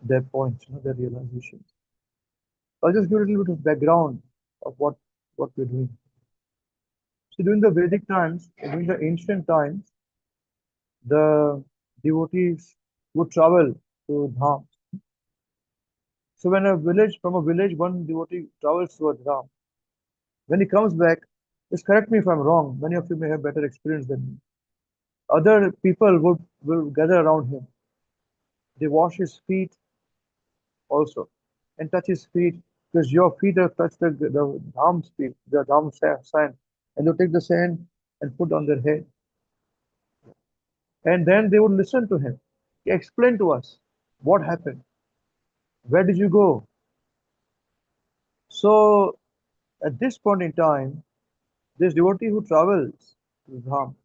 their points, their realizations. I'll just give a little bit of background of what we're doing. So during the Vedic times, during the ancient times, the devotees would travel to Dham. So when from a village, one devotee travels towards Dham. When he comes back, just correct me if I'm wrong. Many of you may have better experience than me. Other people will gather around him. They wash his feet also and touch his feet because your feet have touched the Dham's feet, the Dham's sand, and they'll take the sand and put on their head. And then they would listen to him. He explained to us what happened. Where did you go? So at this point in time, this devotee who travels to Dham,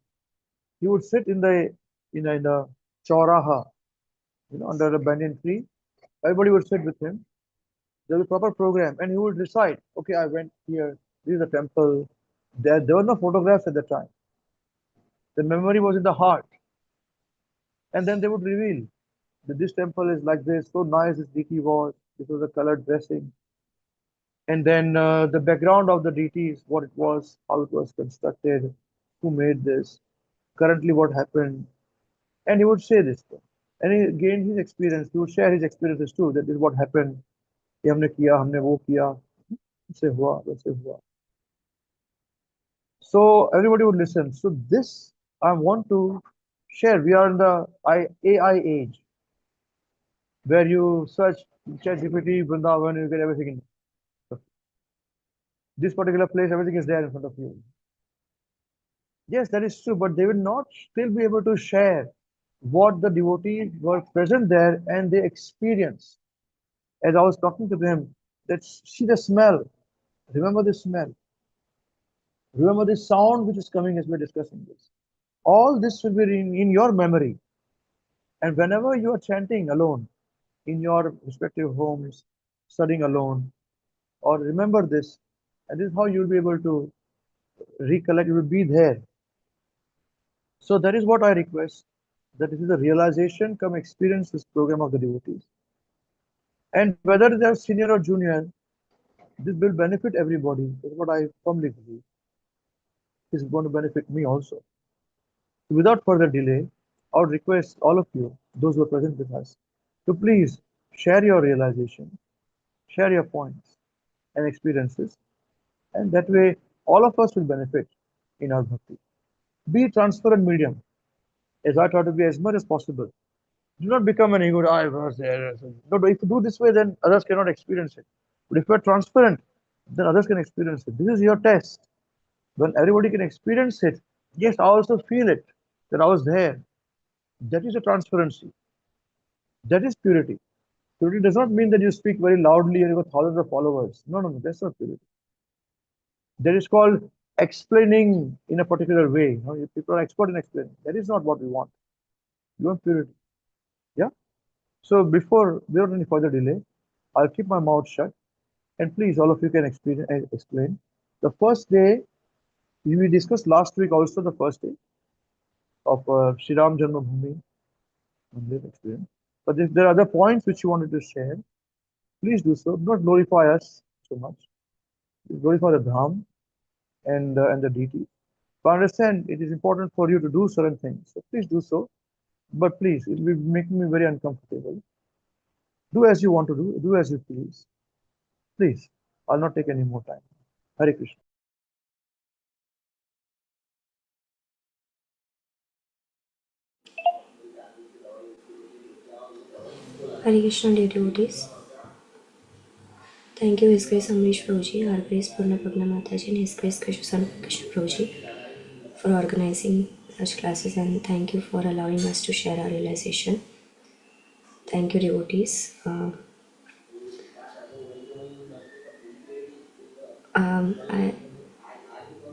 he would sit in the chauraha, under a banyan tree. Everybody would sit with him. There's a proper program, and he would recite, okay, I went here, this is the temple. There were no photographs at the time. The memory was in the heart. And then they would reveal that this temple is like this, so nice this deity was, this was the colored dressing. And then the background of the deities, what it was, how it was constructed, who made this, currently what happened. And he would say this thing. And he gained his experience. He would share his experiences too, that this is what happened. ये हमने किया, हमने वो किया, ऐसे हुआ, वैसे हुआ. So everybody would listen. So this I want to share. We are in the AI age where you search ChatGPT, Vrindavan, you get everything in this particular place, everything is there in front of you. Yes, that is true, but they will not still be able to share what the devotees were present there and they experienced. As I was talking to them, let's see the smell. Remember the smell. Remember the sound which is coming as we're discussing this. All this will be in your memory. And whenever you are chanting alone in your respective homes, studying alone, or remember this, and this is how you'll be able to recollect, you will be there. So that is what I request, that this is a realization, come experience this program of the devotees. And whether they are senior or junior, this will benefit everybody. That's what I firmly believe. This is going to benefit me also. Without further delay, I would request all of you, those who are present with us, to please share your realization, share your points and experiences, and that way all of us will benefit in our bhakti. Be a transparent medium, as I try to be as much as possible. Do not become an ego. I was there. No, but if you do this way, then others cannot experience it. But if you are transparent, then others can experience it. This is your test. When everybody can experience it, yes, I also feel it, that I was there. That is a transparency. That is purity. Purity does not mean that you speak very loudly and you got thousands of followers. No, no, no, that's not purity. That is called explaining in a particular way. People are expert in explaining. That is not what we want. We want purity. Yeah? So without any further delay, I'll keep my mouth shut. And please, all of you can explain. The first day, we discussed last week also the first day of Sri Ram Janmabhoomi Mandir experience. But if there are other points which you wanted to share, please do so. Do not glorify us so much. Glorify the Dham and the deity. But understand it is important for you to do certain things. So please do so. But please, it will be making me very uncomfortable. Do as you want to do. Do as you please. Please, I'll not take any more time. Hare Krishna. Hare Krishna, dear devotees. Thank you, His Grace Amrish Prabhuji, Our Grace Purna Pagna Mataji, and His Grace Krishna Prabhuji for organizing such classes, and thank you for allowing us to share our realization. Thank you, devotees.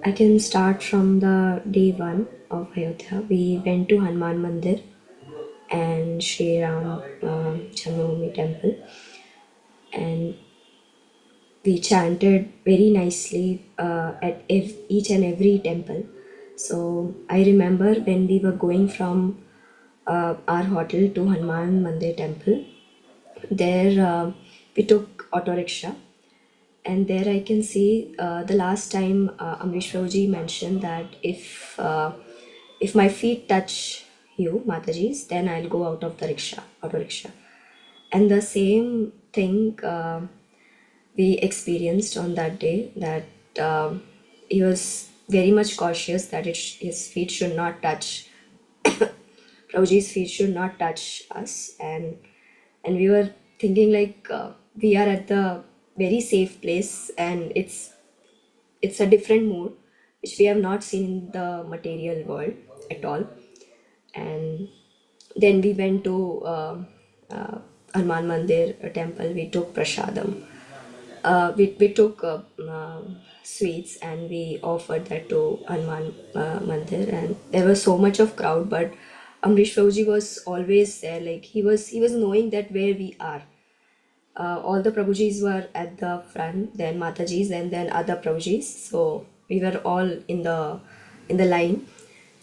I can start from the day one of Ayodhya. We went to Hanuman Mandir and Sri Ram Janmabhoomi temple, and we chanted very nicely at each and every temple. So I remember when we were going from our hotel to Hanuman Mandir temple, There we took auto rickshaw, and there I can see the last time Amrish Rauji mentioned that if my feet touch you, Mataji's, then I'll go out of the rickshaw, auto rickshaw. And the same thing we experienced on that day, that he was very much cautious that his feet should not touch, Rauji's feet should not touch us, and we were thinking like we are at the very safe place, and it's a different mood which we have not seen in the material world at all. And then we went to uh, Hanuman Mandir temple. We took prasadam. We took sweets and we offered that to Hanuman Mandir, and there was so much of crowd. But Amrish Rauji was always there. Like he was knowing that where we are. All the Prabhujis were at the front, then Matajis, and then other Prabhujis. So we were all in the line,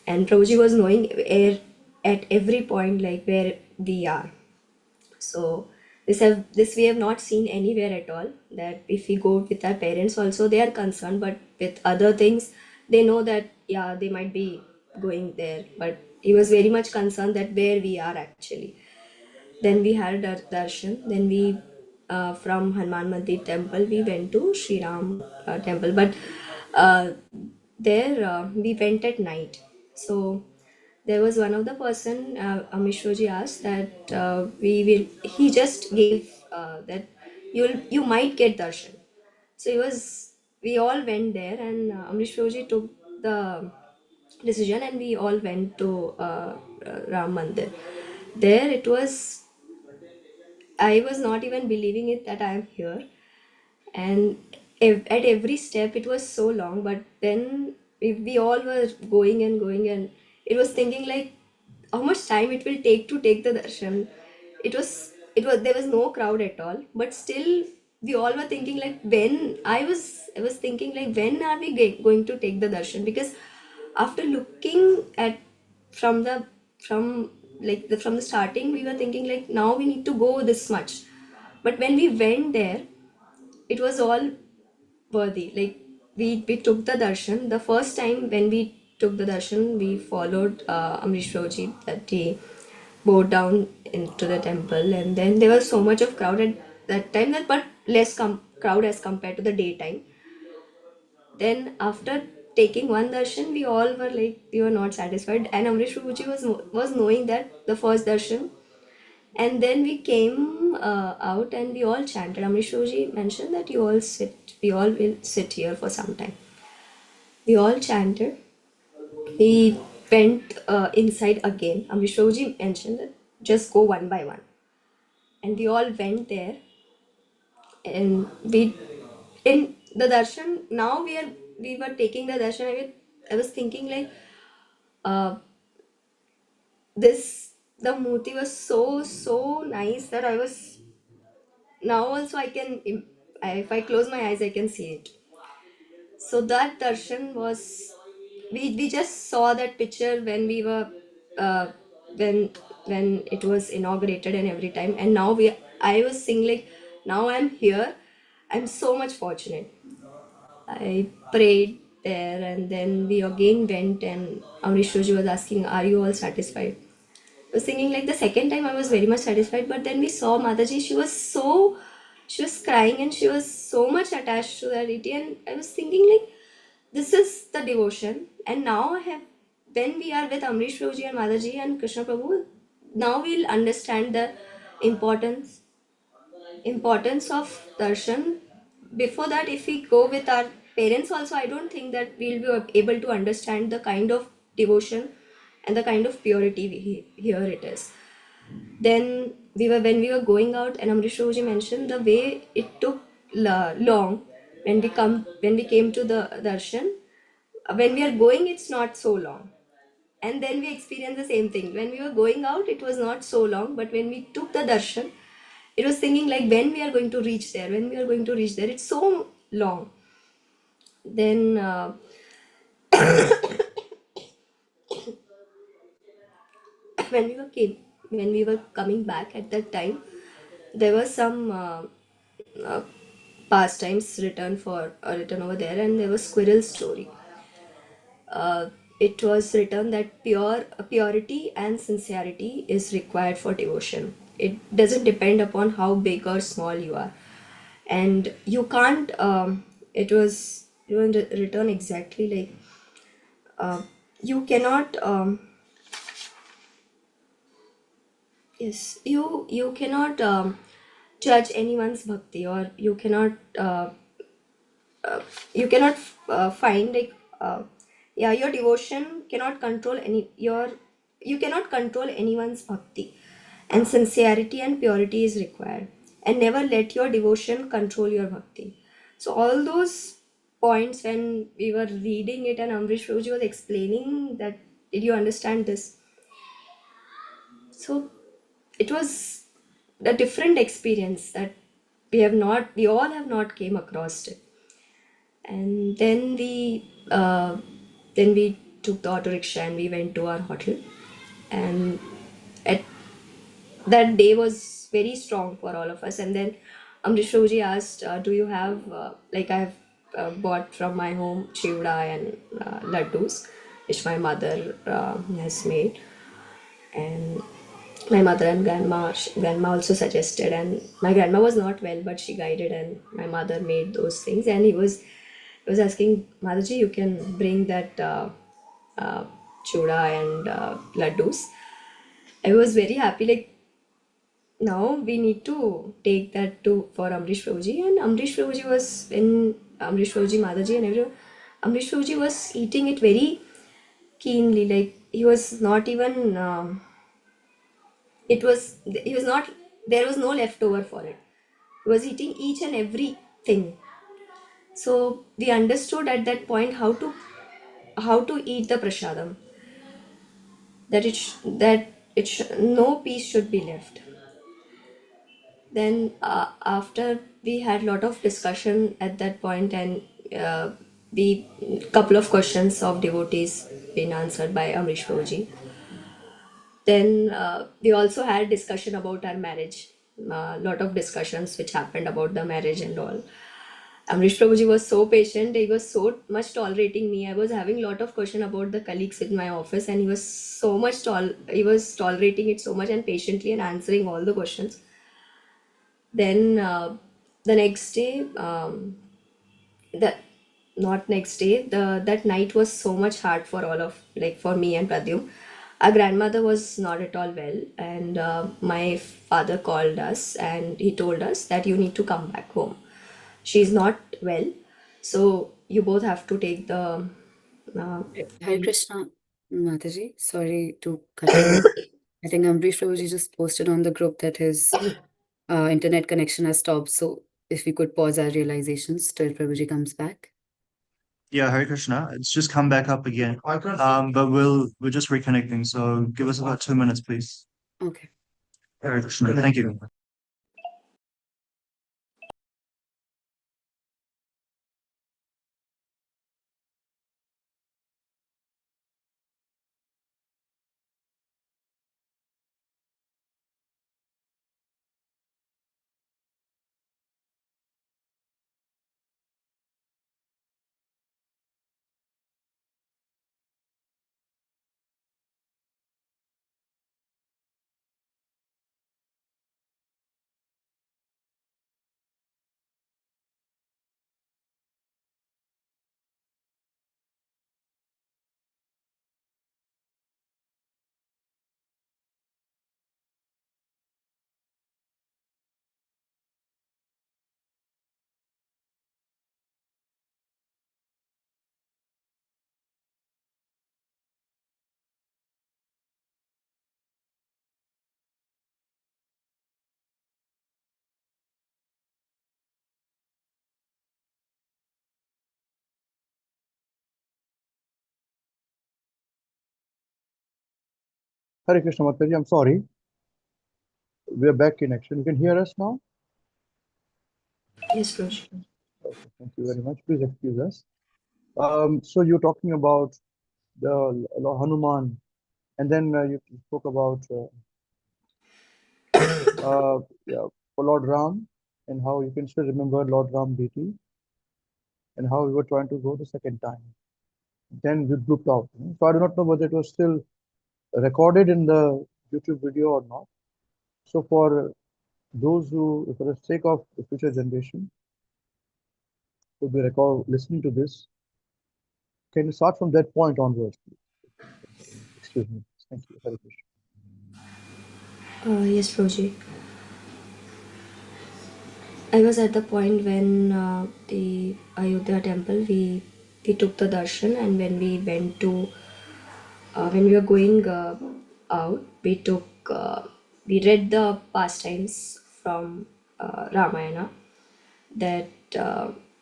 and Prabhuji was knowing where at every point like where we are. So this we have not seen anywhere at all. That if we go with our parents also, they are concerned, but with other things, they know that yeah, they might be going there. But he was very much concerned that where we are actually. Then we had our darshan. Then we from Hanuman Mandir temple we went to Sri Ram temple. But uh, there we went at night. So there was one of the person Amishroji asked that we will. He just gave that you might get darshan. So he was. We all went there, and Amrish Roji took the decision, and we all went to Ram Mandir. There it was, I was not even believing it that I am here, and at every step it was so long. But then we all were going, and it was thinking like how much time it will take the darshan. It was there was no crowd at all, but still we all were thinking like when I was thinking like when are we going to take the darshan, because after looking at from the from from the starting we were thinking like now we need to go this much, but when we went there it was all worthy. Like we took the darshan. The first time when we took the darshan, we followed Amrish Roji that he bowed down into the temple, and then there was so much of crowd at that time, that but less crowd as compared to the daytime. Then after taking one darshan, we all were like we were not satisfied, and Amrish Roji was knowing that the first darshan. And then we came out and we all chanted. Amrish Roji mentioned that we all will sit here for some time. We all chanted. We went inside again. Amrish Roji mentioned that just go one by one. And we all went there, and we in the darshan. Now we were taking the darshan. I was thinking like uh, this the murti was so nice that I was now also I can if I close my eyes I can see it. So that darshan was, we just saw that picture when we were uh, when when it was inaugurated and every time, and now we I was saying like now I'm here, I'm so much fortunate. I prayed there, and then we again went, and Amrish Roji was asking, are you all satisfied? I was thinking like the second time I was very much satisfied, but then we saw Mataji, she was crying and she was so much attached to that deity, and I was thinking like this is the devotion. And now I have, when we are with Amrish Prabhuji and Mataji and Krishna Prabhu, now we'll understand the importance importance of darshan. Before that, if we go with our parents also, I don't think that we'll be able to understand the kind of devotion and the kind of purity here it is. Then when we were going out, and Amrish Roji mentioned the way it took long when we came to the darshan. When we are going, it's not so long, and then we experienced the same thing. When we were going out, it was not so long, but when we took the darshan, it was thinking like when we are going to reach there, when we are going to reach there, it's so long. Then when we were coming back at that time, there were some uh, pastimes written over there, and there was squirrel story. uh, it was written that purity and sincerity is required for devotion. It doesn't depend upon how big or small you are, and you can't. It was written exactly like, you cannot. Yes, you cannot judge anyone's bhakti, or you cannot find like, yeah, your devotion cannot control you cannot control anyone's bhakti, and sincerity and purity is required, and never let your devotion control your bhakti. So all those points, when we were reading it and Amrish Prabhuji was explaining that, did you understand this? So it was a different experience that we all have not came across it. And then we took the auto rickshaw and we went to our hotel. And at that day was very strong for all of us. And then Amrish Prabhuji asked, do you have, like, I have bought from my home chivda and laddus, which my mother has made. And my mother and grandma also suggested, and my grandma was not well, but she guided, and my mother made those things. And he was asking, Mataji, you can bring that uh, chuda and laddus. I was very happy, like, now we need to take that to for Amrish Prabhuji. And Amrish Prabhuji was, in Amrish Prabhuji, Mataji and everyone, Amrish Prabhuji was eating it very keenly, like he was not even he was not, there was no leftover for it. He was eating each and every thing. So we understood at that point how to eat the prasadam, no piece should be left. Then after we had lot of discussion at that point, and the couple of questions of devotees been answered by Amrish Prabhuji. Then we also had discussion about our marriage. A lot of discussions which happened about the marriage and all. Amrish Prabhuji was so patient. He was so much tolerating me. I was having a lot of question about the colleagues in my office, and he was tolerating it so much and patiently and answering all the questions. Then the next day, the not next day, the that night was so much hard for all of, like, for me and Pradyum. Our grandmother was not at all well, and my father called us and he told us that you need to come back home. She's not well, so you both have to take the. Uh, Hare Krishna, Mataji. Sorry to cut you off. I think Ambrish Prabhuji just posted on the group that his internet connection has stopped. So if we could pause our realizations till Prabhuji comes back. Yeah, Hare Krishna. It's just come back up again. But we're just reconnecting, so give us about 2 minutes, please. Okay. Hare Krishna. Thank you. Hare Krishna Mataji, I'm sorry. We're back in action. You can hear us now? yes, Rosh. Okay, thank you very much. Please excuse us. So you're talking about the Lord Hanuman, and then you spoke about yeah, for Lord Ram, and how you can still remember Lord Ram deity, and how we were trying to go the second time. Then we blooped out. So I do not know whether it was still recorded in the YouTube video or not. So for those who, for the sake of the future generation, who will be listening to this, can you start from that point onwards? Excuse me. Thank you. Hare Krishna. Yes, Roji. I was at the point when the Ayodhya temple, we took the darshan, and when we went to when we were going out, we read the pastimes from Ramayana, that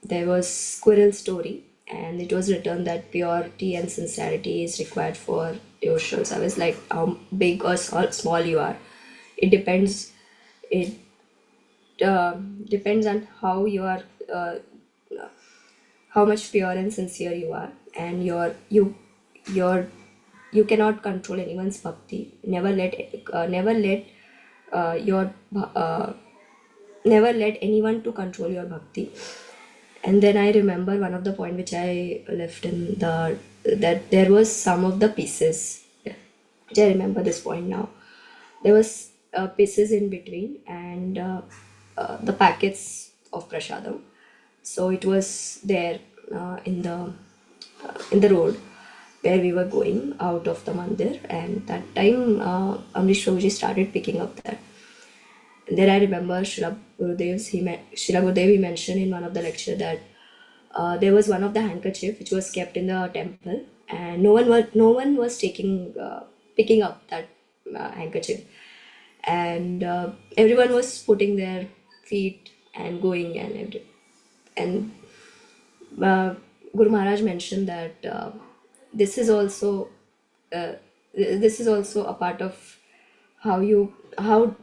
there was squirrel story, and it was written that purity and sincerity is required for devotionals. I was like, how big or small you are, it depends. It depends on how you are, how much pure and sincere you are, and your you cannot control anyone's bhakti. Never let your never let anyone to control your bhakti. And then I remember one of the point which I left in the, that there was some of the pieces, which I remember this point now. There was pieces in between, and the packets of prasadam. So it was there in the road where we were going out of the mandir, and that time Amrish Prabhuji started picking up that. And then I remember Srila Gurudev, he mentioned in one of the lecture that there was one of the handkerchief which was kept in the temple, and no one was taking picking up that handkerchief, and everyone was putting their feet and going, and uh, Guru Maharaj mentioned that this is also uh, this is also a part of how you how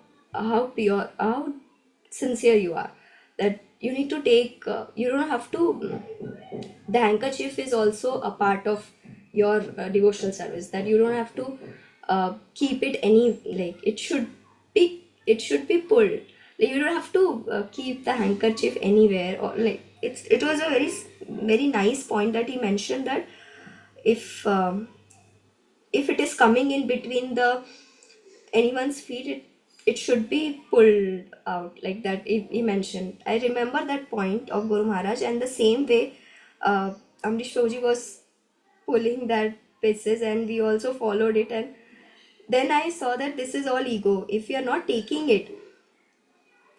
pure, how sincere you are, that you need to take you don't have to, the handkerchief is also a part of your devotional service, that you don't have to keep it any, like it should be pulled, like you don't have to keep the handkerchief anywhere, or like it was a very nice point that he mentioned, that if if it is coming in between the anyone's feet, it should be pulled out, like that he mentioned. I remember that point of Guru Maharaj, and the same way Amrish Prabhuji was pulling that pieces, and we also followed it, and then I saw that this is all ego. If we are not taking it,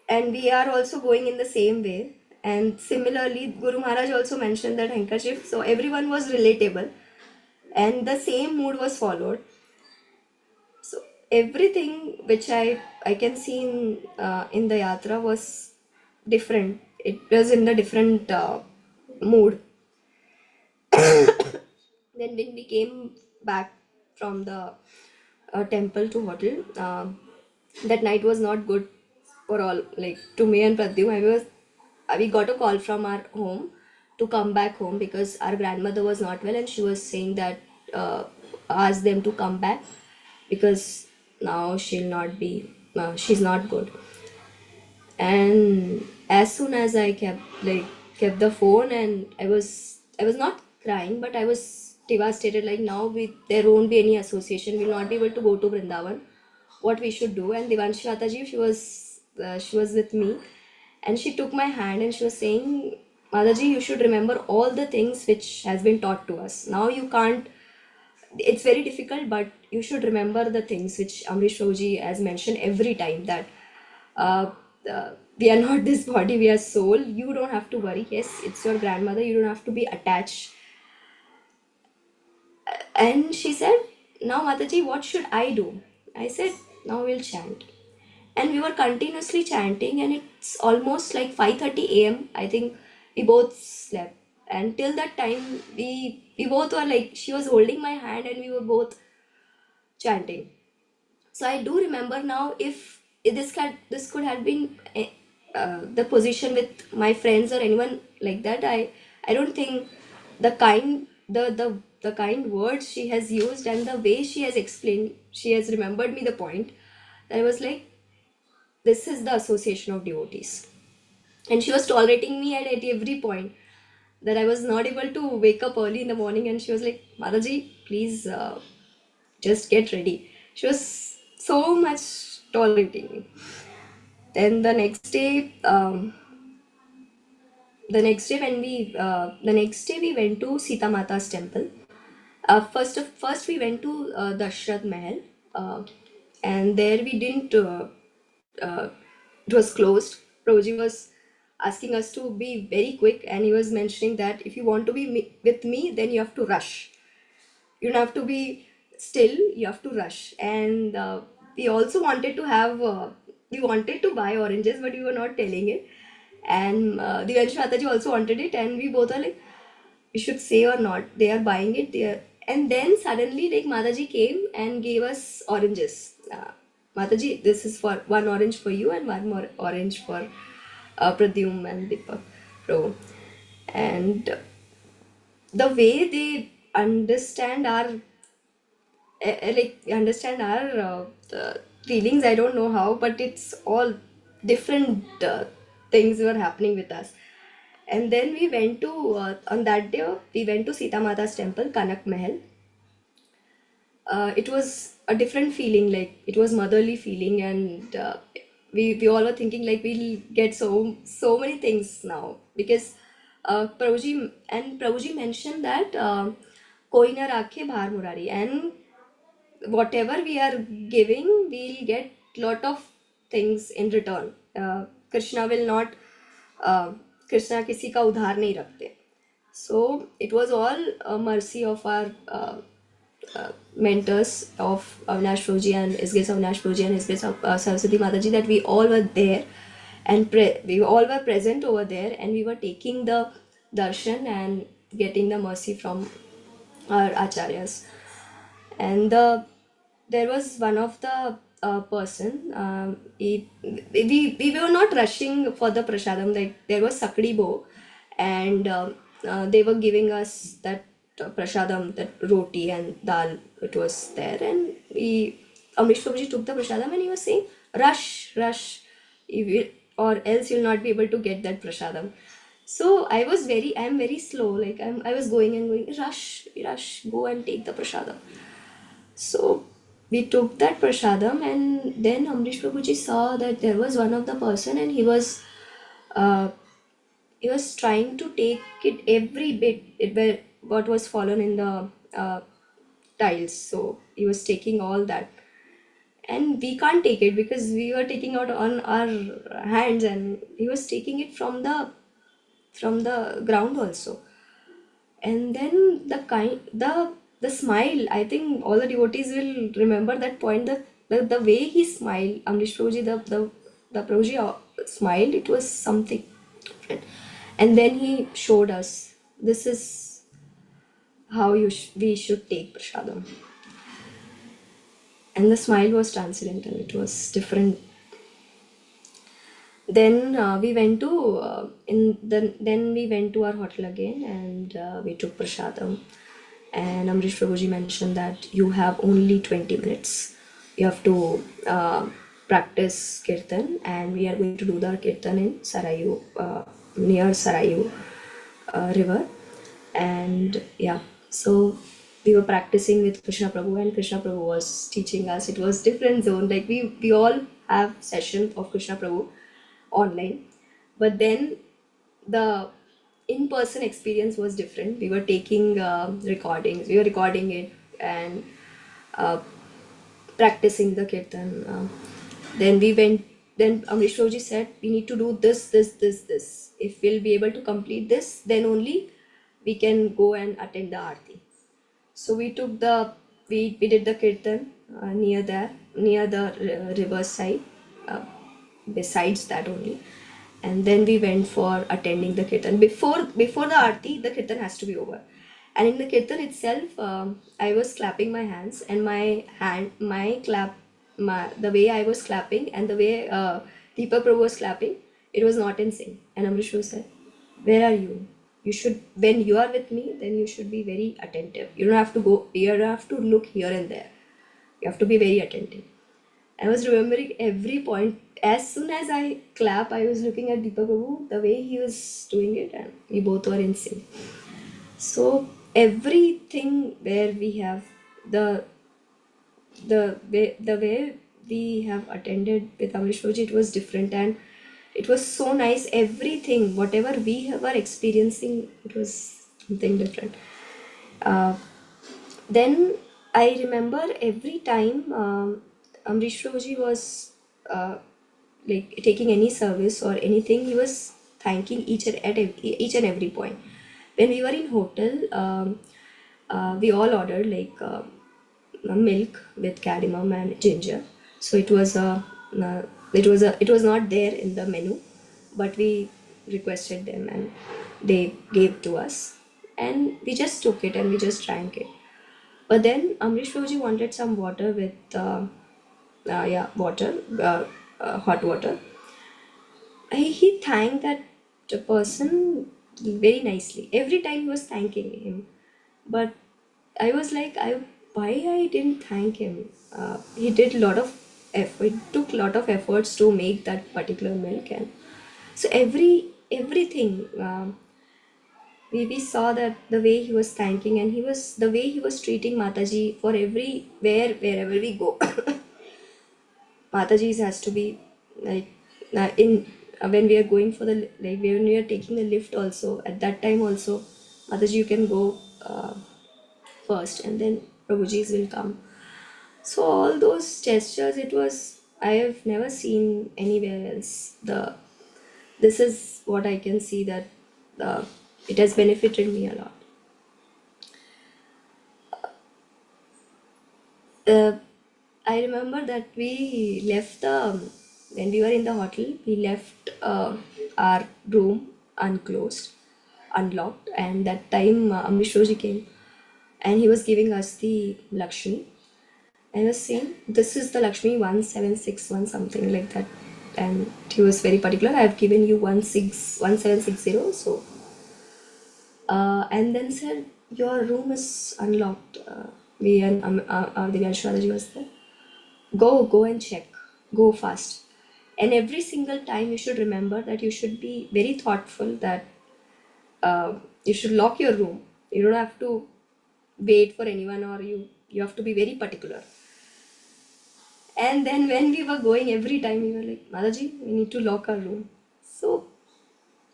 and we are also going in the same way, and similarly Guru Maharaj also mentioned that handkerchief, so everyone was relatable, and the same mood was followed. So everything which I can see in the yatra was different. It was in the different mood. Then when we came back from the temple to hotel, that night was not good for all. Like to me and Pradyum, we got a call from our home to come back home because our grandmother was not well, and she was saying that ask them to come back because now she'll not be she's not good. And as soon as I kept the phone, and I was not crying, but I was devastated, like now there won't be any association, we'll not be able to go to Vrindavan, what we should do. And Devanshi Mataji, she was with me, and she took my hand and she was saying, Mataji, you should remember all the things which has been taught to us. Now you can't, it's very difficult, but you should remember the things which Amrish Prabhuji has mentioned every time, that uh, we are not this body, we are soul. You don't have to worry. Yes, it's your grandmother. You don't have to be attached. And she said, now Mataji, what should I do? I said, now we'll chant. And we were continuously chanting, and it's almost like 5:30 a.m. I think we both slept. And till that time, we both were like, she was holding my hand, and we were both chanting. So I do remember now, if this could have been the position with my friends or anyone like that, I don't think the kind words she has used and the way she has explained, she has remembered me the point. I was like, this is the association of devotees. And she was tolerating me at every point, that I was not able to wake up early in the morning, and she was like, Mataji, please just get ready. She was so much tolerating me. Then the next day we went to Sita Mata's temple. First we went to Dashrath Mahal, uh, and there we didn't. Uh, it was closed. Prabhuji was asking us to be very quick, and he was mentioning that if you want to be with me, then you have to rush. You don't have to be still. You have to rush. And we also wanted to have. We wanted to buy oranges, but we were not telling it. And Divansh Mataji also wanted it, and we both are like, we should say or not. They are buying it. And then suddenly, like, Mataji came and gave us oranges. Mataji, this is for one orange for you and one more orange for Pradyum and Deepak. So, and the way they understand our feelings, I don't know how, but it's all different things were happening with us. And then we went to on that day we went to Sita Mata's temple, Kanak Mahal. It was a different feeling, like it was motherly feeling, and we all were thinking like we'll get so many things now, because Prabhuji mentioned that koi na rakhe bhar murari, and whatever we are giving, we'll get lot of things in return. Krishna will not uh, Krishna किसी का उधार नहीं रखते. So it was all mercy of our mentors of Avinash Prabhuji and His Grace Avinash Prabhuji and His Grace Saraswati Mataji, that we all were there, and we all were present over there, and we were taking the darshan and getting the mercy from our acharyas. And there was one of the person, we were not rushing for the prasadam, like there was sakdi bo, and they were giving us that prasadam, that roti and dal, it was there, and Amrish Prabhuji took the prasadam and he was saying, rush, or else you'll not be able to get that prasadam. So I'm very slow, like I was going and going, rush, go and take the prasadam. So we took that prasadam, and then Amrish Prabhuji saw that there was one of the person, and uh, he was trying to take it every bit, where what was fallen in the tiles. So he was taking all that, and we can't take it because we were taking out on our hands, and he was taking it from the ground also. And then the smile, I think all the devotees will remember that point, the way he smiled, Amrish Prabhuji, the Prabhuji smiled, it was something different. And then he showed us, this is how we should take prasadam. And the smile was transcendental, it was different. Then we went to then we went to our hotel again, and we took prasadam. And Amrish Prabhuji mentioned that you have only 20 minutes. You have to practice kirtan, and we are going to do the kirtan in Sarayu, near Sarayu river. And yeah, so we were practicing with Krishna Prabhu, and Krishna Prabhu was teaching us. It was different zone, like we all have session of Krishna Prabhu online, but then the in-person experience was different. We were taking recordings, we were recording it, and uh, practicing the kirtan. Then Amrish Prabhuji said, we need to do this. If we'll be able to complete this, then only we can go and attend the aarti. So we did the kirtan near the river side, uh, besides that only. And then we went for attending the kirtan. Before the aarti, the kirtan has to be over. And in the kirtan itself, I was clapping my hands, and the way I was clapping and the way Deepak Prabhu was clapping, it was not in sync. And Amrish Prabhu said, where are you? You should, when you are with me, then you should be very attentive. You don't have to look here and there. You have to be very attentive. I was remembering every point, as soon as I clap, I was looking at Deepak Babu, the way he was doing it, and we both were in sync. So everything where we have the the way we have attended with Amrish Roji, it was different, and it was so nice. Everything, whatever we were experiencing, it was something different. Uh, then I remember every time Amrish Roji was like taking any service or anything, he was thanking each and every point. When we were in hotel, we all ordered like milk with cardamom and ginger. So it was not there in the menu, but we requested them and they gave to us, and we just took it and we just drank it. But then Amrish Roji wanted some water with water, hot water. He thanked that person very nicely. Every time he was thanking him, but I was like, why I didn't thank him? He did a lot of effort. It took a lot of efforts to make that particular milk, and so everything. We saw that the way he was thanking, and the way he was treating Mataji for everywhere wherever we go. Mataji's has to be like in when we are going for the like when we are taking the lift also, at that time also, Mataji, you can go first and then Prabhuji's will come. So all those gestures, it was, I have never seen anywhere else. This is what I can see that it has benefited me a lot. Uh, I remember that we left the when we were in the hotel, we left our room unclosed, unlocked, and that time Amish Roji came and he was giving us the Lakshmi. I was saying, this is the Lakshmi 1761, something like that. And he was very particular. I have given you 1760. So, and then said, your room is unlocked. We and Divyanshu Radaji was there. Go and check. Go fast. And every single time you should remember that you should be very thoughtful, that you should lock your room. You don't have to wait for anyone, or you have to be very particular. And then when we were going, every time we were like, Madaji, we need to lock our room. So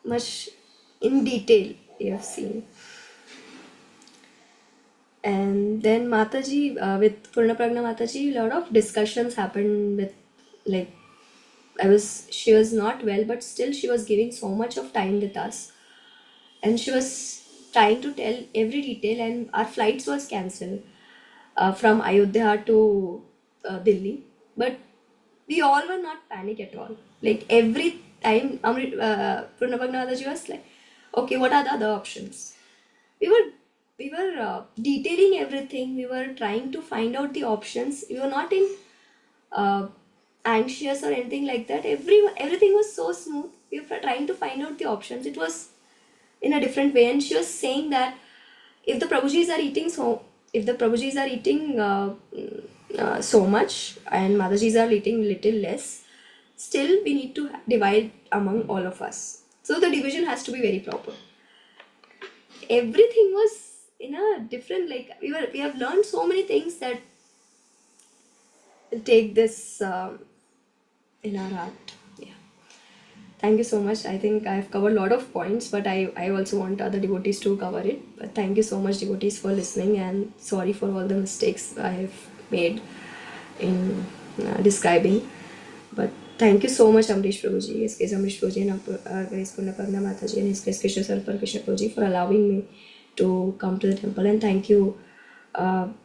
much in detail you have seen. And then Mataji, with Purna Pragna Mataji, a lot of discussions happened with, like, she was not well, but still she was giving so much of time with us. And she was trying to tell every detail, and our flights was cancelled from Ayodhya to Delhi. But we all were not panic at all. Like every time, Purnabhagnadaji was like, okay, what are the other options? We were detailing everything. We were trying to find out the options. We were not in uh, anxious or anything like that. Everything was so smooth. We were trying to find out the options. It was in a different way, and she was saying that if the Prabhujis are eating so much and Madajis are eating little less, still we need to divide among all of us. So the division has to be very proper. Everything was in a different, like, we have learned so many things that will take this in our heart. Yeah. Thank you so much. I think I've covered a lot of points, but I also want other devotees to cover it. But thank you so much, devotees, for listening, and sorry for all the mistakes I have made in describing. But thank you so much, Amrish Prabhuji, His Grace Amrish Prabhuji, and Grace Purnapagna Mataji, and His Grace Krishna Sarpar Krishna Prabhuji, for allowing me to come to the temple. And thank you,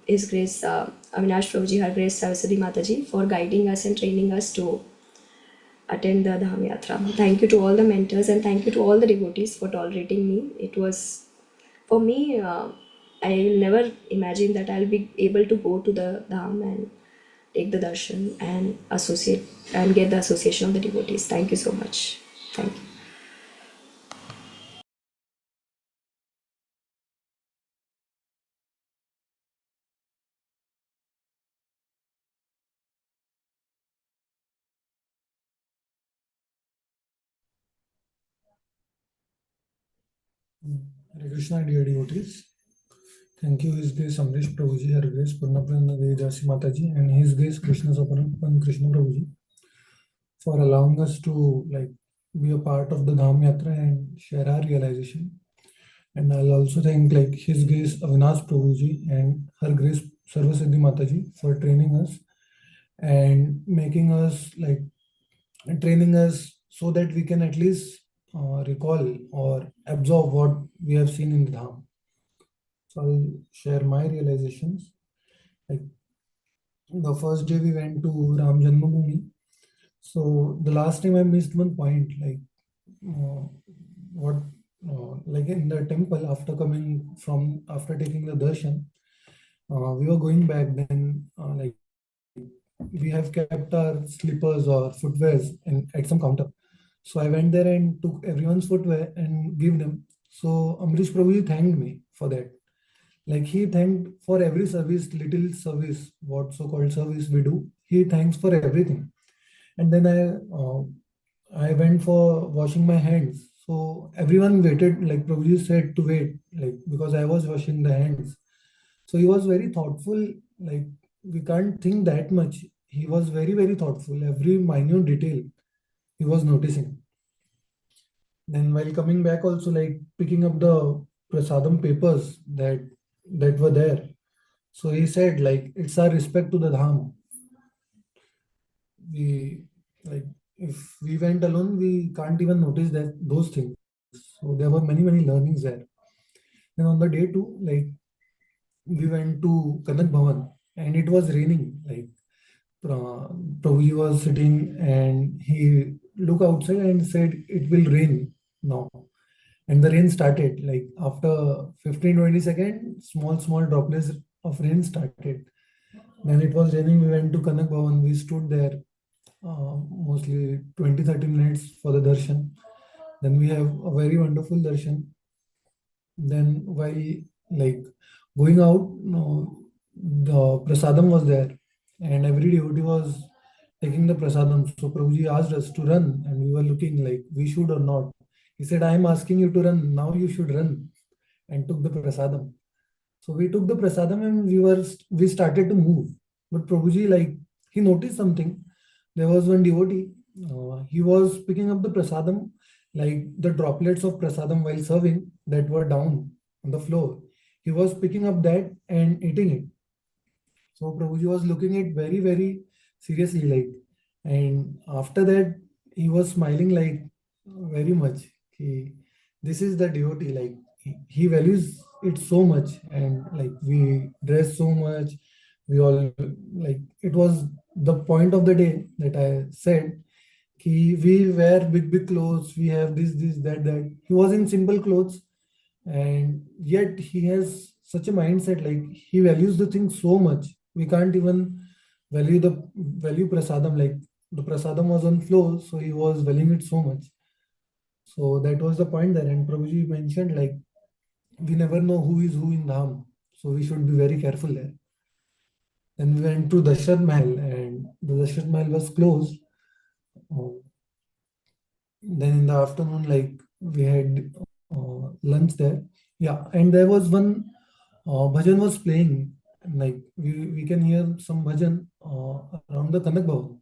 His Grace Avinash Prabhuji, Her Grace Saraswati Mataji, for guiding us and training us to attend the Dham Yatra. Thank you to all the mentors, and thank you to all the devotees for tolerating me. It was, for me, I will never imagine that I'll be able to go to the Dham and take the darshan and associate and get the association of the devotees. Thank you so much. Thank you. Hare Krishna, dear devotees. Thank you, His Grace Amrish Prabhuji, Her Grace Purnaprana Devidasi Mataji, and His Grace Krishna Saparan Krishna Prabhuji for allowing us to be a part of the Dham Yatra and share our realization. And I'll also thank His Grace Avinash Prabhuji and Her Grace Sarvasiddhi Mataji for training us and making us training us so that we can at least recall or absorb what we have seen in the Dham. So I'll share my realizations. Like the first day we went to Ram Janmabhoomi. So the last time I missed one point, what like in the temple after taking the darshan, we were going back. Then we have kept our slippers or footwears at some counter. So I went there and took everyone's footwear and give them. So Amrish Prabhu thanked me for that. Like he thanked for every service, little service, what so-called service we do. He thanks for everything. And then I went for washing my hands. So everyone waited, like Prabhuji said to wait, like because I was washing the hands. So he was very thoughtful. Like we can't think that much. He was very, very thoughtful. Every minute detail he was noticing. Then while coming back, also like picking up the prasadam papers that were there. So he said, like, it's our respect to the Dham. We like if we went alone, we can't even notice that those things. So there were many, many learnings there. Then on the day two, like we went to Kanak Bhavan and it was raining. Like Prabhuji was sitting and he looked outside and said, it will rain now. And the rain started. Like after 15-20 seconds, small droplets of rain started. Then it was raining. We went to Kanak Bhavan. We stood there mostly 20-30 minutes for the darshan. Then we have a very wonderful darshan. Then while like going out, the prasadam was there, and every devotee was taking the prasadam. So Prabhuji asked us to run, and we were looking like we should or not. He said, "I am asking you to run. Now you should run," and took the prasadam. So we took the prasadam and we started to move. But Prabhuji, like he noticed something. There was one devotee. He was picking up the prasadam, like the droplets of prasadam while serving that were down on the floor. He was picking up that and eating it. So Prabhuji was looking at very, very seriously, like, and after that, he was smiling like very much. This is the devotee, like he values it so much, and like we dress so much. We all like it was the point of the day that I said. We wear big clothes. We have this, that. He was in simple clothes, and yet he has such a mindset. Like he values the thing so much. We can't even value prasadam. Like the prasadam was on floor, so he was valuing it so much. So that was the point there. And Prabhuji mentioned like we never know who is who in Dham, so we should be very careful there. Then we went to Dashrath Mahal, and the Dashrath Mahal was closed. Then in the afternoon, like we had lunch there. Yeah, and there was one bhajan was playing. Like we can hear some bhajan around the Kanak Bhavan.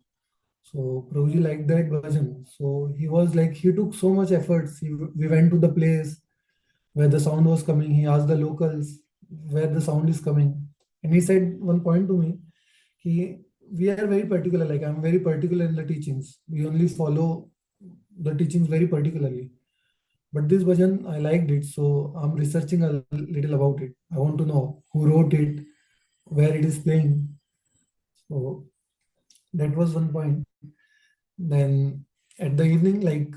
So Prabhuji liked that bhajan. So he was like he took so much efforts. We went to the place where the sound was coming. He asked the locals where the sound is coming, and he said one point to me. We are very particular. Like I'm very particular in the teachings. We only follow the teachings very particularly. But this bhajan, I liked it, so I'm researching a little about it. I want to know who wrote it, where it is playing. So that was one point. Then at the evening, like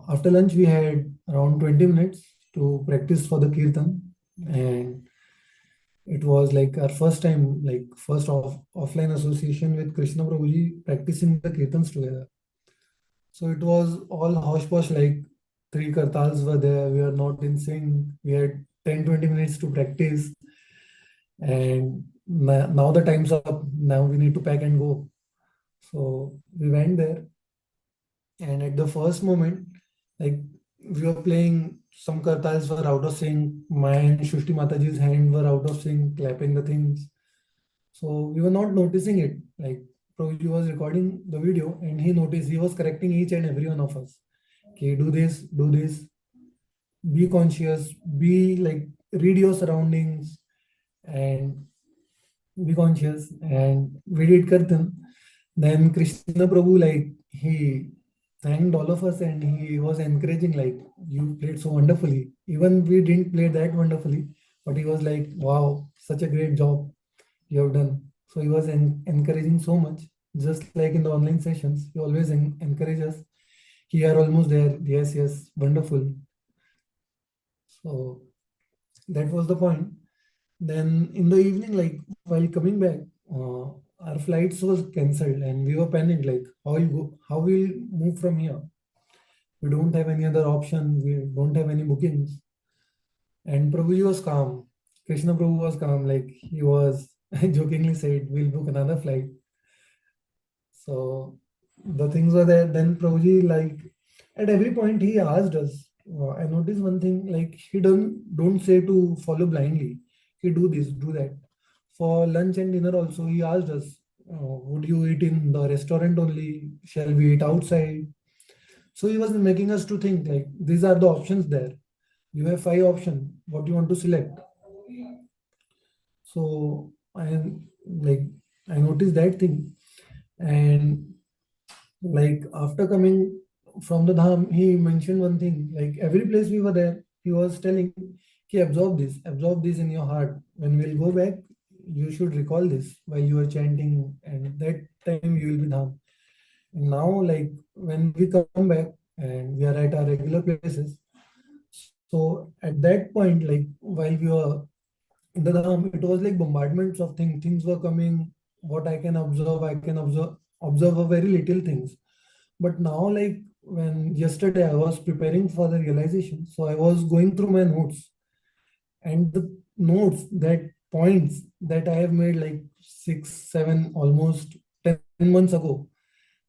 after lunch, we had around 20 minutes to practice for the kirtan, and it was like our first time, like first offline association with Krishna Prabhuji practicing the kirtans together. So it was all hosh posh, like three kartals were there. We are not in sync. We had 10-20 minutes to practice. And now the time's up. Now we need to pack and go. So we went there. And at the first moment, like we were playing some kartals were out of sync. My and Shushti Mataji's hand were out of sync, clapping the things. So we were not noticing it. Like Prabhuji was recording the video and he noticed, he was correcting each and every one of us. Okay, do this, be conscious, be like, read your surroundings and be conscious. And we did Kirtan. Then Krishna Prabhu, like, he thanked all of us and he was encouraging, like, you played so wonderfully. Even we didn't play that wonderfully, but he was like, wow, such a great job you have done. So he was encouraging so much, just like in the online sessions. He always encourages us. You are almost there. Yes, yes, wonderful. So that was the point. Then in the evening, like while coming back, our flights was cancelled and we were panicked, like how you go, how we'll move from here. We don't have any other option. We don't have any bookings. And Prabhuji was calm. Krishna Prabhu was calm. Like he was jokingly said, we'll book another flight. So the things were there. Then Prabhuji, like at every point he asked us. I noticed one thing, like he don't say to follow blindly. He do this, do that. For lunch and dinner also, he asked us, would you eat in the restaurant only? Shall we eat outside? So he was making us to think, like these are the options there. You have 5 options. What you want to select? So I like I noticed that thing. And like after coming from the Dham, he mentioned one thing, like every place we were there, he was telling, "Ki absorb this in your heart. When we'll go back, you should recall this while you are chanting, and that time you will be Dham." And now, like when we come back and we are at our regular places, so at that point, like while we were in the Dham, it was like bombardments of things. Things were coming. What I can observe a very little things. But now, like when yesterday I was preparing for the realization, so I was going through my notes, and the notes, that points that I have made like 6, 7, almost 10 months ago,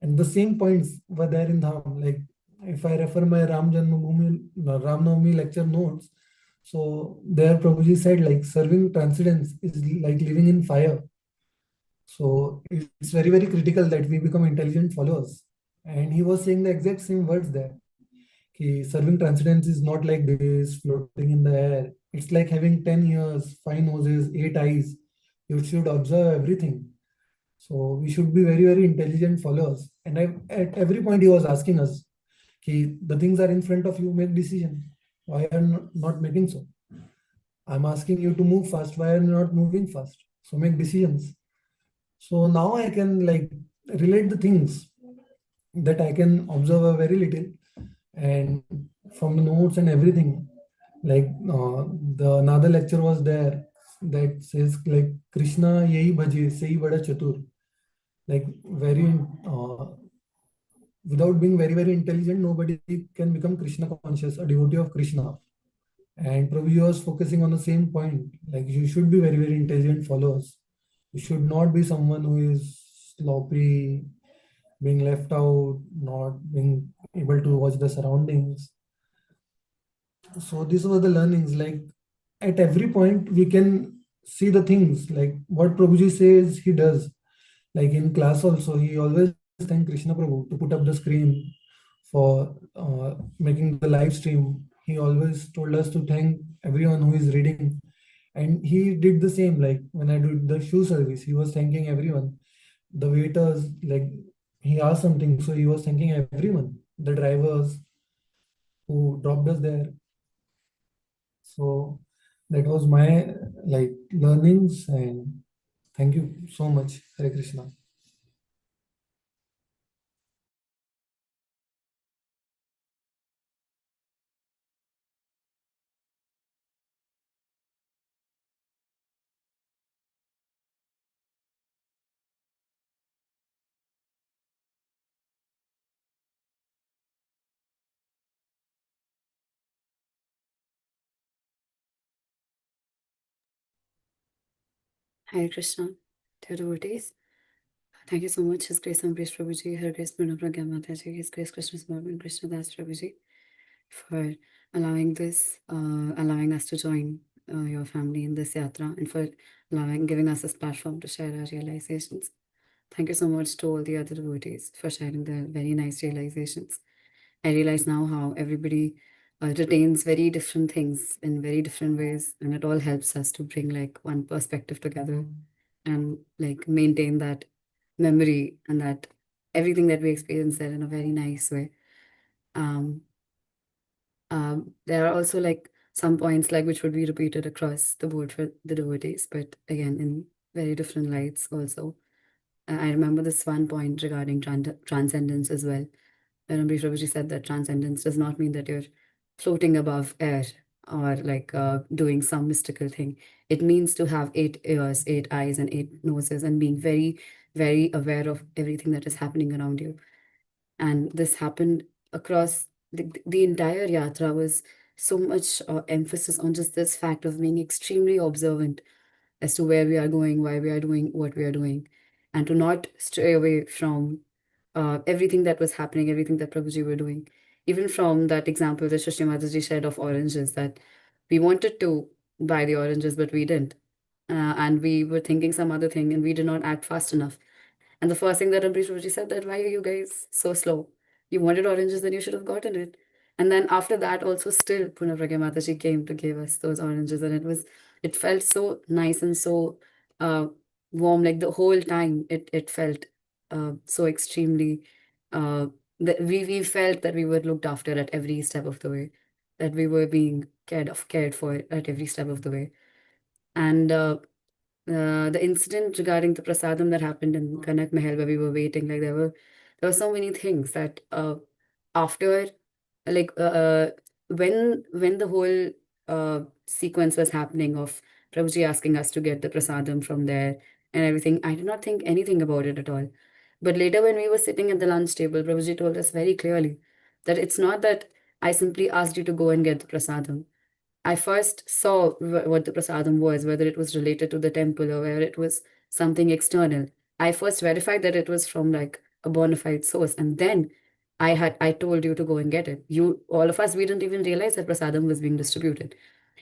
and the same points were there in Dham. Like if I refer my Ram Navami lecture notes, so there Prabhuji said, like serving transcendence is like living in fire. So it's very, very critical that we become intelligent followers. And he was saying the exact same words there. Serving transcendence is not like this, floating in the air. It's like having 10 ears, 5 noses, 8 eyes. You should observe everything. So we should be very, very intelligent followers. And at every point he was asking us, the things are in front of you, make decision. Why are you not making so? I'm asking you to move fast. Why are you not moving fast? So make decisions. So now I can like relate the things that I can observe a very little, and from the notes and everything. Like the another lecture was there that says like Krishna yehi bhaje sei bada chatur. Like very without being very, very intelligent, nobody can become Krishna conscious, a devotee of Krishna. And Prabhuji was focusing on the same point. Like you should be very, very intelligent followers. You should not be someone who is sloppy, being left out, not being able to watch the surroundings. So these were the learnings. Like at every point, we can see the things. Like what Prabhuji says, he does. Like in class also, he always thank Krishna Prabhu to put up the screen for making the live stream. He always told us to thank everyone who is reading, and he did the same. Like when I did the shoe service, he was thanking everyone, the waiters. Like he asked something, so he was thanking everyone, the drivers who dropped us there. So that was my like learnings, and thank you so much. Hare Krishna. Hare Krishna, dear devotees. Thank you so much, His Grace Ambrish Prabhuji, Her Grace Pranam Pragya Mataji, His Grace Krishna Suburban Krishna Das Prabhuji. for allowing this, allowing us to join your family in this yatra, and for giving us this platform to share our realizations. Thank you so much to all the other devotees for sharing their very nice realizations. I realize now how everybody retains very different things in very different ways, and it all helps us to bring like one perspective together and like maintain that memory and that everything that we experience there in a very nice way. Um, there are also like some points like which would be repeated across the board for the devotees, but again in very different lights also. I remember this one point regarding transcendence as well. Ambrish Babaji said that transcendence does not mean that you're floating above air or like doing some mystical thing. It means to have 8 ears, 8 eyes, and 8 noses, and being very, very aware of everything that is happening around you. And this happened across the entire yatra was so much emphasis on just this fact of being extremely observant as to where we are going, why we are doing what we are doing, and to not stray away from everything that was happening, everything that Prabhuji were doing. Even from that example that Shashti Mataji shared of oranges, that we wanted to buy the oranges, but we didn't. And we were thinking some other thing, and we did not act fast enough. And the first thing that Ambrish Babaji said that, why are you guys so slow? You wanted oranges, then you should have gotten it. And then after that, also still Punapragya Mataji came to give us those oranges, and it felt so nice and so uh, warm. Like the whole time, it felt so extremely. That we felt that we were looked after at every step of the way, that we were being cared for at every step of the way, and the incident regarding the prasadam that happened in Kanak Mahal where we were waiting, like there were so many things that after like when the whole sequence was happening of Prabhuji asking us to get the prasadam from there and everything, I did not think anything about it at all. But later when we were sitting at the lunch table, Prabhuji told us very clearly that it's not that I simply asked you to go and get the prasadam. I first saw what the prasadam was, whether it was related to the temple or whether it was something external. I first verified that it was from like a bona fide source, and then I told you to go and get it. You all of us we didn't even realize that prasadam was being distributed.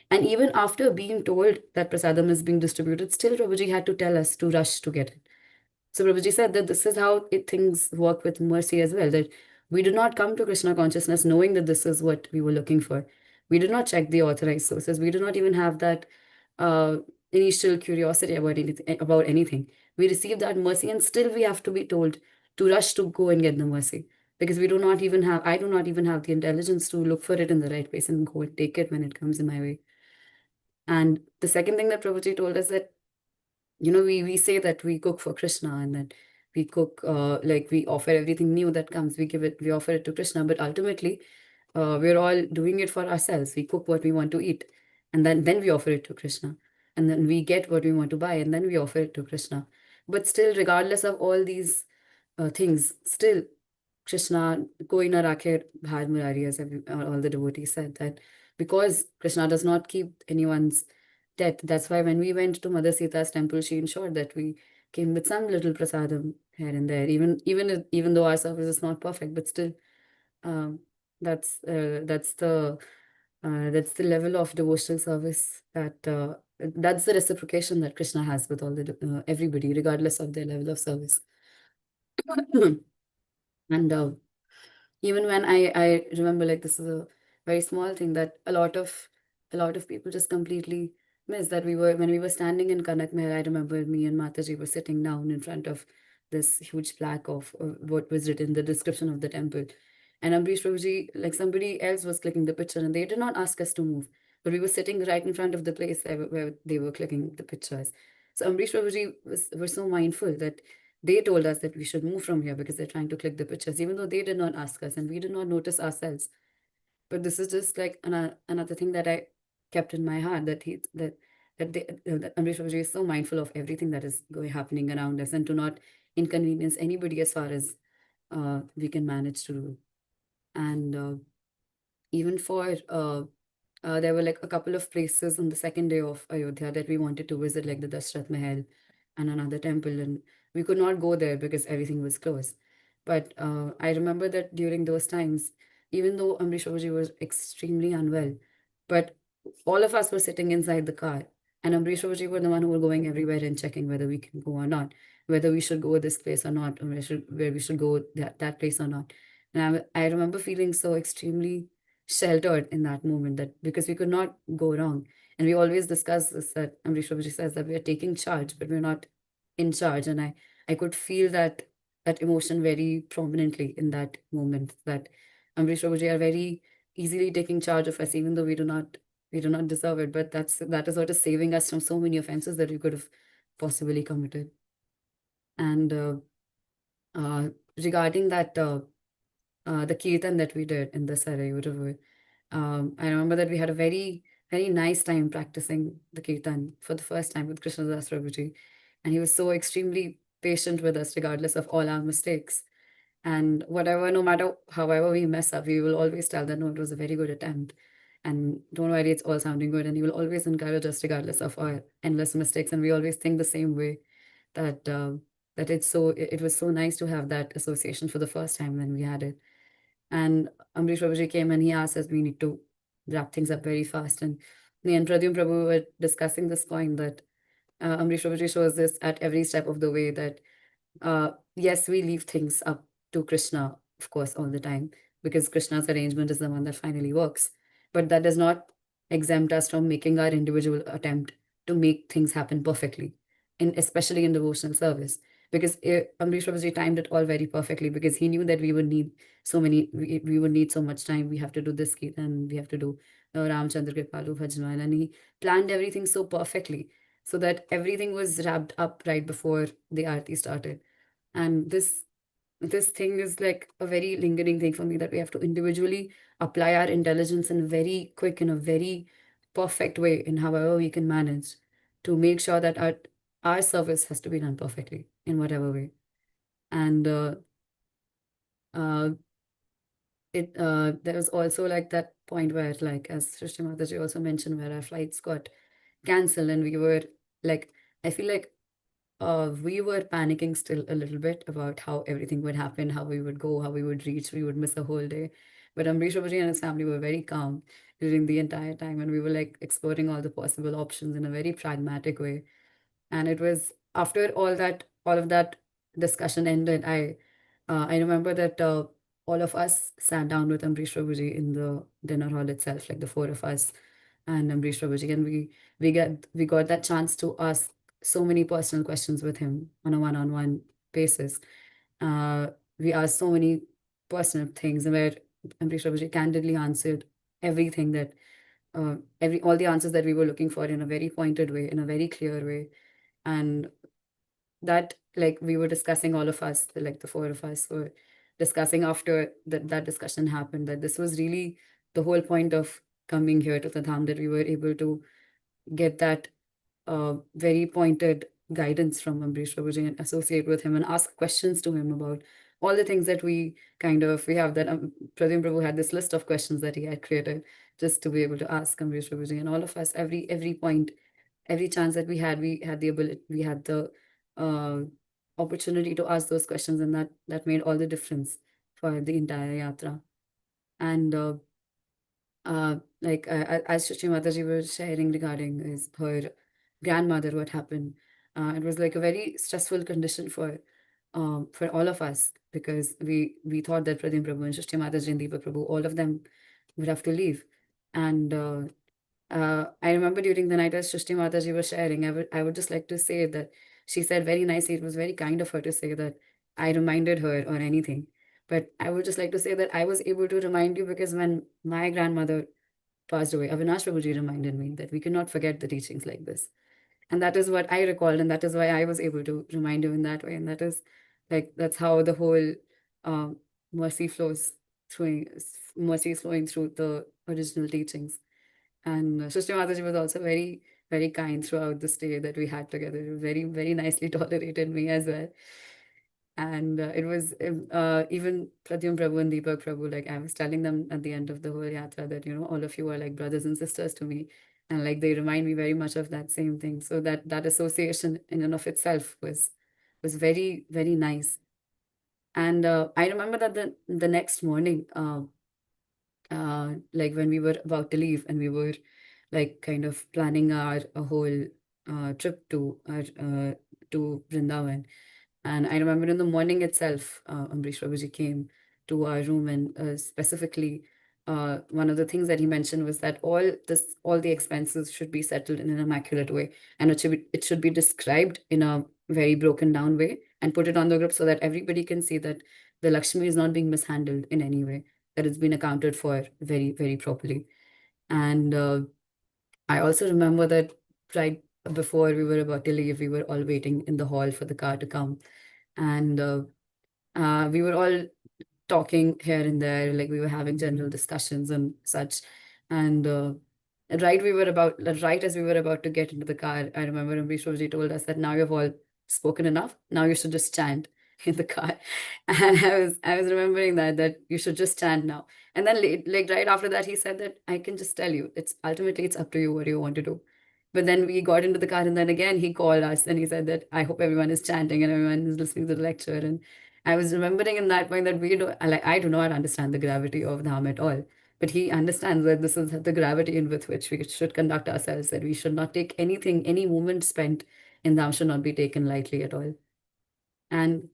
And even after being told that prasadam is being distributed, still Prabhuji had to tell us to rush to get it. So Prabhuji said that this is how things work with mercy as well, that we did not come to Krishna consciousness knowing that this is what we were looking for. We did not check the authorized sources. We did not even have that uh, initial curiosity about anything. We received that mercy, and still we have to be told to rush to go and get the mercy because I do not even have the intelligence to look for it in the right place and go and take it when it comes in my way. And the second thing that Prabhuji told us that we say that we cook for Krishna and that we cook like we offer everything new that comes, we offer it to Krishna, but ultimately we're all doing it for ourselves. We cook what we want to eat, and then we offer it to Krishna, and then we get what we want to buy, and then we offer it to Krishna. But still, regardless of all these things, still Krishna koi na rakhe bhar murari, as all the devotees said, that because Krishna does not keep anyone's death. That's why when we went to Mother Sita's temple, she ensured that we came with some little prasadam here and there, even though our service is not perfect, but still, um, that's the level of devotional service that's the reciprocation that Krishna has with all the everybody, regardless of their level of service. And even when I remember, like, this is a very small thing that a lot of people just completely miss, that when we were standing in Kanak Mahal, I remember me and Mataji were sitting down in front of this huge plaque of what was written, the description of the temple. And Ambrish Prabhuji, like, somebody else was clicking the picture and they did not ask us to move, but we were sitting right in front of the place where they were clicking the pictures. So Ambrish Prabhuji were so mindful that they told us that we should move from here because they're trying to click the pictures, even though they did not ask us and we did not notice ourselves. But this is just like another thing that I kept in my heart, that Amrish Babaji is so mindful of everything that is happening around us and to not inconvenience anybody as far as we can manage to do. And even for there were like a couple of places on the second day of Ayodhya that we wanted to visit, like the Dashrath Mahal and another temple, and we could not go there because everything was closed. But I remember that during those times, even though Amrish Babuji was extremely unwell, but all of us were sitting inside the car, and Amrish Babuji were the one who were going everywhere and checking whether we can go or not, whether we should go this place or not, or where we should go that place or not. And I remember feeling so extremely sheltered in that moment, that because we could not go wrong. And we always discuss this, that Amrish Babuji says that we are taking charge, but we're not in charge. And I could feel that emotion very prominently in that moment, that Amrish Babuji are very easily taking charge of us, even though we do not deserve it. But that is what is saving us from so many offenses that we could have possibly committed. And uh, regarding that, the kirtan that we did in the Sarayu River, I remember that we had a very, very nice time practicing the kirtan for the first time with Krishna Das Prabhuji. And he was so extremely patient with us, regardless of all our mistakes. And whatever, no matter however we mess up, we will always tell that no, it was a very good attempt. And don't worry, it's all sounding good. And he will always encourage us, regardless of our endless mistakes. And we always think the same way, that it was so nice to have that association for the first time when we had it. And Amrish Babuji came and he asked us, we need to wrap things up very fast. And me and Pradyum Prabhu were discussing this point, that Amrish Babuji shows this at every step of the way, that yes, we leave things up to Krishna, of course, all the time, because Krishna's arrangement is the one that finally works. But that does not exempt us from making our individual attempt to make things happen perfectly, especially in devotional service. Because Amrish Babuji timed it all very perfectly, because he knew that we would need we would need so much time. We have to do this kirtan, we have to do Ramchandra Kripalu Bhajan, and he planned everything so perfectly, so that everything was wrapped up right before the aarti started. And this thing is like a very lingering thing for me, that we have to individually apply our intelligence in a very quick, in a very perfect way, in however we can manage, to make sure that our service has to be done perfectly in whatever way. And uh, there was also like that point where, like, as Srishti Mataji also mentioned, where our flights got cancelled, and we were like, I feel like we were panicking still a little bit about how everything would happen, how we would go, how we would reach, we would miss a whole day. But Amrish Babuji and his family were very calm during the entire time, and we were like exploring all the possible options in a very pragmatic way. And it was after all of that discussion ended, I remember that all of us sat down with Amrish Prabhuji in the dinner hall itself, like the four of us and Amrish Prabhuji, and we got that chance to ask so many personal questions with him on a one-on-one basis. Uh, we asked so many personal things, where Amrish Prabhuji candidly answered everything that every all the answers that we were looking for, in a very pointed way, in a very clear way. And that, like, we were discussing, all of us, like the four of us were discussing after that discussion happened, that this was really the whole point of coming here to the Dham, that we were able to get that very pointed guidance from Ambrish Babuji, and associate with him and ask questions to him about all the things that we have that Pradyum Prabhu had this list of questions that he had created, just to be able to ask Ambrish Babuji. And all of us, every point, every chance that we had the ability, we had the uh, opportunity to ask those questions, and that made all the difference for the entire yatra. And as Shri Mataji was sharing regarding her grandmother, what happened, it was like a very stressful condition for all of us, because we thought that Pradyum Prabhu and Shri Mataji and Deepak Prabhu, all of them would have to leave. And I remember during the night, as Shrishti Mataji was sharing, I would just like to say that she said very nicely, it was very kind of her to say that I reminded her or anything. But I would just like to say that I was able to remind you, because when my grandmother passed away, Avinash Prabhuji reminded me that we cannot forget the teachings like this. And that is what I recalled, and that is why I was able to remind you in that way. And that is like, that's how the whole um, mercy flows through, mercy is flowing through the original teachings. And Srishti Mataji was also very, very kind throughout the stay that we had together. Very, very nicely tolerated me as well. And it was even Pradyum Prabhu and Deepak Prabhu, like, I was telling them at the end of the whole yatra that, all of you are like brothers and sisters to me. And like, they remind me very much of that same thing. So that association in and of itself was very, very nice. And I remember that the next morning, like when we were about to leave and we were like kind of planning a whole trip to Vrindavan. And I remember in the morning itself, Ambrish Prabhuji came to our room, and specifically, one of the things that he mentioned was that all the expenses should be settled in an immaculate way, and it should be described in a very broken down way and put it on the group so that everybody can see that the Lakshmi is not being mishandled in any way, that it's been accounted for very, very properly. And I also remember that right before we were about to leave, we were all waiting in the hall for the car to come. And we were all talking here and there, like we were having general discussions and such. And right as we were about to get into the car, I remember Ambrish Prabhuji told us that now you've all spoken enough. Now you should just chant in the car. And I was remembering that you should just chant now. And then like right after that, he said that I can just tell you, it's ultimately it's up to you what you want to do. But then we got into the car, and then again he called us and he said that I hope everyone is chanting and everyone is listening to the lecture. And I was remembering in that point that I do not understand the gravity of Dham at all. But he understands that this is the gravity in with which we should conduct ourselves, that we should not take anything, any moment spent in Dham should not be taken lightly at all. And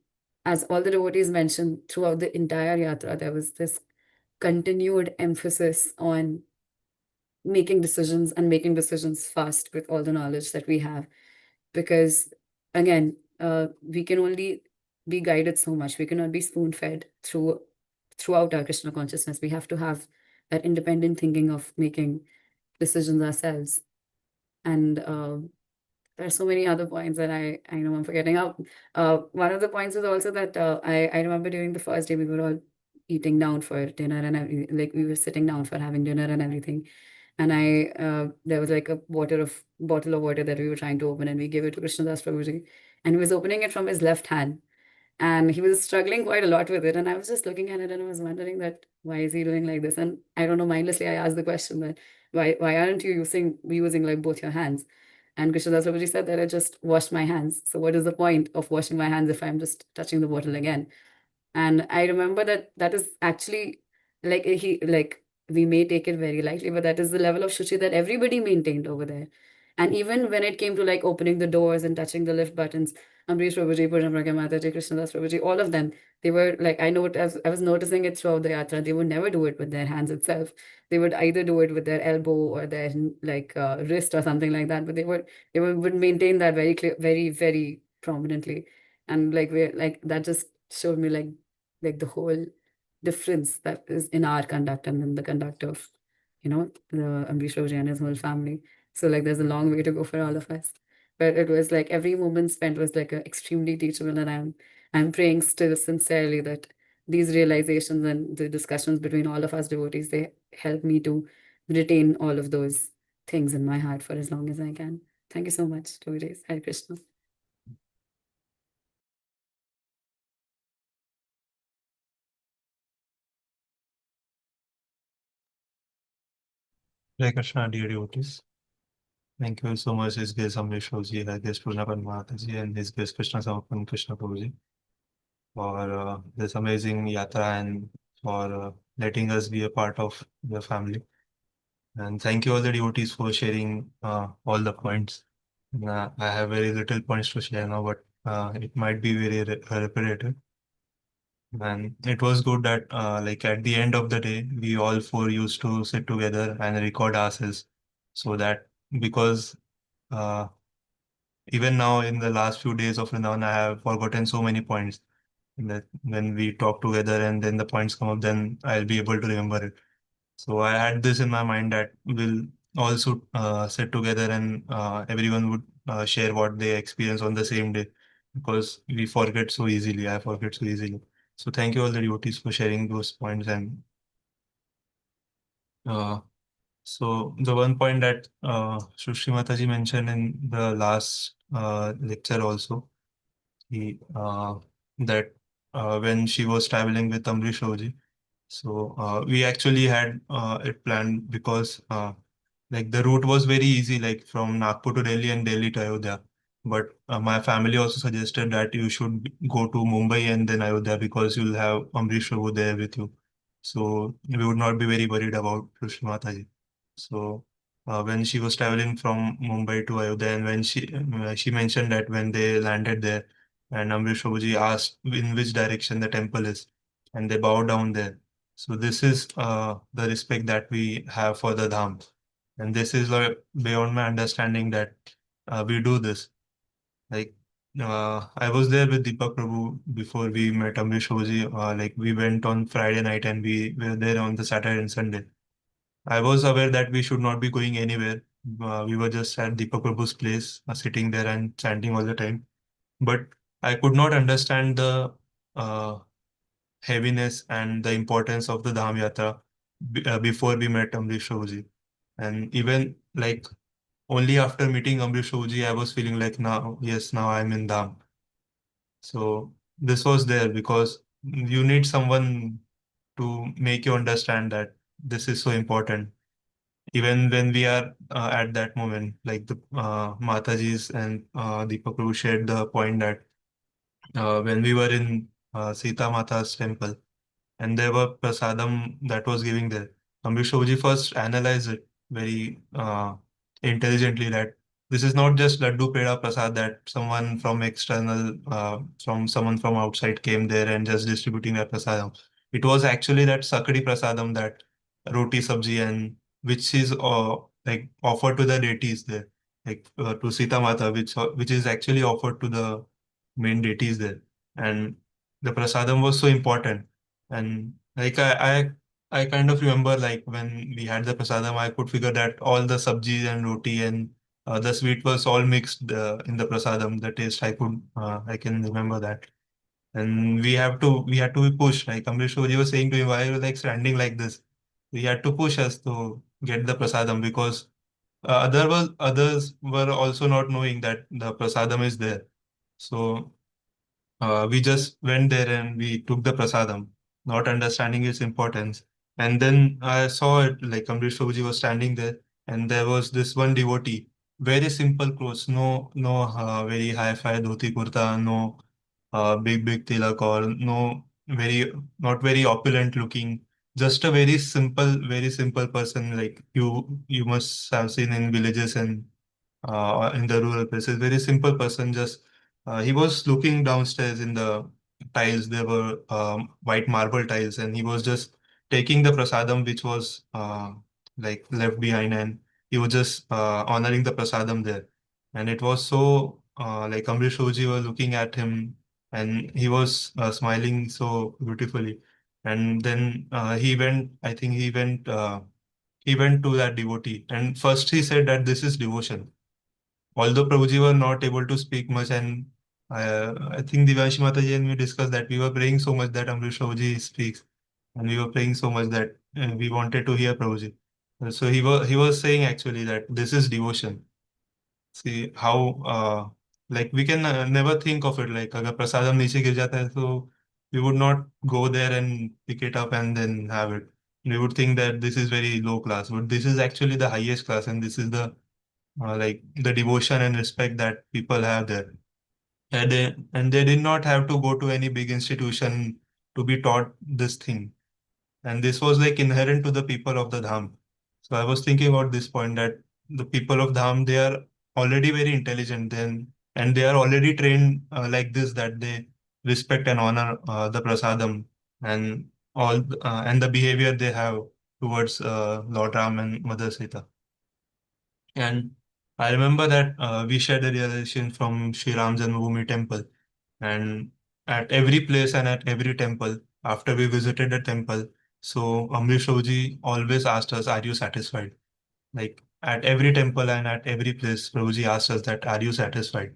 as all the devotees mentioned throughout the entire yatra, there was this continued emphasis on making decisions and making decisions fast with all the knowledge that we have. Because again, we can only be guided so much. We cannot be spoon-fed throughout our Krishna consciousness. We have to have that independent thinking of making decisions ourselves. And there are so many other points that I know I'm forgetting out. One of the points was also that I remember during the first day we were all eating down for dinner, and like we were sitting down for having dinner and everything. And there was like a bottle of water that we were trying to open, and we gave it to Krishnadas Prabhuji, and he was opening it from his left hand, and he was struggling quite a lot with it. And I was just looking at it, and I was wondering that why is he doing like this? And I don't know, mindlessly I asked the question that why aren't you using like both your hands? And Krishnadas Prabhuji said that I just washed my hands. So what is the point of washing my hands if I'm just touching the bottle again? And I remember that is actually like we may take it very lightly, but that is the level of shuchi that everybody maintained over there. And even when it came to like opening the doors and touching the lift buttons, Ambrish Prabhuji, Purnam Mataji, Krishnadas Prabhuji, all of them, they were like, I was noticing it throughout the yatra, they would never do it with their hands itself. They would either do it with their elbow or their like wrist or something like that, but would maintain that very clear, very, very prominently. And like that just showed me like the whole difference that is in our conduct and in the conduct of, the Ambrish Prabhuji and his whole family. So like there's a long way to go for all of us. But it was like every moment spent was like extremely teachable, and I'm praying still sincerely that these realizations and the discussions between all of us devotees, they help me to retain all of those things in my heart for as long as I can. Thank you so much, devotees. Hare Krishna. Hare Krishna, dear devotees. Thank you so much, His Grace Amrish Ji, His Grace Purnapan Mataji, and His Grace Krishna Samapan Krishna Prabhuji for this amazing yatra and for letting us be a part of the family. And thank you all the devotees for sharing all the points. I have very little points to share now, but it might be very repetitive. And it was good that like at the end of the day, we all four used to sit together and record ourselves, so that because uh, even now in the last few days of Vrindavan, I have forgotten so many points that when we talk together and then the points come up, then I'll be able to remember it. So I had this in my mind that we'll also sit together and everyone would share what they experience on the same day, because we forget so easily. I forget so easily. So thank you all the devotees for sharing those points. And uh, so the one point that Shushri Mataji mentioned in the last lecture also, he that when she was traveling with Amrish Roji, so we actually had it planned because like the route was very easy, like from Nagpur to Delhi and Delhi to Ayodhya. But my family also suggested that you should go to Mumbai and then Ayodhya because you'll have Amrish Prabhu there with you. so we would not be very worried about Krishna Mataji. So when she was traveling from Mumbai to Ayodhya, and when she mentioned that when they landed there, and Amrish Prabhuji asked in which direction the temple is, and they bowed down there. So this is the respect that we have for the Dham, and this is beyond my understanding that we do this. Like I was there with Deepak Prabhu before we met Amrish Prabhuji. Like we went on Friday night and we were there on the Saturday and Sunday. I was aware that we should not be going anywhere. We were just at Deepak Prabhu's place, sitting there and chanting all the time. But I could not understand the uh, heaviness and the importance of the Dham Yatra before we met Amrish Prabhuji. And even like only after meeting Amrish Prabhuji, I was feeling like now, yes, now I'm in Dham. So this was there because you need someone to make you understand that this is so important. Even when we are at that moment, like the Matajis and Deepak Prabhu shared the point that when we were in Sita Mata's temple, and there were prasadam that was giving there. Amrish Shobji first analyzed it very intelligently that this is not just laddu peda prasad that someone from external, from someone from outside came there and just distributing that prasadam. It was actually that sakadi prasadam, that roti sabji, and which is like offered to the deities there, like to Sita Mata, which is actually offered to the main deities there, and the prasadam was so important. And like I kind of remember like when we had the prasadam, I could figure that all the sabji and roti and the sweet was all mixed in the prasadam. The taste I can remember that. And we had to be pushed. Like Amrish Ji was saying to him, why are you like standing like this? We had to push us to get the prasadam because others were also not knowing that the prasadam is there. So we just went there and we took the prasadam, not understanding its importance. And then I saw it like Amrish Prabhuji was standing there, and there was this one devotee, very simple clothes, no very high-fi dhoti kurta, no big tilak, or no very not very opulent looking, just a very simple person like you must have seen in villages and in the rural places. Very simple person. Just he was looking downstairs in the tiles. There were white marble tiles, and he was just taking the prasadam which was like left behind, and he was just honoring the prasadam there. And it was so like Amrish Oji was looking at him, and he was smiling so beautifully. And then he went. I think he went to that devotee, and first he said that this is devotion, although Prabhuji were not able to speak much, and I think Divyanshi Mataji and we discussed that we were praying so much that Amrish Prabhuji speaks, and we were praying so much that we wanted to hear Prabhuji. So he was saying actually that this is devotion. See how like we can never think of it like अगर प्रसादम नीचे गिर जाता है so we would not go there and pick it up and then have it. We would think that this is very low class, but this is actually the highest class, and this is the like the devotion and respect that people have there. And they did not have to go to any big institution to be taught this thing. And this was like inherent to the people of the Dham. So I was thinking about this point that the people of Dham, they are already very intelligent then, and they are already trained like this, that they respect and honor the prasadam and and the behavior they have towards Lord Ram and Mother Sita. And I remember that we shared a realization from Sri Ram Janmabhoomi temple. And at every place and at every temple, after we visited the temple, so Amrish Prabhuji always asked us, are you satisfied? Like at every temple and at every place, Prabhuji asked us that, are you satisfied?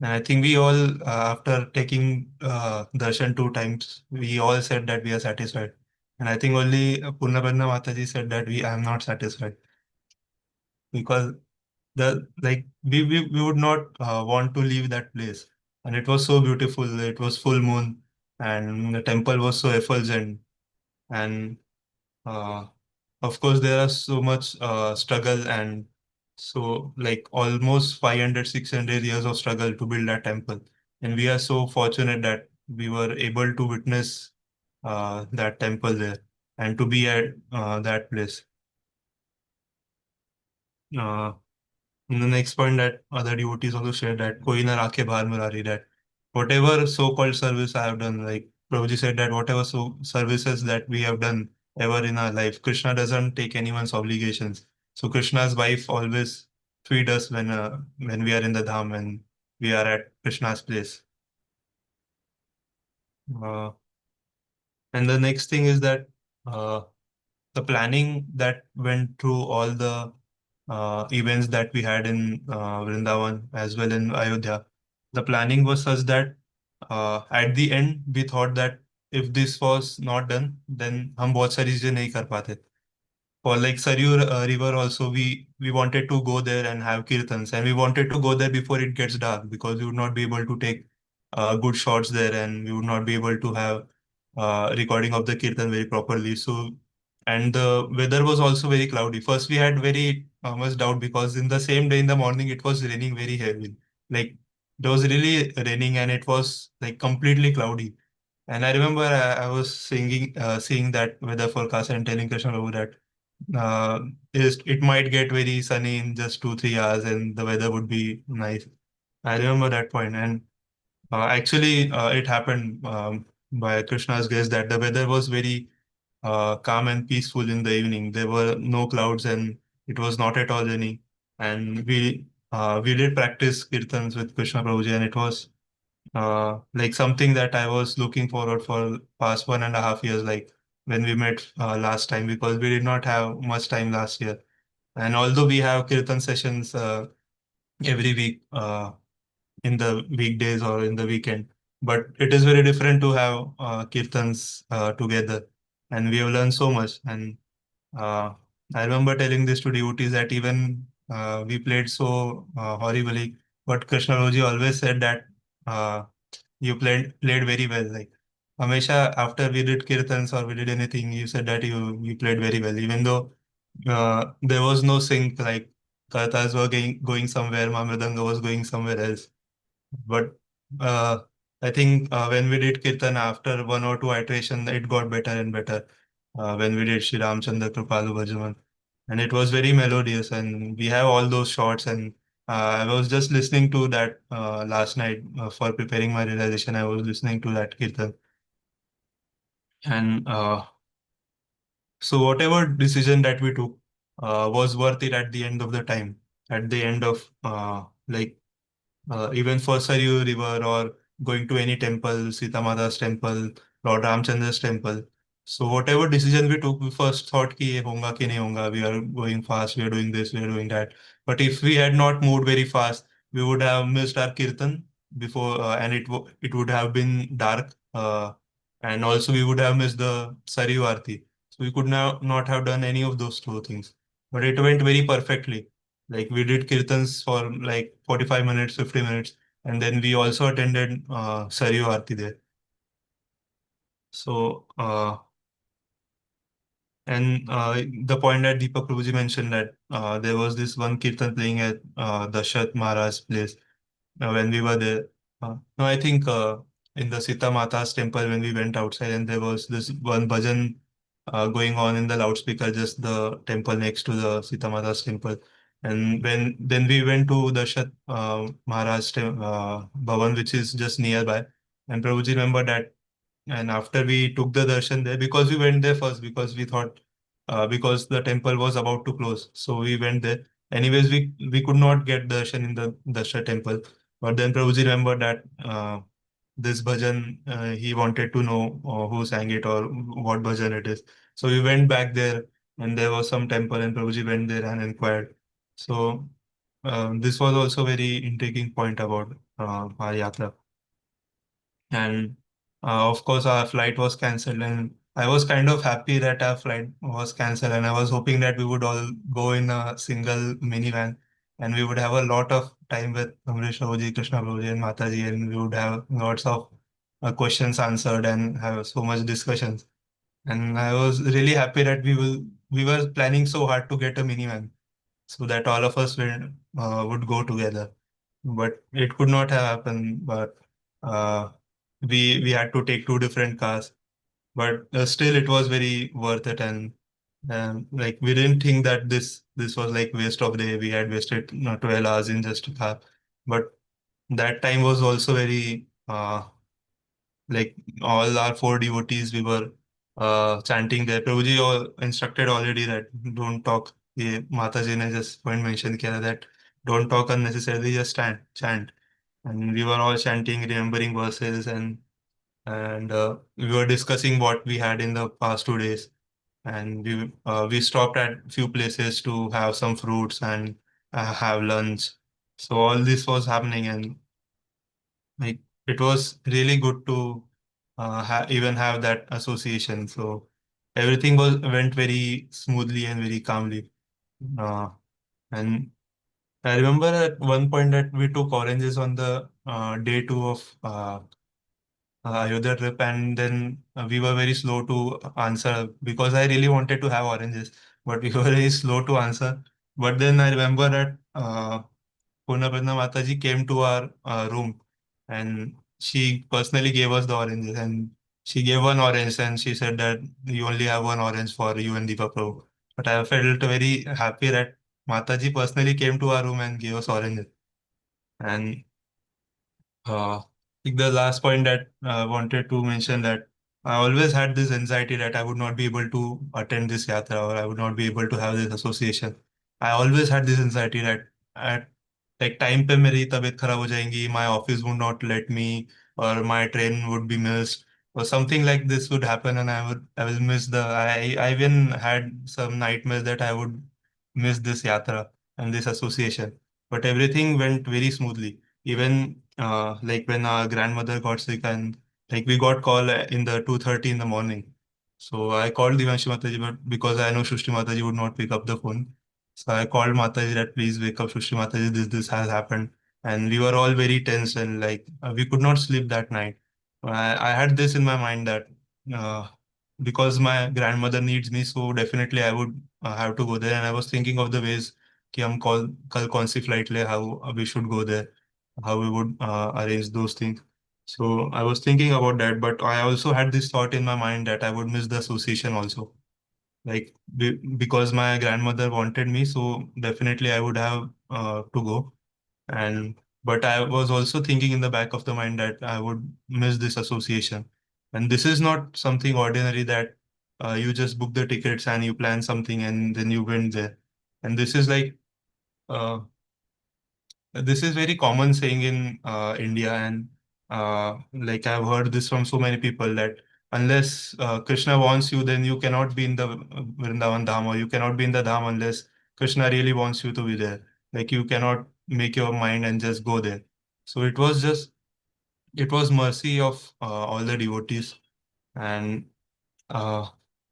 And I think we all, after taking darshan 2 times, we all said that we are satisfied. And I think only Purnabanna Mataji said that I am not satisfied, because the like we would not want to leave that place. And it was so beautiful. It was full moon, and the temple was so effulgent. And uh, of course there are so much struggle, and so like almost 500 600 years of struggle to build that temple. And we are so fortunate that we were able to witness that temple there. and to be at that place. Uh, and the next point that other devotees also shared, that koi na rakhe bhar murari, that whatever so-called service I have done, like Prabhuji said, that whatever services that we have done ever in our life, Krishna doesn't take anyone's obligations. So Krishna's wife always feed us when we are in the Dham and we are at Krishna's place. Uh, and the next thing is that uh, the planning that went through all the events that we had in Vrindavan as well in Ayodhya. The planning was such that at the end we thought that if this was not done, then हम बहुत सारी चीजें नहीं कर पाते. For like Saryu River also, we wanted to go there and have kirtans, and we wanted to go there before it gets dark because we would not be able to take good shots there, and we would not be able to have recording of the kirtan very properly. So, and the weather was also very cloudy. First, we had very much doubt because in the same day in the morning it was raining very heavily. Like it was really raining, and it was like completely cloudy. And I remember I was seeing that weather forecast and telling Krishna Prabhu that uh, it might get very sunny in just 2 3 hours and the weather would be nice. I remember that point, and actually it happened by Krishna's grace that the weather was very calm and peaceful in the evening. There were no clouds and it was not at all rainy. And we did practice kirtans with Krishna Prabhuji, and it was like something that I was looking forward for past 1.5 years, like when we met last time, because we did not have much time last year. And although we have kirtan sessions every week in the weekdays or in the weekend, but it is very different to have kirtans together. And we have learned so much. And uh, I remember telling this to devotees that even we played so horribly, but Krishna Roji always said that uh, you played very well. Like Hamesha, after we did kirtans or we did anything, you said that you played very well, even though there was no sync. Like kartas were going somewhere, Mamridanga was going somewhere else. But uh, I think when we did Kirtan after one or two iteration, it got better and better. When we did Shri Ramchandra Kripalu Bhajaman. And it was very melodious, and we have all those shots. And I was just listening to that last night for preparing my realization. I was listening to that Kirtan. And so, whatever decision that we took was worth it at the end of the time. At the end of even for Saryu River or going to any temple, Sita Mata's temple, Lord Ramchandra's temple. So whatever decision we took, we first thought कि ये होगा कि नहीं होगा. We are going fast. We are doing this. We are doing that. But if we had not moved very fast, we would have missed our kirtan before, and it would have been dark. And also we would have missed the Saryu Aarti. So we could now not have done any of those two things. But it went very perfectly. Like we did kirtans for like 45 minutes, 50 minutes, and then we also attended Saryu Aarti there. So, and the point that Deepak Prabhuji mentioned that there was this one kirtan playing at Dashath Maharaj's place when we were there. No, I think in the Sita Mata's temple when we went outside, and there was this one bhajan going on in the loudspeaker, just the temple next to the Sita Mata's temple. And then we went to the Shat Maharaj Bhavan, which is just nearby. And Prabhuji remembered that. And after we took the darshan there, because we went there first, because we thought, because the temple was about to close, so we went there. Anyways, we could not get darshan in the Darshan temple, but then Prabhuji remembered that this bhajan, he wanted to know who sang it or what bhajan it is. So we went back there, and there was some temple, and Prabhuji went there and inquired. So this was also very intriguing point about our yatra. And of course, our flight was cancelled, and I was kind of happy that our flight was cancelled, and I was hoping that we would all go in a single minivan, and we would have a lot of time with Amrish Prabhuji, Krishna Prabhuji, and Mataji, and we would have lots of questions answered and have so much discussions. And I was really happy that we were planning so hard to get a minivan so that all of us would go together. But it could not have happened. But uh, we had to take two different cars. but still it was very worth it. And like we didn't think that this was like waste of day. We had wasted 12 hours in just a car, but that time was also very like all our four devotees, we were chanting there. Prabhuji all instructed already that don't talk. ये माताजी ने just point mention किया that don't talk unnecessarily, just chant. And we were all chanting, remembering verses, and we were discussing what we had in the past 2 days. And we stopped at few places to have some fruits and have lunch. So all this was happening, and like it was really good to even have that association. So everything was went very smoothly and very calmly. Uh, and I remember at one point that we took oranges on the day 2 of Ayodhya trip, and then we were very slow to answer because I really wanted to have oranges, but we were very slow to answer. But then I remember that Purnapadma Mataji came to our room, and she personally gave us the oranges, and she gave one orange and she said that you only have one orange for you and Deepa Prabhu. But I felt very happy that Mataji personally came to our room and gave us oranges. And like the last point that I wanted to mention, that I always had this anxiety that I would not be able to attend this yatra, or I would not be able to have this association. I always had this anxiety that at like time पे मेरी तबीयत खराब हो जाएंगी, my office would not let me, or my train would be missed, or something like this would happen, and I will miss I even had some nightmares that I would miss this yatra and this association. But everything went very smoothly. Even like when our grandmother got sick, and like we got call in the 2:30 in the morning. So I called Divanshi Mataji, but because I know Shushti Mataji would not pick up the phone. So I called Mataji that please wake up Shushti Mataji, this has happened. And we were all very tense, and like we could not sleep that night. I had this in my mind that uh, because my grandmother needs me, so definitely I would have to go there. And I was thinking of the ways कि हम कल कौन सी flight ले, how we should go there, how we would arrange those things. So I was thinking about that, but I also had this thought in my mind that I would miss the association also. Like because my grandmother wanted me, so definitely I would have to go. And but I was also thinking in the back of the mind that I would miss this association. And this is not something ordinary that you just book the tickets and you plan something and then you went there. And uh, this is very common saying in India, and like I've heard this from so many people that unless Krishna wants you, then you cannot be in the Vrindavan Dham, or you cannot be in the Dham unless Krishna really wants you to be there. Like you cannot make your mind and just go there. So it was mercy of all the devotees, and uh,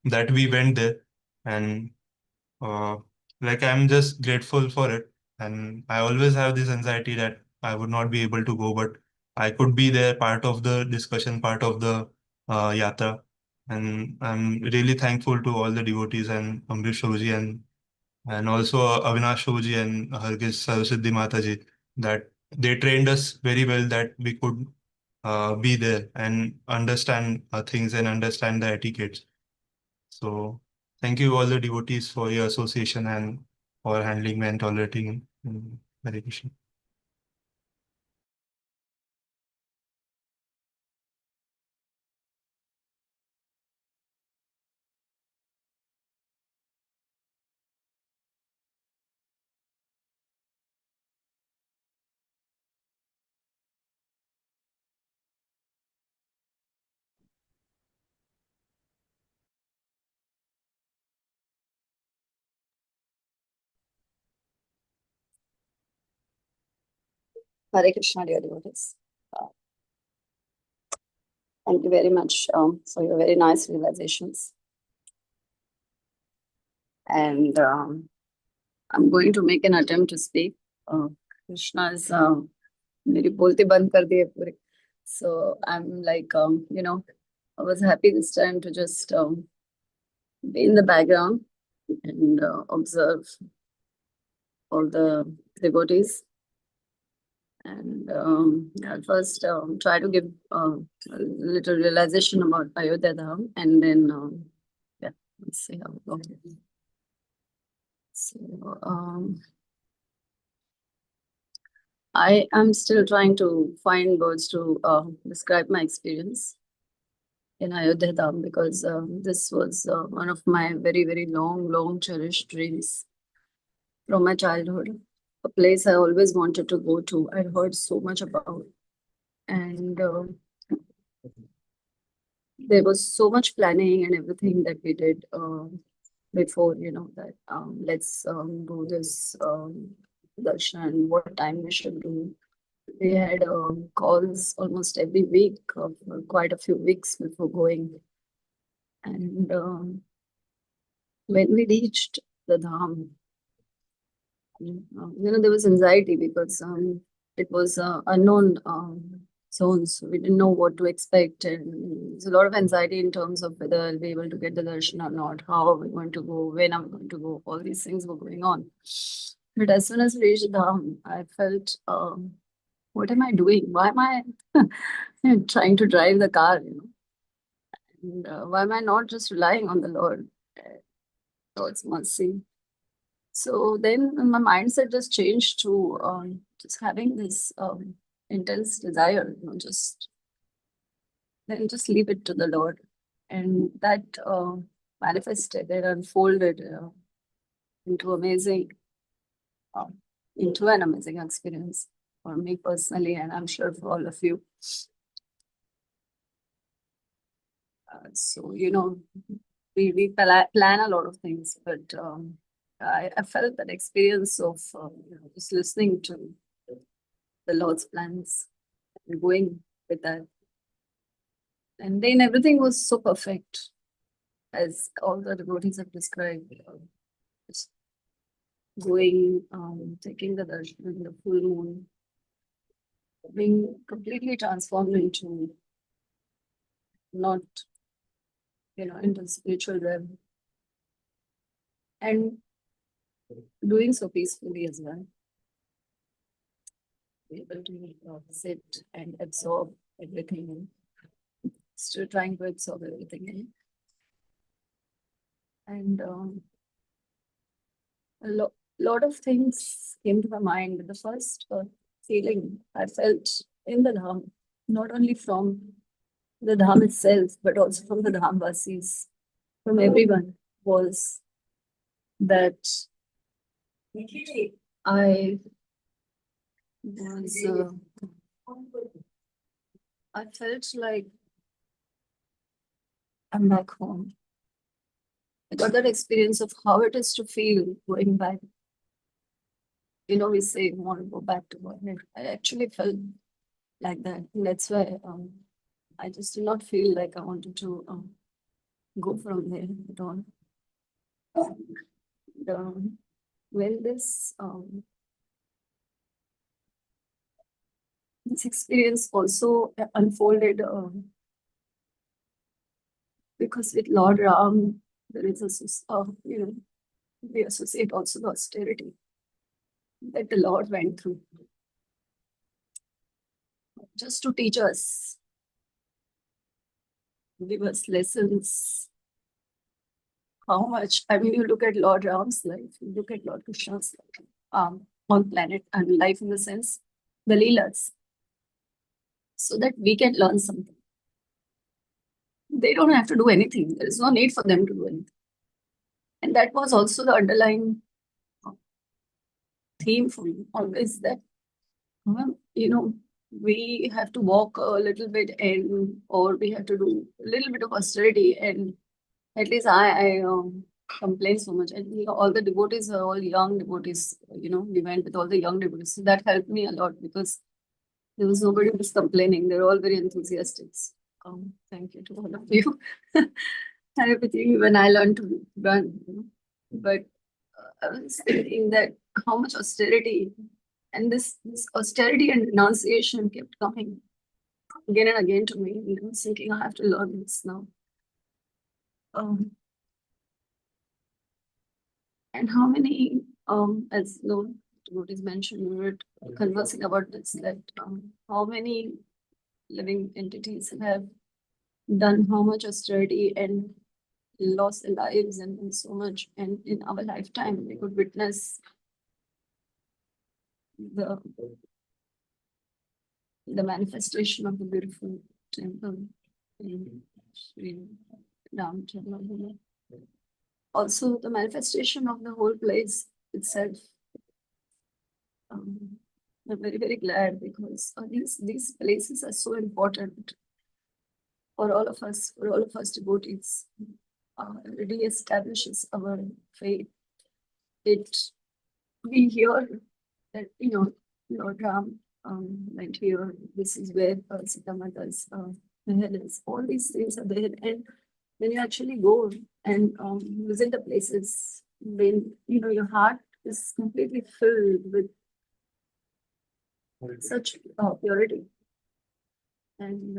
that we went there. And uh, like I'm just grateful for it. And I always have this anxiety that I would not be able to go, but I could be there, part of the discussion, part of the yatra. And I'm really thankful to all the devotees and Amrish Shauji, and also Avinash Shauji and Hargis Saraswati Mataji, that they trained us very well that we could be there and understand things and understand the etiquettes. So thank you all the devotees for your association and for handling me and tolerating Hare Krishna. Hare Krishna, dear devotees. Uh, Thank you very much for your very nice realizations. And I'm going to make an attempt to speak. Krishna is मेरी बोलती बंद कर दी है पूरी. So I'm like, I was happy this time to just be in the background and observe all the devotees. And I'll first try to give a little realization about Ayodhya Dham, and then yeah, let's see how it goes. So I am still trying to find words to describe my experience in Ayodhya Dham, because this was one of my very, very long cherished dreams from my childhood. A place I always wanted to go to. I'd heard so much about. And there was so much planning and everything that we did before, that let's do this darshan, what time we should do. We had calls almost every week, for quite a few weeks before going. And when we reached the Dham, there was anxiety because it was unknown zones. So we didn't know what to expect, and there's a lot of anxiety in terms of whether I'll be able to get the darshan or not, how are we going to go, when are we going to go, all these things were going on. But as soon as we reached Dham, I felt, what am I doing? Why am I trying to drive the car, And why am I not just relying on the Lord, Lord's mercy? So then my mindset just changed to just having this intense desire, just leave it to the Lord. And that manifested and unfolded into uh, an amazing experience for me personally, and I'm sure for all of you. So, we plan a lot of things, but I felt that experience of just listening to the Lord's plans and going with that. And then everything was so perfect, as all the devotees have described. Just going, taking the darshan in the full moon, being completely transformed into not, into the spiritual realm, and doing so peacefully as well. Be able to sit and absorb everything in. Still trying to absorb everything in. And a lot of things came to my mind. The first feeling I felt in the Dham, not only from the Dham itself, but also from the Dhamvasis, from everyone, was that I was, I felt like I'm back home. I got that experience of how it is to feel going back. We say we want to go back to work. I actually felt like that. And that's why I just did not feel like I wanted to go from there at all. And, when this experience also unfolded, because with Lord Ram, there is we associate also the austerity that the Lord went through just to teach us, give us lessons. How much, you look at Lord Ram's life, you look at Lord Krishna's life, on planet and life in the sense, the Leelas, so that we can learn something. They don't have to do anything. There is no need for them to do anything. And that was also the underlying theme for me, always that, we have to walk a little bit or we have to do a little bit of austerity. And at least I complain so much. And all the devotees are all young devotees. We went with all the young devotees. So that helped me a lot, because there was nobody who was complaining. They're all very enthusiastic. Thank you to all of you. With you when I learned to run. But I was thinking that how much austerity, and this austerity and renunciation kept coming again and again to me. And I was thinking, I have to learn this now. And how many, as Lord devotees mentioned, we were conversing about this, that how many living entities have done how much austerity and lost their lives and so much. And in our lifetime, we could witness the manifestation of the beautiful temple in Sri Dham. Also, the manifestation of the whole place itself. I'm very, very glad because these places are so important for all of us devotees. It re-establishes our faith. We hear that, Lord Ram went here. This is where Sita Mata's head is. All these things are there. And when you actually go and visit the places, when, your heart is completely filled with such purity. And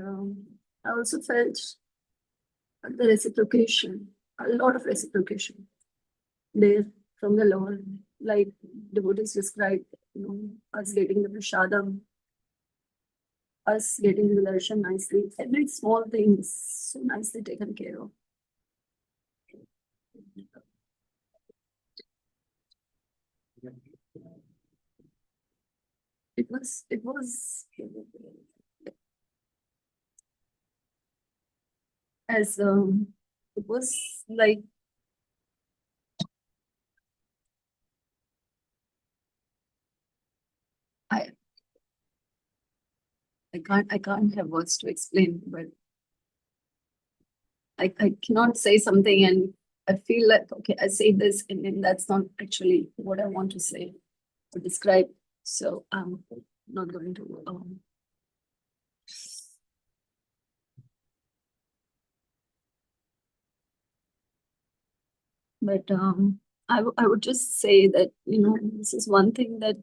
I also felt the reciprocation, a lot of reciprocation there from the Lord, like devotees described, us getting the prasadam, us getting the darshan nicely. Every small thing is so nicely taken care of. It was as it was like I can't have words to explain, but I cannot say something and I feel like, okay, I say this and then that's not actually what I want to say or describe. So I'm not going to but I would just say that, this is one thing that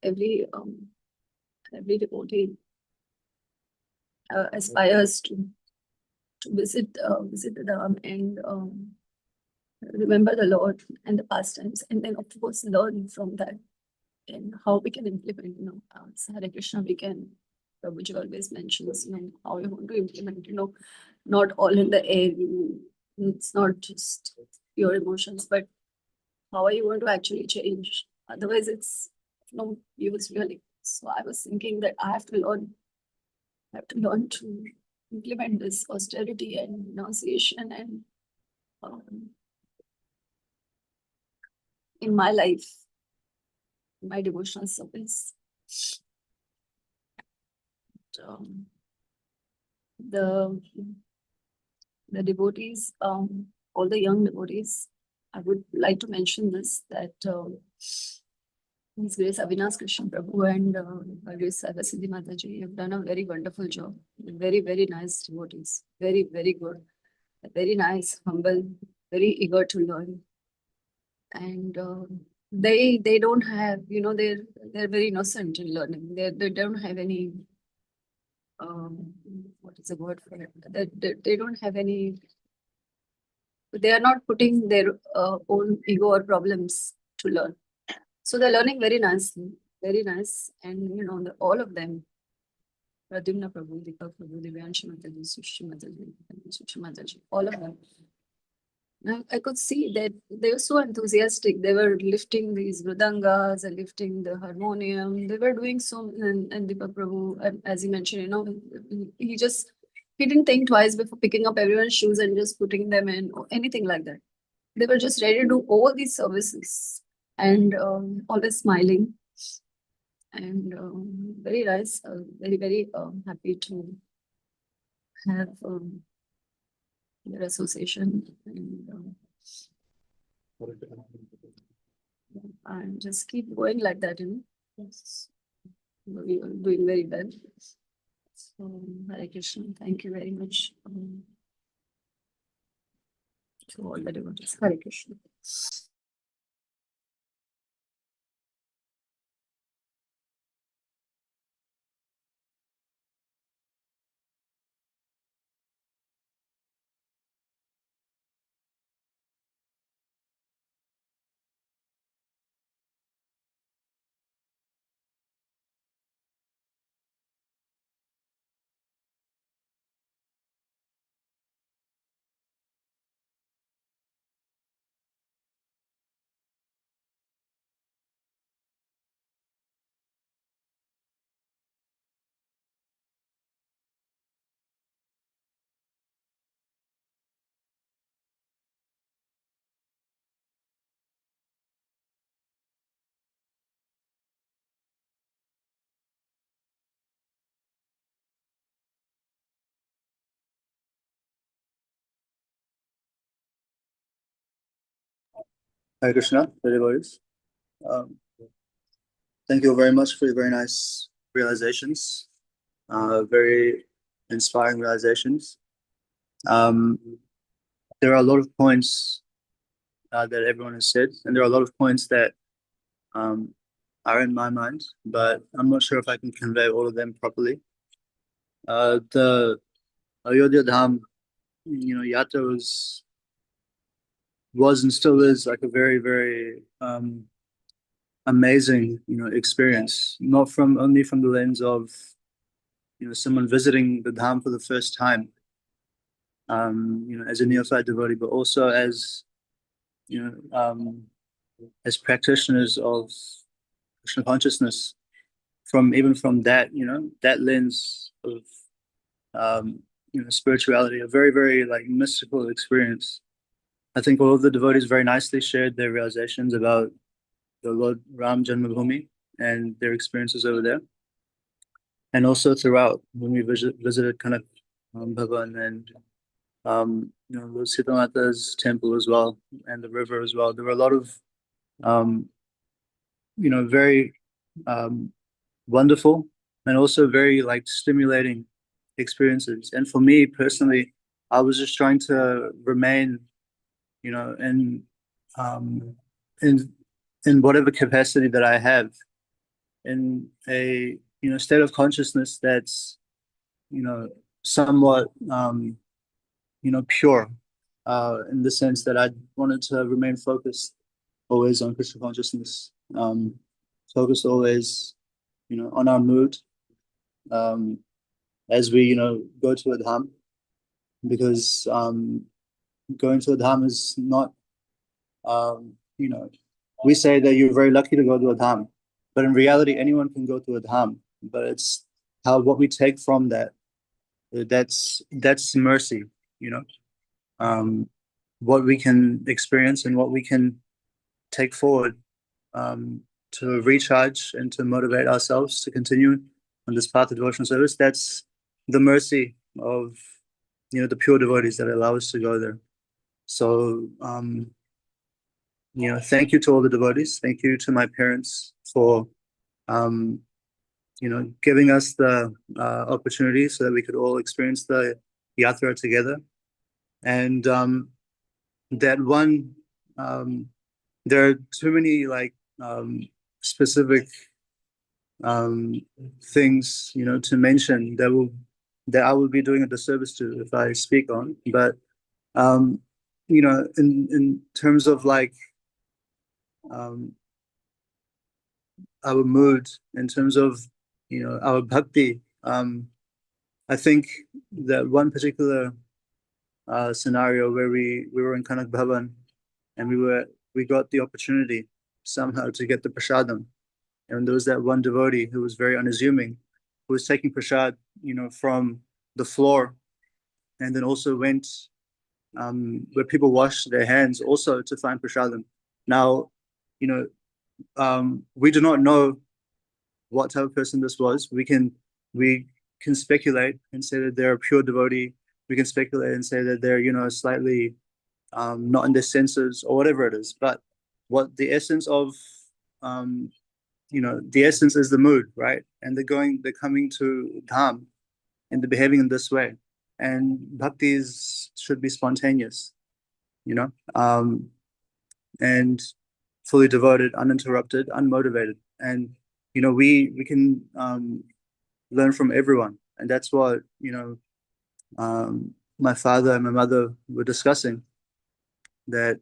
every devotee aspires to visit the Dham and remember the Lord and the pastimes, and then of course learn from that and how we can implement. Hare Krishna, we can. Prabhuji always mentions, how you want to implement. Not all in the air. It's not just your emotions, but how are you going to actually change? Otherwise, it's no use really. So I was thinking that I have to learn to implement this austerity and renunciation and in my life, my devotional service. Um, the devotees, all the young devotees, I would like to mention this, that His Grace Avinash Krishna Prabhu and Her Grace Saraswati Mataji have done a very wonderful job. Very, very nice devotees. Very, very good. Very nice, humble, very eager to learn. And they don't have, they're very innocent in learning. They don't have any what is the word for it? They don't have any. They are not putting their own ego or problems to learn. So they're learning very nicely, very nice, and all of them. Pradyumna Prabhu, Deepak Prabhu, Divyanshi Mataji, Sushri Mataji, Sushri Mataji, all of them. I could see that they were so enthusiastic. They were lifting these mridangas and lifting the harmonium. They were doing so, and Deepak Prabhu, as you mentioned, he didn't think twice before picking up everyone's shoes and just putting them in or anything like that. They were just ready to do all these services and always smiling. And very nice, very, very happy to have their association and just keep going like that, Yes. We are doing very well. So, Hare Krishna, thank you very much to all the devotees. Hare Krishna. Hare Krishna, Devotees. Um, Thank you very much for your very nice realizations, very inspiring realizations. There are a lot of points that everyone has said, and there are a lot of points that are in my mind, but I'm not sure if I can convey all of them properly. The Ayodhya Dham, Yatra was and still is like a very, very amazing, experience. Not from only from the lens of someone visiting the Dham for the first time, as a neophyte devotee, but also as practitioners of Krishna consciousness. Even from that, that lens of spirituality, a very, very like mystical experience. I think all of the devotees very nicely shared their realizations about the Lord Ram Janmabhoomi and their experiences over there. And also throughout when we visited Kanak Bhavan and Lord Sita Mata's temple as well, and the river as well. There were a lot of very wonderful and also very like stimulating experiences. And for me personally, I was just trying to remain, in whatever capacity that I have, in a state of consciousness that's somewhat pure, in the sense that I wanted to remain focused always on Krishna consciousness, focused always on our mood, as we go to a dham, because going to a dham is not, we say that you're very lucky to go to a dham, but in reality anyone can go to a dham, but it's what we take from that, that's mercy, what we can experience and what we can take forward, to recharge and to motivate ourselves to continue on this path of devotional service. That's the mercy of the pure devotees that allow us to go there. So thank you to all the devotees. Thank you to my parents for giving us the opportunity so that we could all experience the yatra together. And that one, there are too many like specific things to mention that I will be doing a disservice to if I speak on. But in terms of like our mood, in terms of our bhakti, I think that one particular scenario where we were in Kanak Bhavan, and we got the opportunity somehow to get the prasadam, and there was that one devotee who was very unassuming, who was taking prasad from the floor, and then also went where people wash their hands also to find prasadam. Now we do not know what type of person this was. We can speculate and say that they're a pure devotee. We can speculate and say that they're slightly not in their senses or whatever it is. But what the essence of the essence is the mood, right? And they're coming to Dham and they're behaving in this way. And bhakti should be spontaneous, and fully devoted, uninterrupted, unmotivated. And we can learn from everyone, and that's what my father and my mother were discussing, that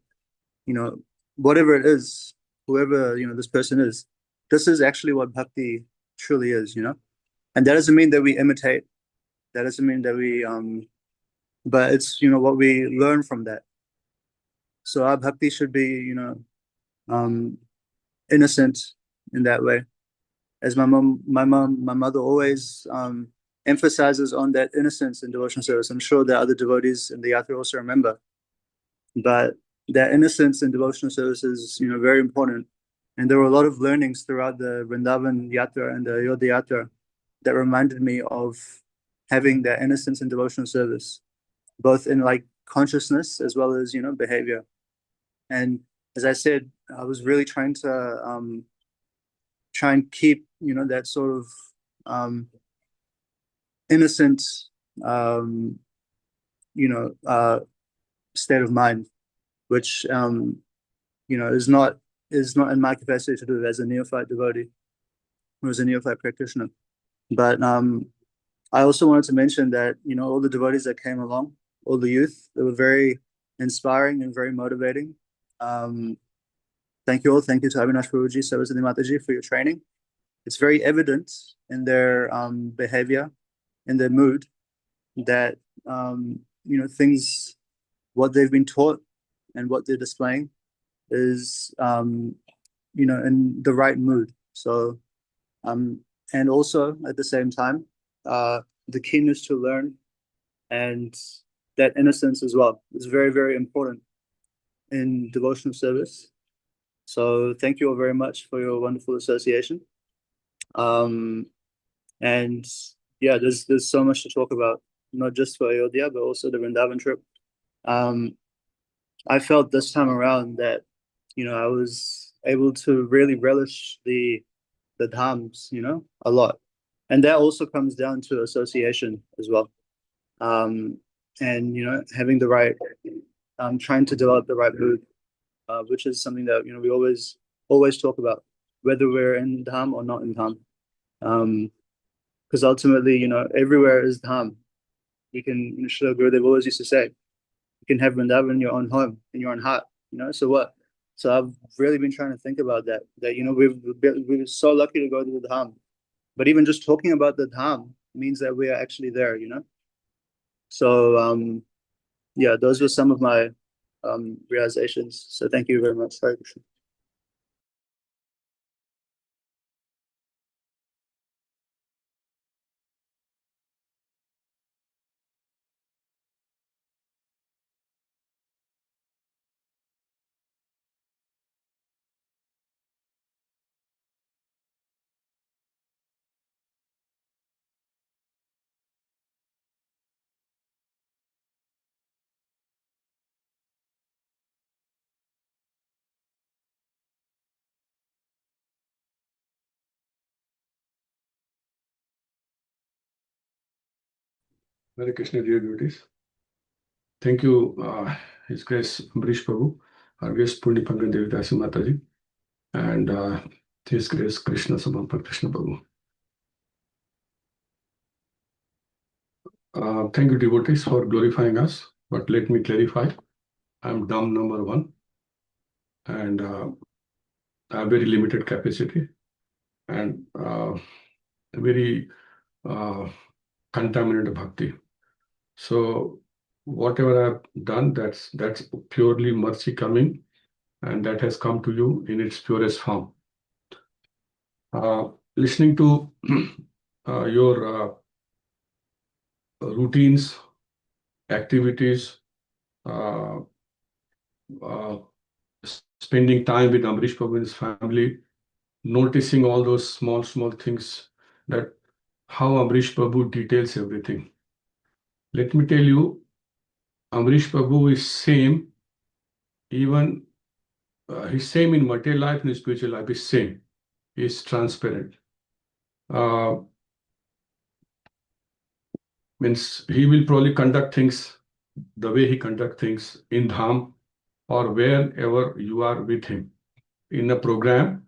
whatever it is, whoever this person is, this is actually what bhakti truly is, and that doesn't mean that we imitate, that doesn't mean that we but it's what we learn from that. So our bhakti should be innocent in that way, as my mother always emphasizes on that innocence in devotional service. I'm sure that other devotees in the yatra also remember, but that innocence in devotional service is very important. And there were a lot of learnings throughout the Vrindavan yatra and the Ayodhya yatra that reminded me of having that innocence in devotional service, both in like consciousness as well as behavior. And as I said, I was really trying to try and keep, that sort of innocent, state of mind, which is not in my capacity to do as a neophyte devotee or as a neophyte practitioner. But I also wanted to mention that all the devotees that came along, all the youth, they were very inspiring and very motivating. Thank you all. Thank you to Avinash Prabhuji, Saraswati Mataji for your training. It's very evident in their behavior, in their mood, that things, what they've been taught and what they're displaying is in the right mood. So and also at the same time, the keenness to learn and that innocence as well is very, very important in devotional service. So thank you all very much for your wonderful association. And yeah, there's so much to talk about, not just for Ayodhya, but also the Vrindavan trip. I felt this time around that, I was able to really relish the Dhams, a lot. And that also comes down to association as well. And, having the right, trying to develop the right mood, which is something that, we always talk about, whether we're in Dham or not in Dham. Because ultimately, everywhere is Dham. You can, Srila Gurudev always used to say, you can have Vrindavan in your own home, in your own heart, so what? So I've really been trying to think about that, we were so lucky to go to the Dham. But even just talking about the Dham means that we are actually there, So, yeah, those were some of my realizations. So thank you very much. Hare Krishna. Hare Krishna, dear devotees. Thank you, His Grace Ambrish Prabhu, our guest Pundi Pangan Devdasi Mataji, and His Grace Krishna Samarpan Krishna Prabhu. Thank you, devotees, for glorifying us. But let me clarify, I'm Dham number 1, and I have very limited capacity and very contaminated bhakti. So whatever I've done, that's purely mercy coming, and that has come to you in its purest form. Listening to your routines, activities, spending time with Amrish Prabhu and his family, noticing all those small things, that how Amrish Prabhu details everything. Let me tell you, Amrish Prabhu is same, even he's same in material life and spiritual life is same. He's transparent. Means he will probably conduct things the way he conduct things in Dham or wherever you are with him, in a program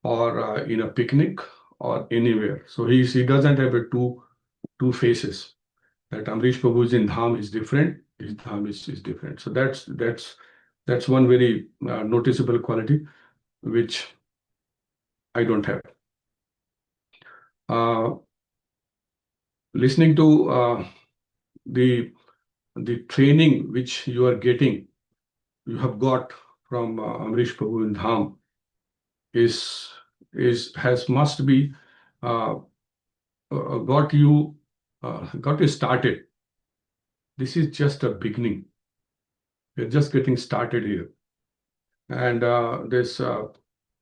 or in a picnic or anywhere. So he doesn't have a two faces. That Amrish Prabhu is in Dham is different, his Dham is different. So that's one very noticeable quality which I don't have. Listening to the training which you are getting, you have got from Amrish Prabhu in Dham must be got you started. This is just a beginning. We're just getting started here, and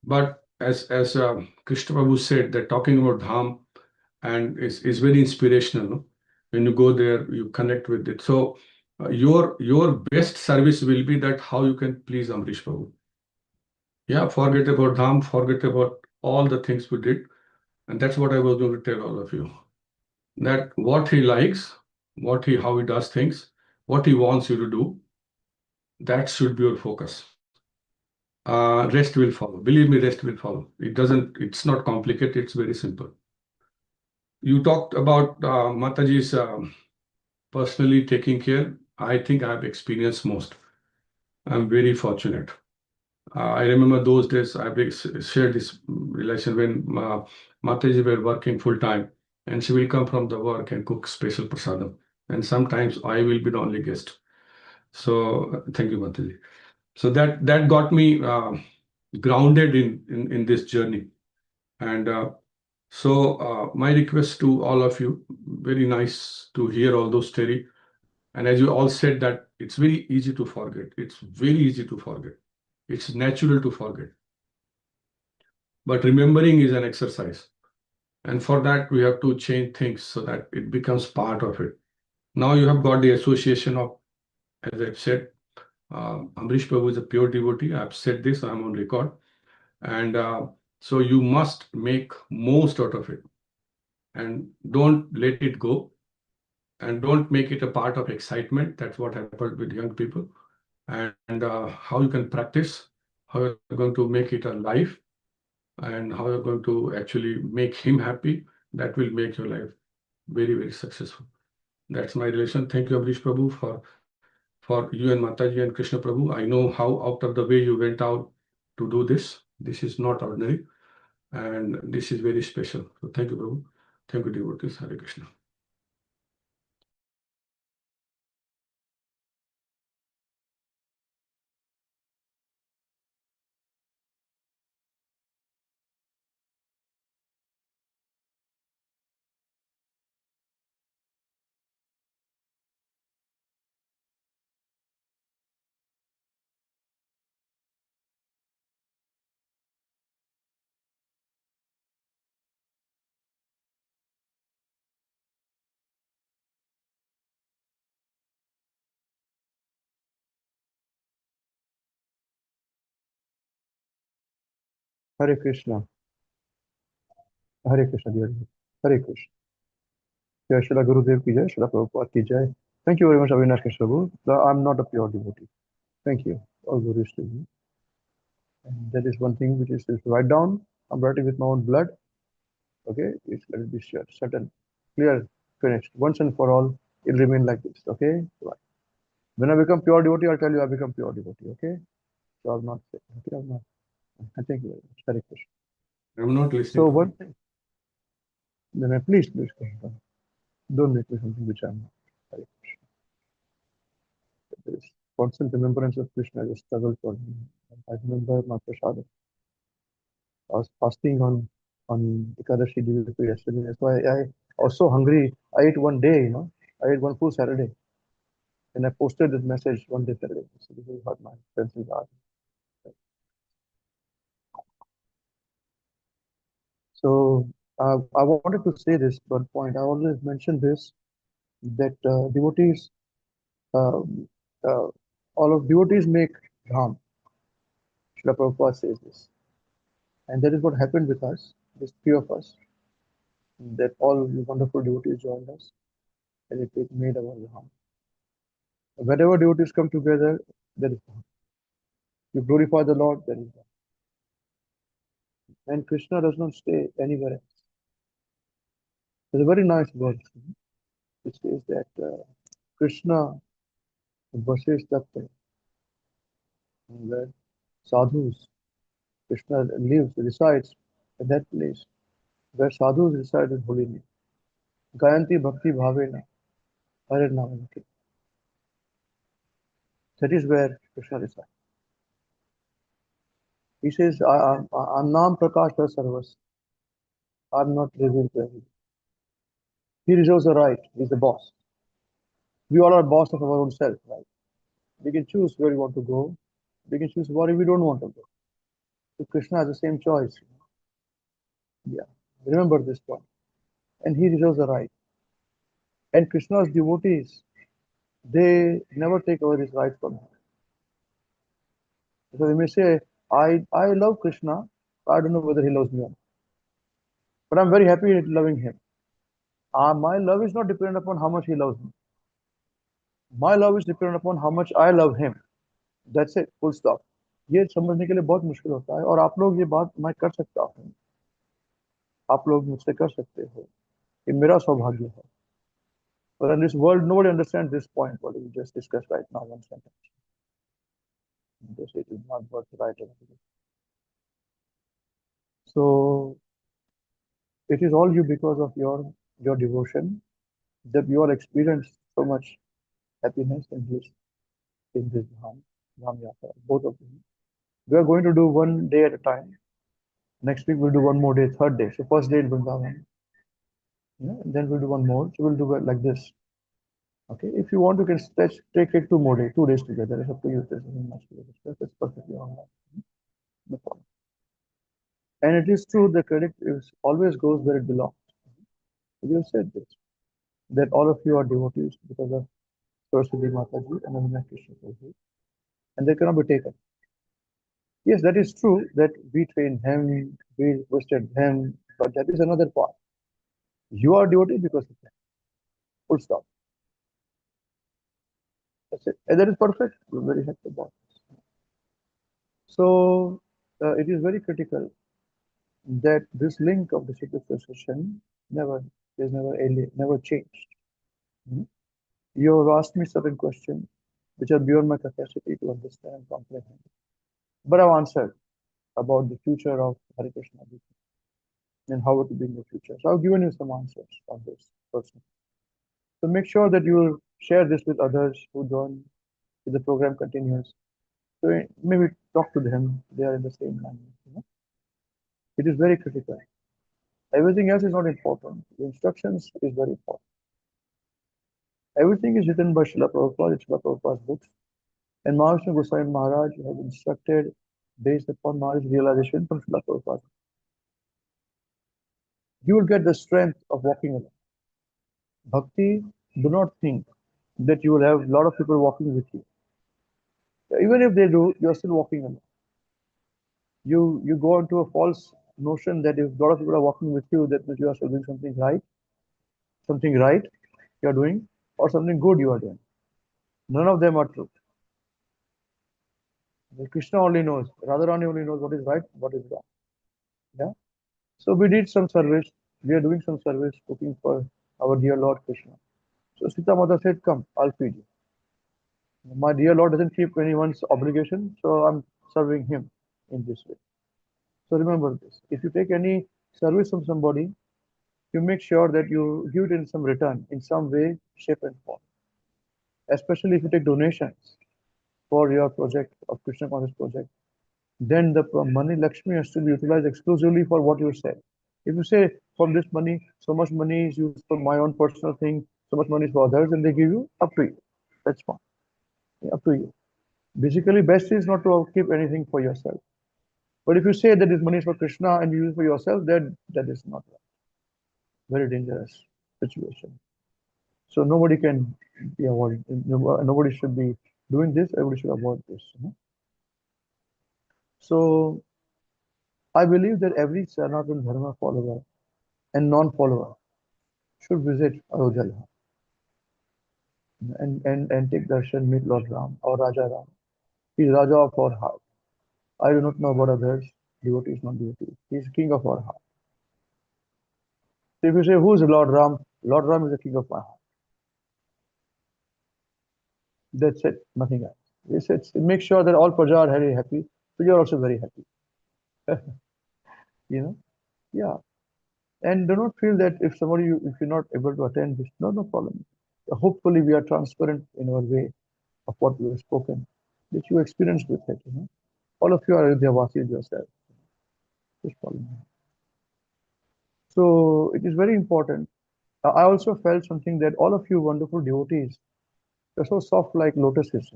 but as Krishna Prabhu said, that talking about Dham and is very inspirational. No? When you go there, you connect with it. So your best service will be that how you can please Amrish Prabhu. Yeah, forget about Dham, forget about all the things we did. And that's what I was going to tell all of you. That what he likes, how he does things, what he wants you to do, that should be your focus. Rest will follow. Believe me, rest will follow. It's not complicated, it's very simple. You talked about Mataji's personally taking care. I think I've experienced most. I'm very fortunate. I remember those days I've shared this relation when Mataji were working full time, and she will come from the work and cook special prasadam. And sometimes I will be the only guest. So thank you, Mataji. So that got me grounded in this journey. And my request to all of you, very nice to hear all those stories. And as you all said that it's very easy to forget. It's very easy to forget. It's natural to forget. But remembering is an exercise. And for that, we have to change things so that it becomes part of it. Now you have got the association of, as I've said, Amrish Prabhu is a pure devotee. I've said this, I'm on record. And so you must make most out of it. And don't let it go. And don't make it a part of excitement. That's what happened with young people. And how you can practice, how you're going to make it a life, and how you're going to actually make him happy. That will make your life very, very successful. That's my relation. Thank you, Amrish Prabhu, for you and Mataji and Krishna Prabhu. I know how out of the way you went out to do this. This is not ordinary, and this is very special. So thank you, Prabhu. Thank you, devotees. Hare Krishna. Hare Krishna. Hare Krishna, dear. Hare Krishna. Jai Shri Gurudev ki jai, Shri Prabhupada ki jai. Thank you very much, Avinash Prabhu. I'm not a pure devotee. Thank you. All glories to you. And that is one thing which is to write down. I'm writing with my own blood. Okay, let it be sure, certain, clear, finished. Once and for all, it'll remain like this. Okay, right. When I become pure devotee, I'll tell you I become pure devotee. Okay, so I'll not say. Okay, I'll not. Thank you very much. Hare Krishna. I'm not listening. So one thing. Then please don't make me something which I'm not. Hare Krishna. There is constant remembrance of Krishna is a struggle for me. I remember my prasada. I was fasting on Ekadashi Divya yesterday. That's why I was so hungry. I ate one day, I ate one full Saturday. And I posted this message one day Saturday. So this is what my pencils are. So I wanted to say this one point. I always mention this that devotees, um, uh, all of devotees make Dham. Srila Prabhupada says this. And that is what happened with us, these three of us, that all the wonderful devotees joined us, and it made our Dham. Whenever devotees come together, there is Dham. You glorify the Lord, there is Dham. And Krishna does not stay anywhere else. There's a very nice verse which says that Krishna versus Tattva, where sadhus, Krishna lives, resides at that place, where sadhus reside in holy name. Gayanti Bhakti Bhavena, Hare Namanaki. That is where Krishna resides. He says, I'm Nam Prakash Sarvas. I'm not revealed to everyone. He reserves the right. He's the boss. We all are boss of our own self, right? We can choose where we want to go. We can choose where we don't want to go. So Krishna has the same choice. Yeah. Remember this point. And he reserves the right. And Krishna's devotees, they never take away this right from him. So they may say, I love Krishna. I don't know whether he loves me or not. But I'm very happy in loving him. My love is not dependent upon how much he loves me. My love is dependent upon how much I love him. That's it. Full stop. ये समझने के लिए बहुत मुश्किल होता है और आप लोग ये बात मैं कर सकता हूँ आप लोग मुझसे कर सकते हो ये मेरा सौभाग्य है but in this world nobody understands this point what we just discussed right now one sentence this it is not worth right so it is all you because of your devotion that you all experience so much happiness in this Dham Yatra both of you we are going to do one day at a time next week we'll do one more day third day so first day in Vrindavan and then we'll do one more so we'll do it like this. Okay, if you want, you can stretch, take it 2 more days, 2 days together. It's up to you. There's nothing much to discuss. It's perfectly all right. No problem. And it is true, the credit is always goes where it belongs. We have said this, that all of you are devotees because of Saraswati Mataji and Amina Krishna Prabhu, and they cannot be taken. Yes, that is true that we trained him, we visited him, but that is another part. You are devotee because of that. Full stop. That's it. And that is perfect. We're very happy about it. So it is very critical that this link of the Shikha session never is never alien, never changed. You have asked me certain questions which are beyond my capacity to understand and comprehend. But I've answered about the future of Hare Krishna and how it will be in the future. So I've given you some answers on this person. So make sure that you share this with others who join if the program continues. So maybe talk to them. They are in the same line. It is very critical. Everything else is not important. The instructions is very important. Everything is written by Srila Prabhupada, it's Srila Prabhupada's books. And Mahavishnu Goswami Maharaj has instructed based upon Maharaj's realization from Srila Prabhupada. You will get the strength of walking alone. Bhakti, do not think that you will have a lot of people walking with you. Even if they do, you are still walking alone. You go into a false notion that if a lot of people are walking with you, that means you are doing something right you are doing, or something good you are doing. None of them are true. Krishna only knows, Radharani only knows what is right, what is wrong. Yeah. So we did some service. We are doing some service, cooking for our dear Lord Krishna. So Sita Mata said, "Come, I'll feed you." My dear Lord doesn't keep anyone's obligation, so I'm serving him in this way. So remember this: if you take any service from somebody, you make sure that you give it in some return, in some way, shape, and form. Especially if you take donations for your project of Krishna conscious project, then the money Lakshmi has to be utilized exclusively for what you say. If you say from this money, so much money is used for my own personal thing, so much money is for others, and they give you, up to you. That's fine. Yeah, up to you. Basically, best is not to keep anything for yourself. But if you say that this money is for Krishna and you use it for yourself, then that is not right. Very dangerous situation. So nobody can be avoided. Nobody should be doing this. Everybody should avoid this. So I believe that every Sanatana Dharma follower and non-follower should visit Ayodhya and take darshan, meet Lord Ram or Raja Ram. He is Raja of our heart. I do not know about others, devotees, non-devotees. He is king of our heart. So if you say, who is Lord Ram? Lord Ram is the king of my heart. That's it, nothing else. Make sure that all Praja are very happy, so you're also very happy. Yeah. And do not feel that if you're not able to attend this, no problem. Hopefully, we are transparent in our way of what we have spoken, that you experienced with it. All of you are Ayodhya yourself. Just follow me. So it is very important. I also felt something that all of you wonderful devotees, you're so soft like lotuses,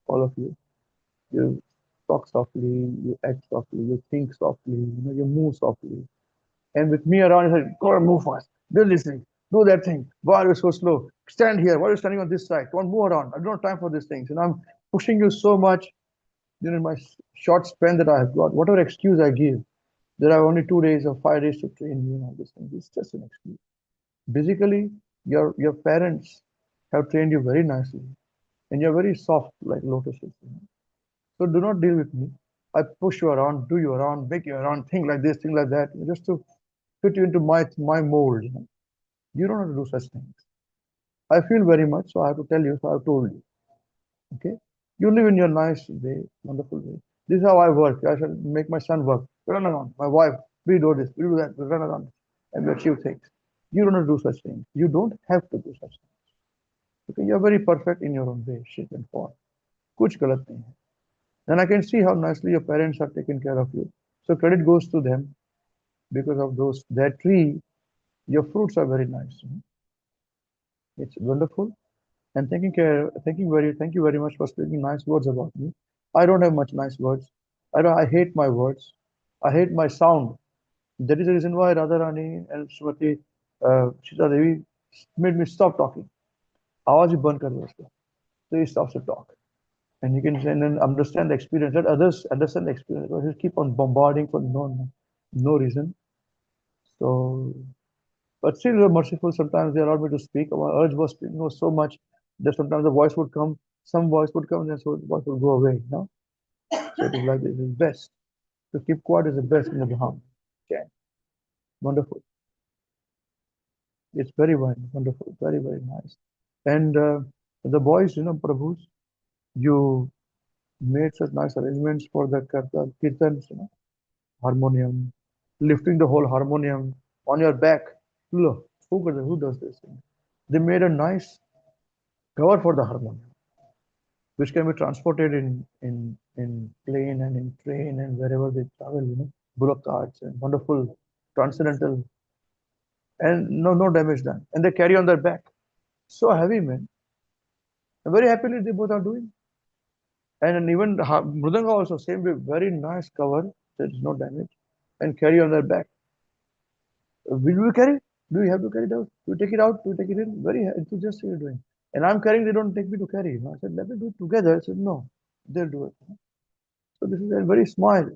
all of you. You talk softly, you act softly, you think softly, you move softly. And with me around, I said, go and move fast. Do this thing, do that thing. Why are you so slow? Stand here. Why are you standing on this side? Don't move around. I don't have time for these things. And I'm pushing you so much. In my short span that I have got, whatever excuse I give, there are only 2 days or 5 days to train you and all these things. It's just an excuse. Basically, your parents have trained you very nicely, and you're very soft like lotuses. So do not deal with me. I push you around, do you around, make you around, think like this, think like that, just to fit you into my mold. You don't have to do such things. I feel very much, so I have to tell you, so I've told you. Okay? You live in your nice way, wonderful way. This is how I work. I shall make my son work. Run around. My wife, we do this, we do that, we run around and we achieve things. You don't have to do such things. You don't have to do such things. Okay, you're very perfect in your own way, shape and form. Kuch galat nahi hai. And I can see how nicely your parents have taken care of you. So credit goes to them because of that tree. Your fruits are very nice. It's wonderful. And thank you very much for speaking nice words about me. I don't have much nice words. I hate my words. I hate my sound. That is the reason why Radharani and Srimati Sita Devi made me stop talking. आवाज ही बंद कर दो उसको. So he stops to talk. And you can then understand the experience. Let others understand the experience. But just keep on bombarding for no reason. So, but still, they're merciful. Sometimes they allowed me to speak. My urge was speaking was so much that sometimes the voice would come, some voice would come, and then so the voice would go away. So it is like this is best. To keep quiet is the best in the Dham. Okay. Wonderful. It's very wonderful, very, very nice. And the boys, Prabhus, you made such nice arrangements for the kirtans, harmonium, lifting the whole harmonium on your back. Look, who does this? They made a nice cover for the harmonium, which can be transported in plane and in train and wherever they travel, bullock carts and wonderful transcendental, and no damage done. And they carry on their back. So heavy, man. And very happily they both are doing. And even Mridanga also, same way, very nice cover, there is no damage, and carry on their back. Will we carry? Do we have to carry it out? Do we take it out? Do we take it in? Very enthusiastic you're doing. And I'm carrying, they don't take me to carry. I said, let me do it together. I said, no, they'll do it. So this is a very smile.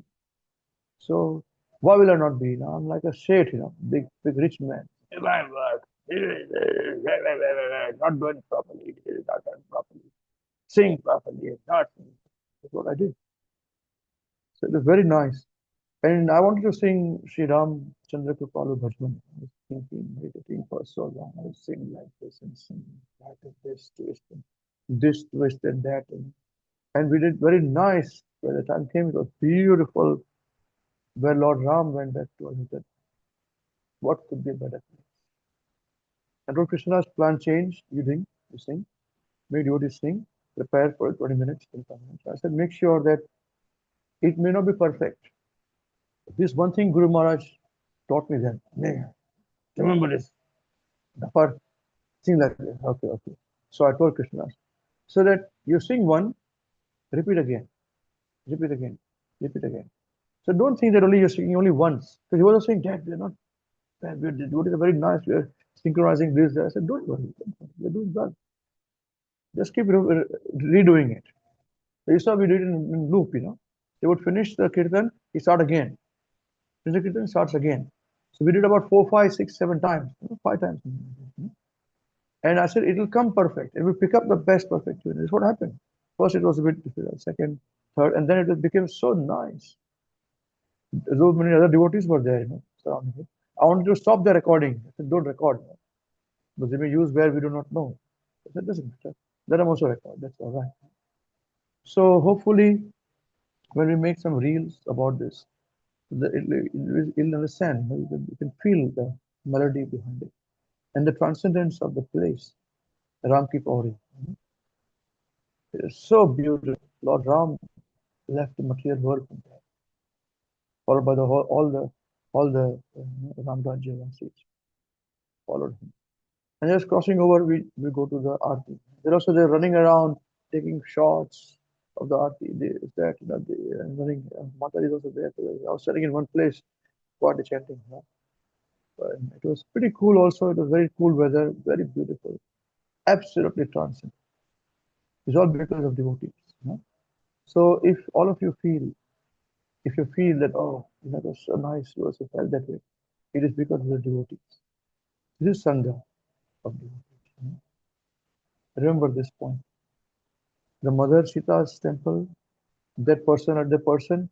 So why will I not be? I'm like a shade, big rich man. My work, not doing properly, not done properly, sing properly, not sing. That's what I did. So it was very nice. And I wanted to sing Sri Ram Chandra Kripalu Bhajman. I was thinking, meditating for so long. I was singing like this and singing that and this twist and that. And we did very nice. By the time came, it was beautiful. Where Lord Ram went back to Ayodhya. What could be a better place? And Lord Krishna's plan changed. You sing, make devotees sing, prepare for 20 minutes, 25 minutes. I said, make sure that it may not be perfect. This one thing Guru Maharaj taught me then. Remember this. For sing like this. Okay. So I told Krishna, so that you sing one, repeat again, repeat again, repeat again. So don't think that only you're singing only once. Because he was saying, Dad, we're not bad. We're doing very nice. We're synchronizing this. I said, don't worry. We're doing well. Just keep redoing it. So you saw we did it in loop, They would finish the kirtan, he start again. Finish the kirtan, starts again. So we did about 4, 5, 6, 7 times, 5 times. And I said, it will come perfect. And we pick up the best perfect tune. This is what happened. First, it was a bit difficult. Second, third, and then it became so nice. So many other devotees were there, surrounding it. I wanted to stop the recording. I said, don't record. Because they may use where we do not know. I said, doesn't matter. Let them also record. That's all right. So hopefully, when we make some reels about this, you'll understand. You can feel the melody behind it and the transcendence of the place. Ram ki Pauri. It is so beautiful. Lord Ram left the material world from there, followed by all the Ram Rajya Vasis followed him. And just crossing over, we go to the Aarti. They're running around, taking shots of the Aarti. Running. Mata is also there. I was sitting in one place, quietly chanting. It was pretty cool also. It was very cool weather, very beautiful, absolutely transcendent. It's all because of devotees. So if all of you feel, if you feel that, oh, that was so nice, you also felt that way, it is because of the devotees. This is Sangha of devotees. Remember this point. The Mother Sita's temple, that person at the person.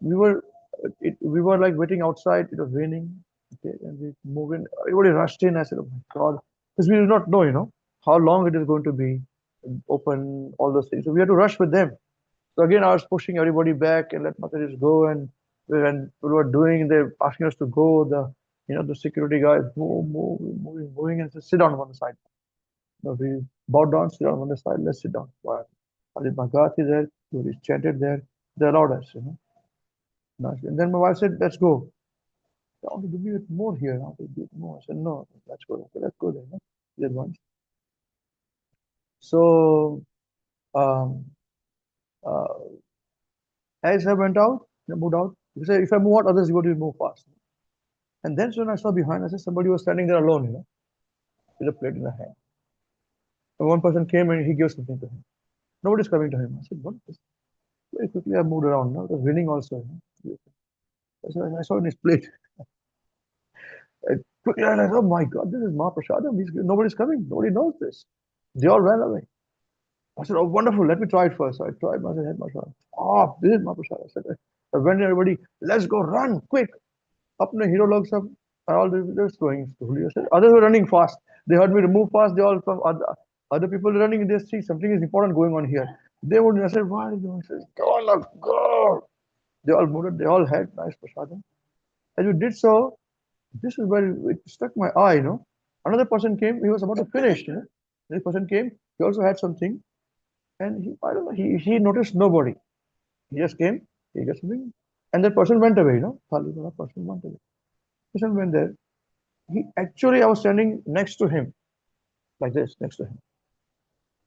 We were like waiting outside. It was raining. Okay, and we moved in. Everybody rushed in. I said, "Oh my God," because we did not know, how long it is going to be open, all those things. So we had to rush with them. So again, I was pushing everybody back and let Mataris go. And when we were doing, they're asking us to go. The security guys moving, and said, sit down on one side. We bowed down, sit down on the side. Let's sit down. Why? Ali Bhagati there, we chanted there. They allowed us. And then my wife said, let's go. I want to do it more here. I want to do it more. I said, no, let's go. Okay, let's go there. Did once. So, um, uh, as I went out, I moved out. Because if I move out, others will move fast. And then when I saw behind, I said somebody was standing there alone, with a plate in the hand. And one person came and he gave something to him. Nobody's coming to him. I said, what is this? Very quickly I moved around. Now it was raining also. I saw in his plate. Quickly I realized, oh my God, this is Mahaprasadam. Nobody's coming. Nobody knows this. They all ran away. I said, oh, wonderful. Let me try it first. So I tried. I said, Mahaprasad. Oh, this is Mahaprasad. I said, I went to everybody, let's go, run, quick. Apne hero logs up. All they were going slowly. I said, others were running fast. They heard me to move fast. They all from other people running. They see something is important going on here. They would. I said, why are you doing? I said, go. They all moved. They all had nice prasadam. As we did so, this is where it struck my eye. Another person came. He was about to finish. This person came. He also had something, and I don't know. He noticed nobody. He just came. He got something, and that person went away. Thali wala person went away. Person went there. I was standing next to him, like this, next to him.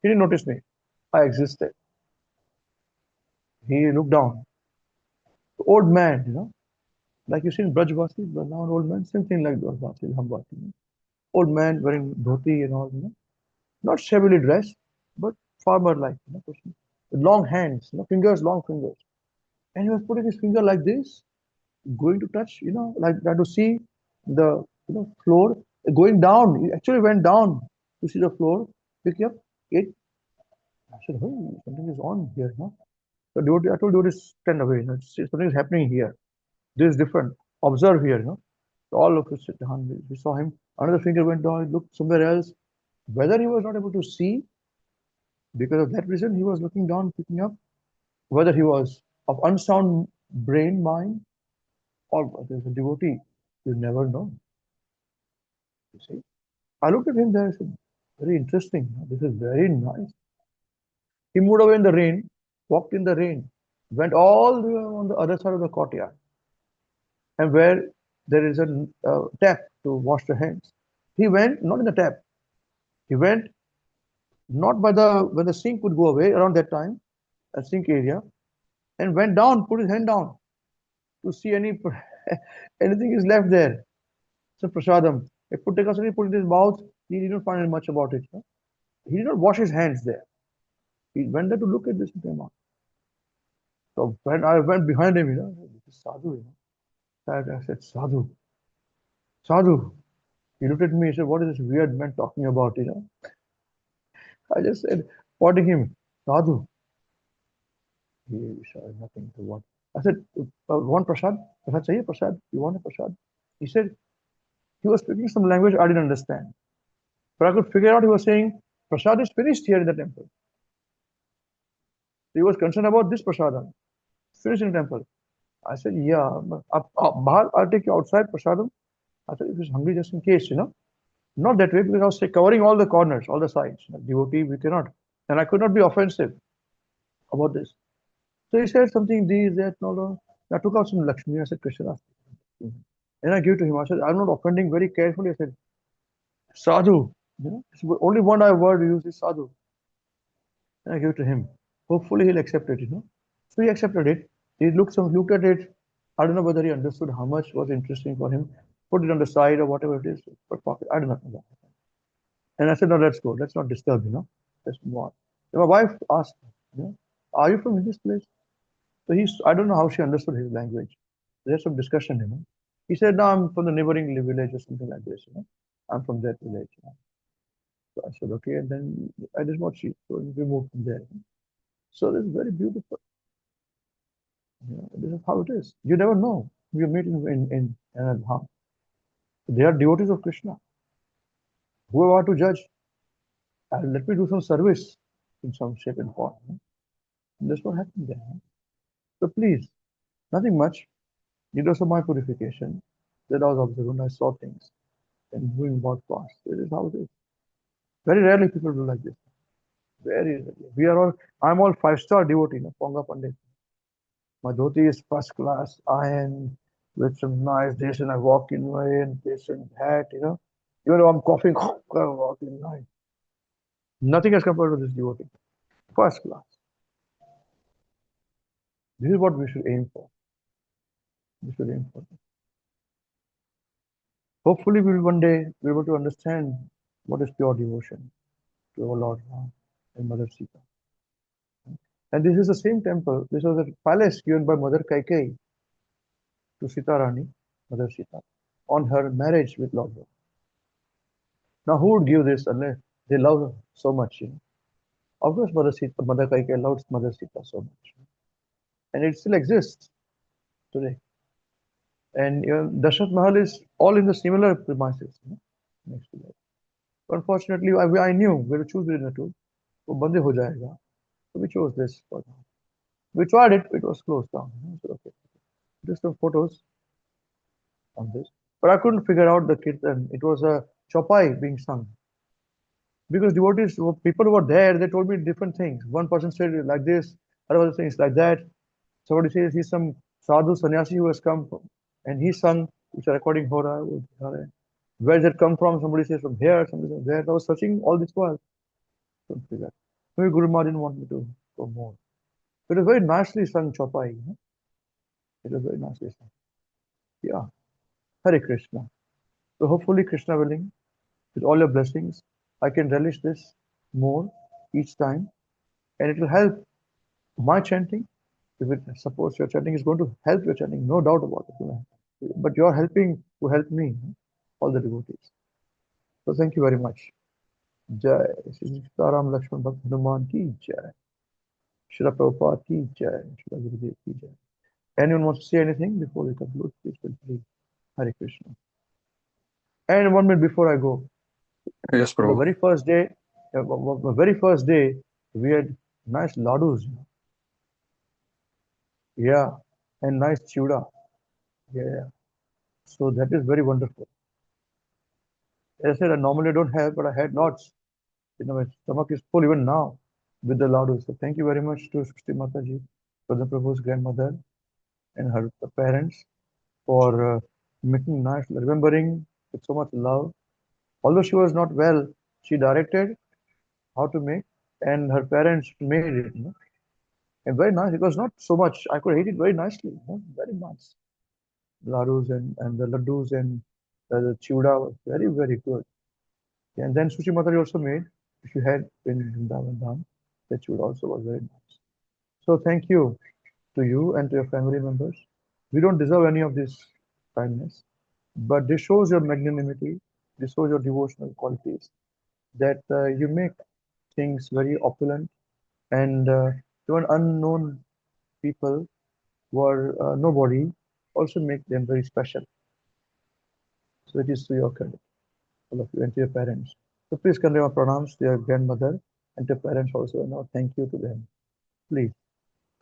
He didn't notice me. I existed. He looked down. The old man, like you see in Brajvasi, but now an old man, same thing like Brajvasi, Hambati. Old man wearing dhoti and all. Not shabbily dressed, but farmer-like, person. With long hands, fingers, long fingers. And he was putting his finger like this, going to touch, like trying to see the floor, going down. He actually went down to see the floor, pick up it. I said, hey, something is on here, no? So I told devotee, stand away, something is happening here. This is different. Observe here. So all of us sit down. We saw him. Another finger went down, he looked somewhere else. Whether he was not able to see, because of that reason, he was looking down, picking up. Whether he was of unsound brain, mind, or whether he's a devotee, you never know. You see? I looked at him there, I said, very interesting. This is very nice. He moved away in the rain, walked in the rain, went all the way on the other side of the courtyard, and where there is a tap to wash the hands. He went not in the tap. He went not by when the sink would go away around that time, a sink area, and went down, put his hand down to see anything is left there. So prasadam. If Puttakasari put in his mouth, he did not find much about it. He did not wash his hands there. He went there to look at this in the mouth. So when I went behind him, this is sadhu. I said, sadhu, sadhu. He looked at me. He said, what is this weird man talking about? I just said, pointing him, sadhu. He said nothing to what. I said, want prasad? Prasad chahiye prasad? You want a prasad? He said, he was speaking some language I didn't understand. But I could figure out he was saying, prasad is finished here in the temple. He was concerned about this prasadam. Finished in the temple. I said, yeah, I'll take you outside prasadam. I said, if he's hungry, just in case, Not that way, because I was covering all the corners, all the sides. Devotee, we cannot. And I could not be offensive about this. So he said something, these, that, no. I took out some Lakshmi. I said, Krishna. And I gave to him. I said, I'm not offending very carefully. I said, sadhu. Only one word we use is sadhu. And I gave it to him. Hopefully he'll accept it, So he accepted it. He looked at it. I don't know whether he understood how much was interesting for him. Put it on the side or whatever it is. But pocket. I do not know that. And I said, no, let's go. Let's not disturb, Let's move on. And my wife asked, are you from this place? So I don't know how she understood his language. There's some discussion. He said, no, I'm from the neighboring village or something like this. I'm from that village. So I said, okay, and then I just what she told me, we moved from there. So this is very beautiful. This is how it is. You never know. You meet in Dham. They are devotees of Krishna. Who are to judge? Let me do some service in some shape and form. And that's what happened there. So please, nothing much. It was my purification that I was observant. I saw things and doing what fast. This is how it is. Very rarely people do like this. Very rarely. I'm all 5-star devotee, Ponga Pandit. My dhoti is first class iron with some nice this, and I walk in my this and that. Even though I'm coughing, I walk in line. Nothing as compared to this devotee. First class. This is what we should aim for. We should aim for this. Hopefully, we will one day be able to understand what is pure devotion to our Lord Ram and Mother Sita. And this is the same temple. This was a palace given by Mother Kaikeyi to Sita Rani, Mother Sita, on her marriage with Lord Ram. Now, who would give this unless they love her so much? Of course, Mother Kaikeyi loves Mother Sita so much, and it still exists today. And Dashrath Mahal is all in the similar premises next to that. Unfortunately, I knew we had to choose between the two. वो बंद हो जाएगा. So we chose this for now. We tried it. It was closed down. So okay, just some photos on this. But I couldn't figure out the kirtan. It was a chopai being sung. Because devotees, people who were there, they told me different things. One person said like this, other things like that. Somebody says he's some sadhu sannyasi who has come from, and he sung, which are recording Hora. Where did it come from? Somebody says from here, somebody says there. I was searching all this while. Couldn't figure. Maybe Guru Maharaj didn't want me to go more. It was very nicely sung, Chopai. It was very nicely sung. Yeah. Hare Krishna. So hopefully, Krishna willing, with all your blessings, I can relish this more each time, and it will help my chanting. If it supports your chanting, it's going to help your chanting, no doubt about it. But you're helping to help me, all the devotees. So thank you very much. Jai Shri Sitaram Lakshman Bhakt Hanuman ki Jai. Srila Prabhupada ki Jai. Srila Gurudev ki Jai. Anyone wants to say anything before we conclude? Please feel free. Hare Krishna. And 1 minute before I go, Yes, the Prabhu. very first day, we had nice ladus. Yeah, and nice chiuda. Yeah. So that is very wonderful. As I said, I normally don't have, but I had lots. My stomach is full even now with the ladus. So thank you very much to Srishti Mataji, Pradhan Prabhu's grandmother, and her parents for making nice, remembering with so much love. Although she was not well, she directed how to make, and her parents made it. And very nice. It was not so much. I could eat it very nicely. Very nice. Ladus and the laddus and the chiuda was very, very good. And then Sushi Mataji also made, if you had in Vrindavan Dham, that chiuda also was very nice. So thank you to you and to your family members. We don't deserve any of this kindness, but this shows your magnanimity, this shows your devotional qualities, that you make things very opulent, and even unknown people who are nobody also make them very special. So it is to your credit, all of you, and to your parents. So please convey my pranams to your grandmother and to parents also. And now thank you to them. Please,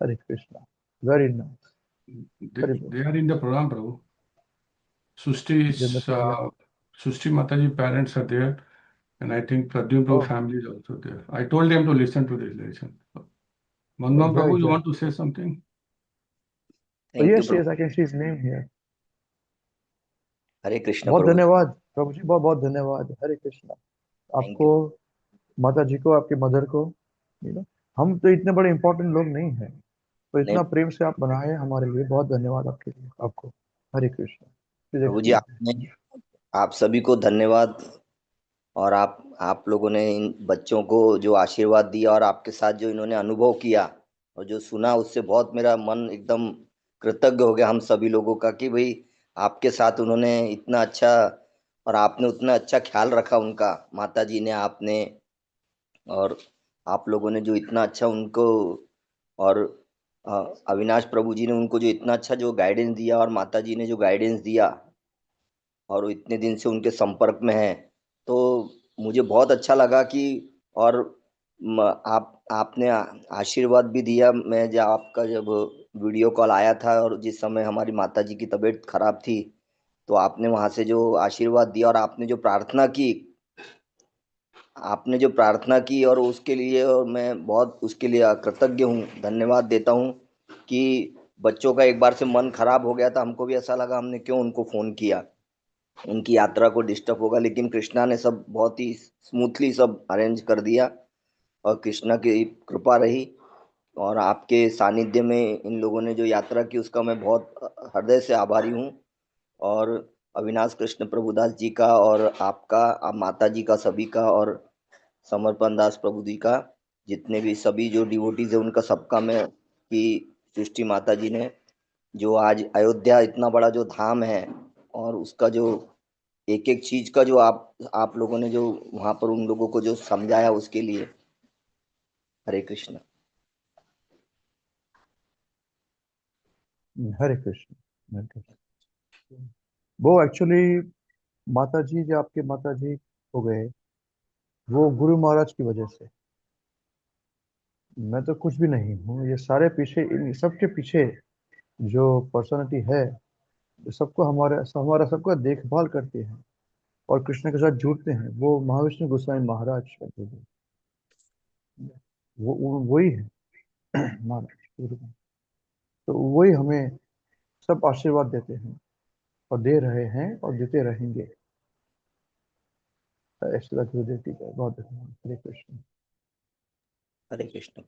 Hare Krishna. Very nice. Very good. They are in the program, Prabhu. Sushti Mataji parents are there, and I think Pradyum Prabhu family is also there. I told them to listen to this lesson. Manmohan Prabhu, you want to say something? Yes, I can see his name here. हरे कृष्ण बहुत प्रभु। धन्यवाद प्रभु जी, बहुत बहुत धन्यवाद। हरे कृष्णा। आपको, माता जी को, आपकी mother को, हम तो इतने बड़े इंपॉर्टेंट लोग नहीं हैं, तो इतना प्रेम से आप बनाए हमारे लिए, बहुत धन्यवाद आपके लिए, आपको। हरे कृष्णा। प्रभु जी, आप सभी को धन्यवाद, और आप लोगों ने इन बच्चों को जो आशीर्वाद दिया और आपके साथ जो इन्होंने अनुभव किया, और जो सुना उससे बहुत मेरा मन एकदम कृतज्ञ हो गया हम सभी लोगों का कि भाई आपके साथ उन्होंने इतना अच्छा और आपने उतना अच्छा ख्याल रखा उनका, माता जी ने, आपने और आप लोगों ने जो इतना अच्छा उनको और अविनाश प्रभु जी ने उनको जो इतना अच्छा जो गाइडेंस दिया और माता जी ने जो गाइडेंस दिया और वो इतने दिन से उनके संपर्क में है, तो मुझे बहुत अच्छा लगा कि और आपने आशीर्वाद भी दिया। मैं जब आपका जब वीडियो कॉल आया था और जिस समय हमारी माता जी की तबीयत खराब थी, तो आपने वहाँ से जो आशीर्वाद दिया और आपने जो प्रार्थना की और उसके लिए और मैं बहुत उसके लिए कृतज्ञ हूँ, धन्यवाद देता हूँ कि बच्चों का एक बार से मन खराब हो गया था। हमको भी ऐसा लगा हमने क्यों उनको फ़ोन किया, उनकी यात्रा को डिस्टर्ब होगा, लेकिन कृष्णा ने सब बहुत ही स्मूथली सब अरेंज कर दिया और कृष्णा की कृपा रही और आपके सानिध्य में इन लोगों ने जो यात्रा की उसका मैं बहुत हृदय से आभारी हूँ। और अविनाश कृष्ण प्रभुदास जी का और आपका, आप माता जी का, सभी का और समर्पण दास प्रभु जी का, जितने भी सभी जो डिवोटीज है उनका सबका मैं कि सृष्टि माता जी ने जो आज अयोध्या इतना बड़ा जो धाम है और उसका जो एक एक चीज का जो आप लोगों ने जो वहां पर उन लोगों को जो समझाया उसके लिए हरे कृष्ण। हरे कृष्ण, हरे कृष्ण। वो एक्चुअली माता जी जो आपके माता जी हो गए, वो गुरु महाराज की वजह से। मैं तो कुछ भी नहीं हूँ, ये सारे पीछे, इन सबके पीछे जो पर्सनालिटी है, जो सबको हमारा सबका देखभाल करते हैं और कृष्ण के साथ जुड़ते हैं, वो महाविष्णु गोस्वामी महाराज करते हैं। वही है महाराज। तो वही हमें सब आशीर्वाद देते हैं और दे रहे हैं और देते रहेंगे। ऐसे गुरुदेव की जय। बहुत धन्यवाद। हरे कृष्ण। हरे Krishna.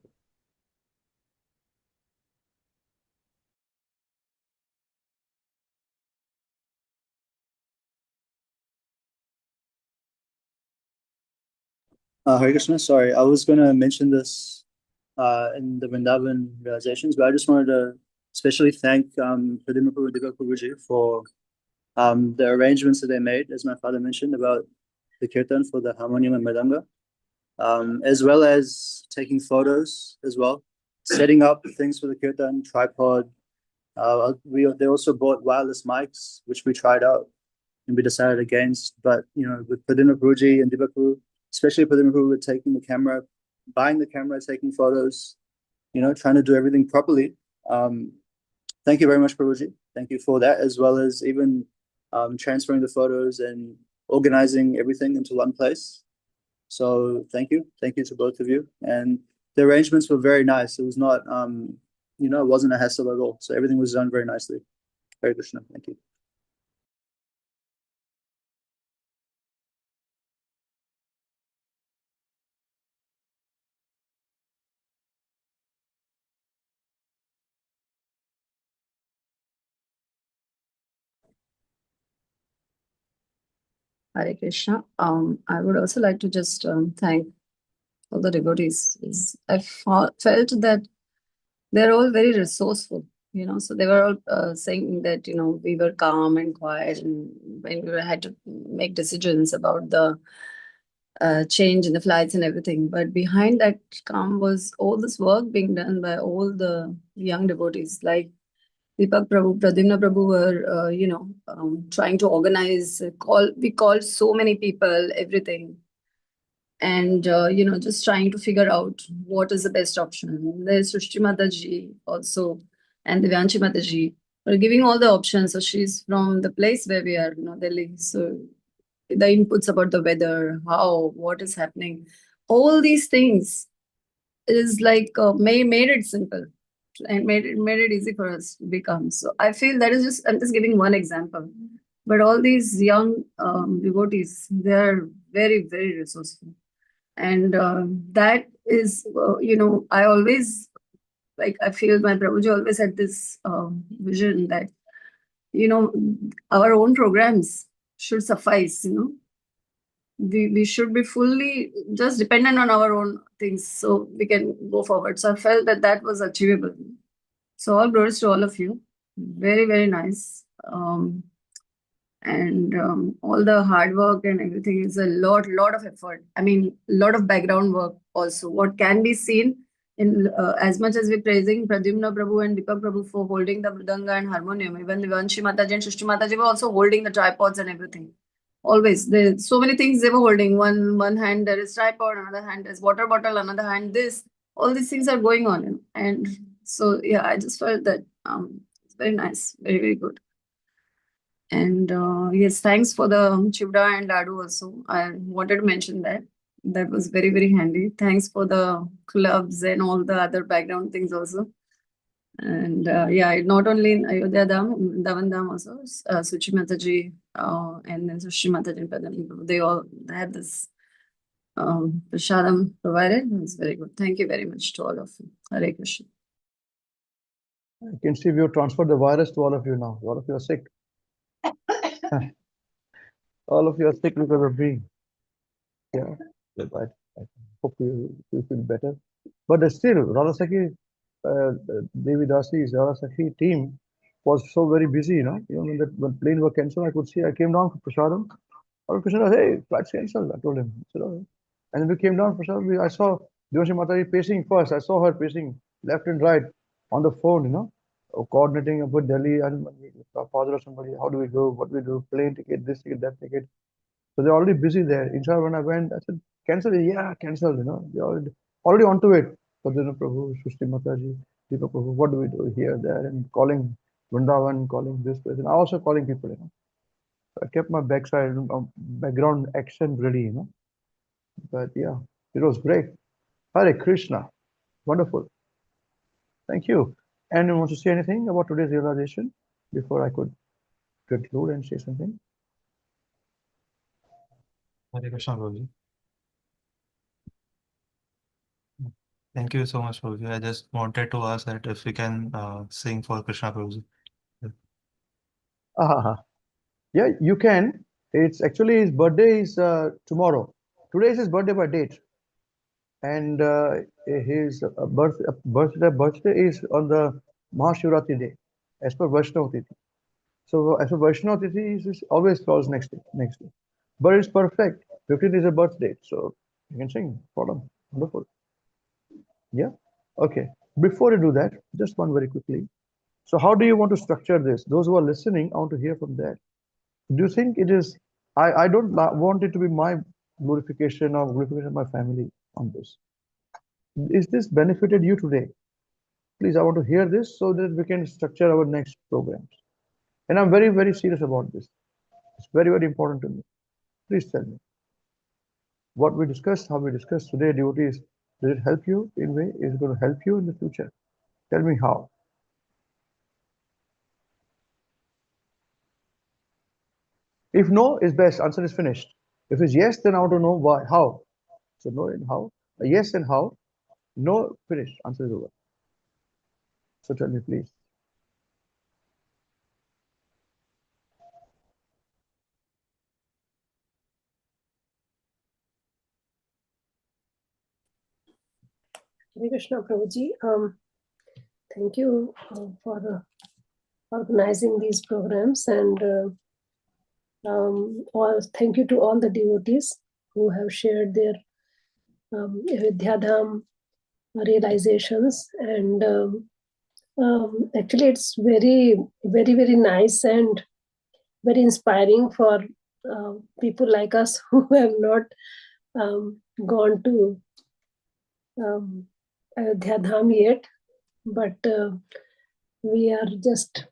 Hare Krishna, sorry, I was going to mention this in the Vrindavan realizations, but I just wanted to especially thank Pradima Prabhu and Divya Prabhuji for the arrangements that they made, as my father mentioned, about the kirtan for the harmonium and mridanga, as well as taking photos as well, setting up things for the kirtan, tripod. They also bought wireless mics, which we tried out and we decided against. But with Pradima Prabhuji and Divya Prabhu, especially Pradima Prabhu, with taking the camera, buying the camera, taking photos, trying to do everything properly. Thank you very much, Prabhuji. Thank you for that, as well as even transferring the photos and organizing everything into one place. So thank you to both of you. And the arrangements were very nice. It was not, it wasn't a hassle at all. So everything was done very nicely. Hare Krishna. Thank you. Hare Krishna. I would also like to just thank all the devotees. I felt that they're all very resourceful, so they were all saying that, we were calm and quiet and when we had to make decisions about the change in the flights and everything. But behind that calm was all this work being done by all the young devotees, like Deepak Prabhu, Pradyumna Prabhu were, trying to organize, we called so many people, everything. And, just trying to figure out what is the best option. There's Srishti Mataji also, and Divyanshi Mataji were giving all the options. So she's from the place where we are, Delhi. So the inputs about the weather, what is happening, all these things is like made it simple and made it easy for us to become. So I feel that is I'm just giving one example, but all these young devotees, they are very, very resourceful, and that is I always, like, I feel my Prabhuji always had this vision that our own programs should suffice, we should be fully just dependent on our own things so we can go forward. So I felt that was achievable. So all glories to all of you. Very, very nice. And all the hard work and everything is a lot of effort. I mean, a lot of background work also. What can be seen in as much as we're praising Pradyumna Prabhu and Deepak Prabhu for holding the mridanga and harmonium, even Vanshi Mataji and Shushti Mataji were also holding the tripods and everything. Always, there's so many things they were holding. One hand there is tripod, another hand is water bottle, another hand this. All these things are going on, you know? And so yeah, I just felt that it's very nice, very, very good. And yes, thanks for the chivda and ladu also. I wanted to mention that. That was very, very handy. Thanks for the clubs and all the other background things also. And yeah, not only in Ayodhya Dham, Dhawan Dham also, Suchi Mataji and then Sushi Mataji and Padam, they all had this prasadam provided. It was very good. Thank you very much to all of you. Hare Krishna. I can see we have transferred the virus to all of you now. All of you are sick. All of you are sick because of me. Yeah, but I hope you feel better. But still, Radhasakhi, Devi Dasi's Radhasakhi team was so very busy, you know. Even when plane were cancelled, I could see. I came down for prasadam. Or Krishna, hey, flight's cancelled. I told him. I said, oh. And then we came down for prasadam. I saw Devashi Mataji pacing first. I saw her pacing left and right on the phone, you know, coordinating about Delhi and father or somebody. How do we go? What do we do? Plane ticket, this ticket, that ticket. So they're already busy there. Inshallah, when I went, I said, cancel it. Yeah, cancel, you know. They're already onto it. Padana Prabhu, Shushti Mataji, Deepak Prabhu, what do we do here, there, and calling Vrindavan, calling this person. I also calling people, you know. So I kept my background action ready, you know. But yeah, it was great. Hare Krishna. Wonderful. Thank you. And you want to say anything about today's realization before I could conclude and say something? Hare Krishna, Prabhuji. Thank you so much, Prabhuji. I just wanted to ask that if we can sing for Krishna, Prabhuji. Yeah, you can. It's actually his birthday is tomorrow. Today is his birthday by date, and his birthday is on the Mahashivratri day, as per Vaishnava Tithi. So as per Vaishnava Tithi, it always falls next day. But it's perfect. 15th is a birth date, so you can sing for them. Wonderful. Yeah. Okay. Before you do that, just one very quickly. So how do you want to structure this? Those who are listening, I want to hear from that. Do you think it is? I don't want it to be my glorification or glorification of my family on this. Is this benefited you today? Please, I want to hear this so that we can structure our next programs. And I'm very, very serious about this. It's very, very important to me. Please tell me what we discussed, how we discussed today, devotees. Did it help you in a way? Is it going to help you in the future? Tell me how. If no is best, answer is finished. If it's yes, then I want to know why, how. So no and how. Yes and how. No, finished. Answer is over. So tell me, please. Hare Krishna, Prabhuji. Thank you for organizing these programs, and thank you to all the devotees who have shared their Ayodhya Dham realizations. And actually, it's very, very, very nice and very inspiring for people like us who have not gone to Ayodhya Dham yet, but we are just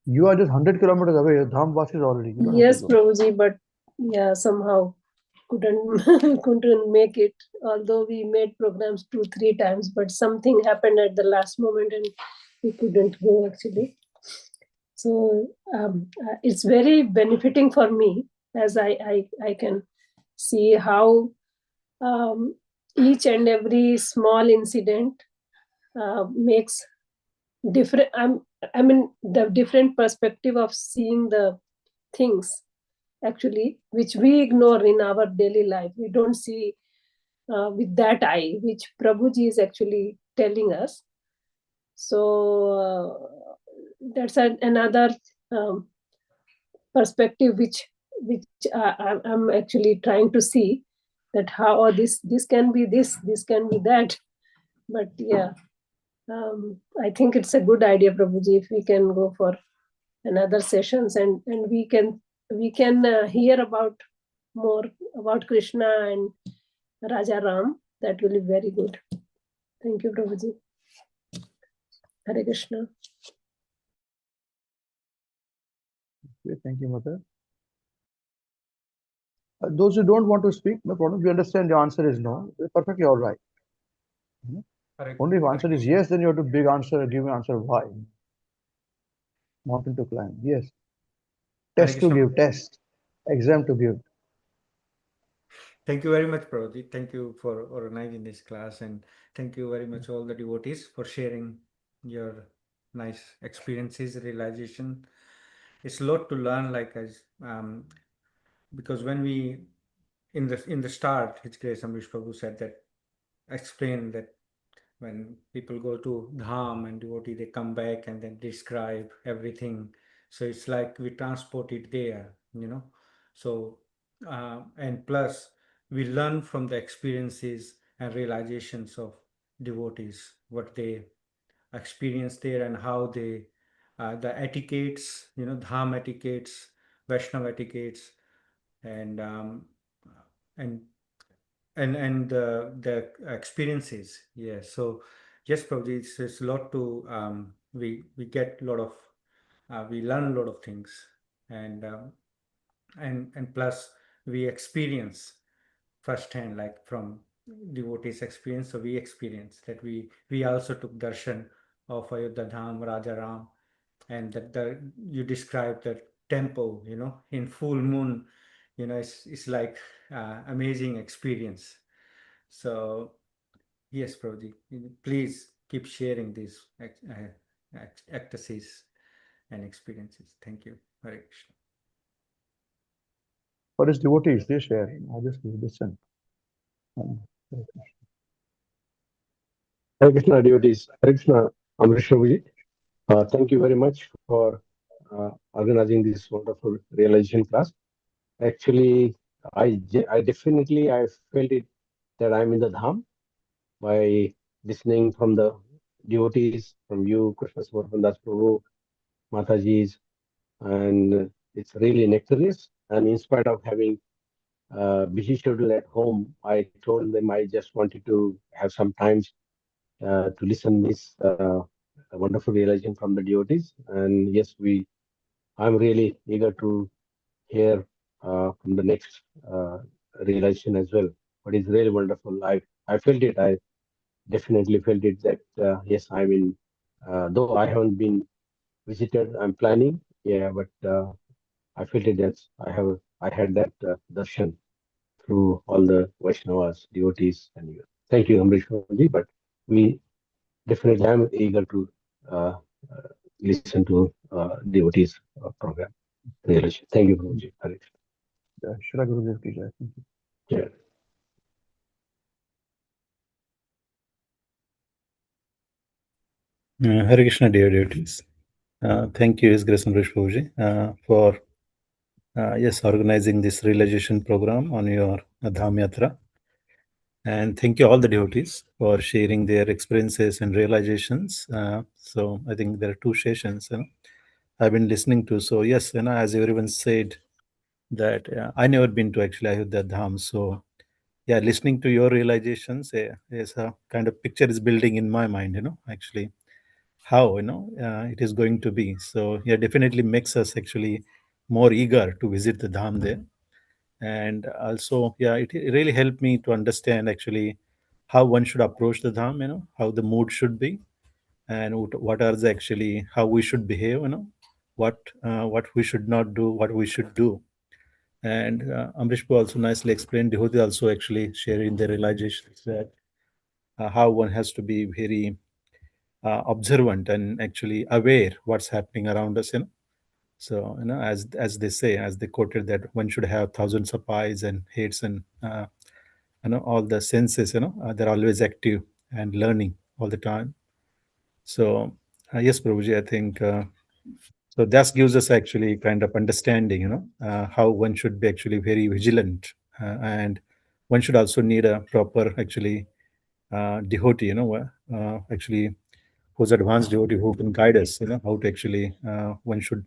you are just 100 kilometers away. Dham Vasis already. You don't yes, have to go. Prabhuji, but yeah, somehow couldn't make it. Although we made programs 2-3 times, but something happened at the last moment and we couldn't go actually. So it's very benefiting for me, as I can see how each and every small incident makes different. I mean the different perspective of seeing the things actually, which we ignore in our daily life. We don't see with that eye, which Prabhuji is actually telling us. So that's another perspective which I'm actually trying to see, that how this can be this can be that. But yeah, I think it's a good idea, Prabhuji, if we can go for another sessions, and we can hear about more about Krishna and Raja Ram. That will be very good. Thank you, Prabhuji. Hare Krishna. Okay, thank you, Mother. Those who don't want to speak, no problem. We understand the answer is no. It's perfectly all right. Only if answer is yes, then you have to big answer, give an answer why. Mountain to climb. Yes. Test to give, test. Exam to give. Thank you very much, Prabhuji. Thank you for organizing this class, and thank you very much all the devotees for sharing your nice experiences, realization. It's a lot to learn, like as because when we in the start, His Grace Amrish Prabhu said that explain that when people go to Dham and devotee, they come back and then describe everything. So it's like we transport it there, you know. So and plus we learn from the experiences and realizations of devotees, what they experience there and how they the etiquettes, you know, Dham etiquettes, Vaishnava etiquettes, and and the experiences. Yeah. So yes, probably it's a lot to we get a lot of we learn a lot of things, and and plus we experience firsthand, like from devotees experience. So we experience that we also took darshan of Ayodhya Dham, Raja Ram, and that the you described the temple, you know, in full moon, you know, it's like amazing experience. So yes, Prabhuji, please keep sharing these ecstasies and experiences. Thank you. Hare Krishna. For his devotees, they share. I just listen. Hare Krishna devotees. Hare Krishna Amrish Prabhuji. Thank you very much for organizing this wonderful realization class. Actually, I definitely I felt it that I'm in the Dham by listening from the devotees, from you, Krishna Das Prabhu, Mataji's, and it's really nectarious. And in spite of having busy schedule at home, I told them I just wanted to have some time to listen this wonderful realization from the devotees. And yes, I'm really eager to hear from the next realization as well. But it's really wonderful. I felt it. I definitely felt it that yes, I mean, though I haven't been visited, I'm planning. Yeah, but I felt it that I had that darshan through all the Vaishnavas, devotees, and you. Thank you, Amrish Ji. But we definitely am eager to uh, listen to devotees program. Really. Thank you, Prabhuji. Hare Krishna. Shri Gurudev ki jai. Thank you. Yeah. Hare Krishna, dear devotees. Thank you, His Grace Amrish Prabhuji, for yes, organizing this realization program on your Dham Yatra. And thank you all the devotees for sharing their experiences and realizations. So I think there are two sessions, you know, I've been listening to. So yes, you know, as everyone said, that I never been to actually Ayodhya Dham. So yeah, listening to your realizations is a kind of picture is building in my mind, you know, actually how, you know, it is going to be. So yeah, definitely makes us actually more eager to visit the Dham there. And also, yeah, it really helped me to understand actually how one should approach the Dham, you know, how the mood should be, and what are the actually how we should behave, you know, what we should not do, what we should do. And Amrish also nicely explained, devotee also actually sharing their realizations that how one has to be very observant and actually aware what's happening around us, you know, So, as they say, as they quoted, that one should have thousands of eyes and heads, and all the senses, they're always active and learning all the time. So, yes, Prabhuji, I think so. That gives us actually kind of understanding, how one should be actually very vigilant, and one should also need a proper actually devotee, actually who's advanced devotee who can guide us, how to actually one should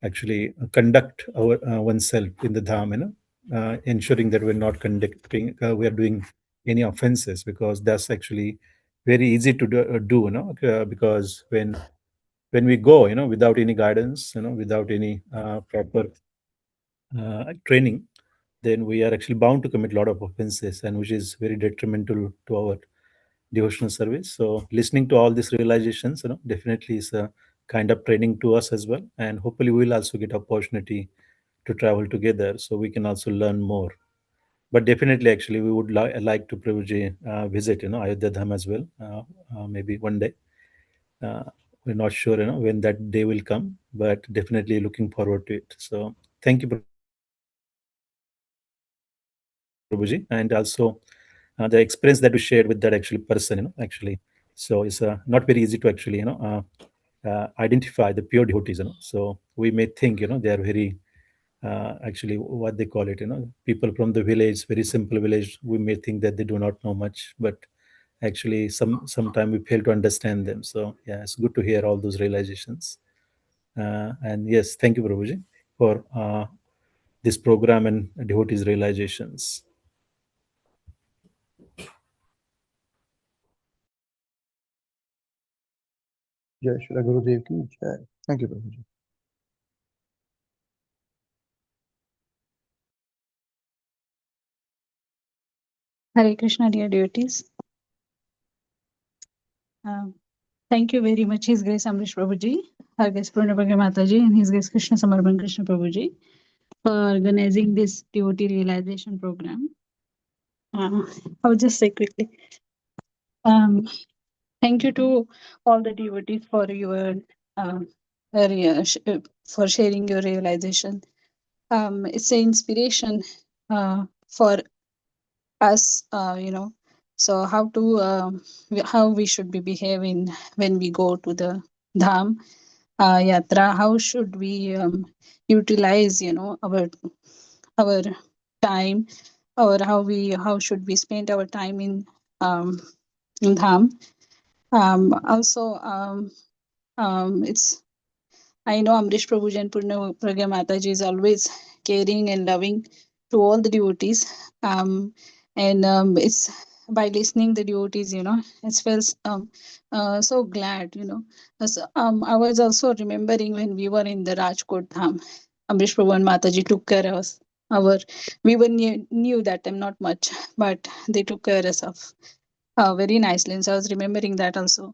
actually conduct oneself in the dham, ensuring that we're not conducting, we are doing any offenses, because that's actually very easy to do, because when we go, without any guidance, without any proper training, then we are actually bound to commit a lot of offenses, and which is very detrimental to our devotional service. So listening to all these realizations, definitely is a kind of training to us as well, and hopefully we'll also get opportunity to travel together, so we can also learn more. But definitely, actually, we would like to privilege visit, Ayodhya Dham as well, maybe one day. Uh, we're not sure, when that day will come, but definitely looking forward to it. So thank you, Prabhuji, and also the experience that you shared with that actually person, actually. So it's not very easy to actually, identify the pure devotees, So we may think, they are very, actually, what they call it, people from the village, very simple village. We may think that they do not know much, but actually, sometime we fail to understand them. So yeah, it's good to hear all those realizations. And yes, thank you, Prabhuji, for this program and devotees' realizations. Jai Shri Gurudev ki Jai. Thank you, Prabhuji. Hare Krishna, dear devotees. Thank you very much, His Grace Amrish Prabhuji, Her Grace Purnabhaga Mataji, and His Grace Krishna Samarban Krishna Prabhuji for organizing this devotee realization program. I'll just say quickly. Thank you to all the devotees for your for sharing your realization. It's an inspiration for us, so how we should be behaving when we go to the dham yatra. How should we utilize, our time, or how should we spend our time in dham. Also, it's I know Amrish Prabhuji and Purna Pragya Mataji is always caring and loving to all the devotees. And it's by listening the devotees, it feels so glad, I was also remembering when we were in the Rajkot Dham, Amrish Prabhu and Mataji took care of us. We were knew that time not much, but they took care of us very nicely. And so I was remembering that also.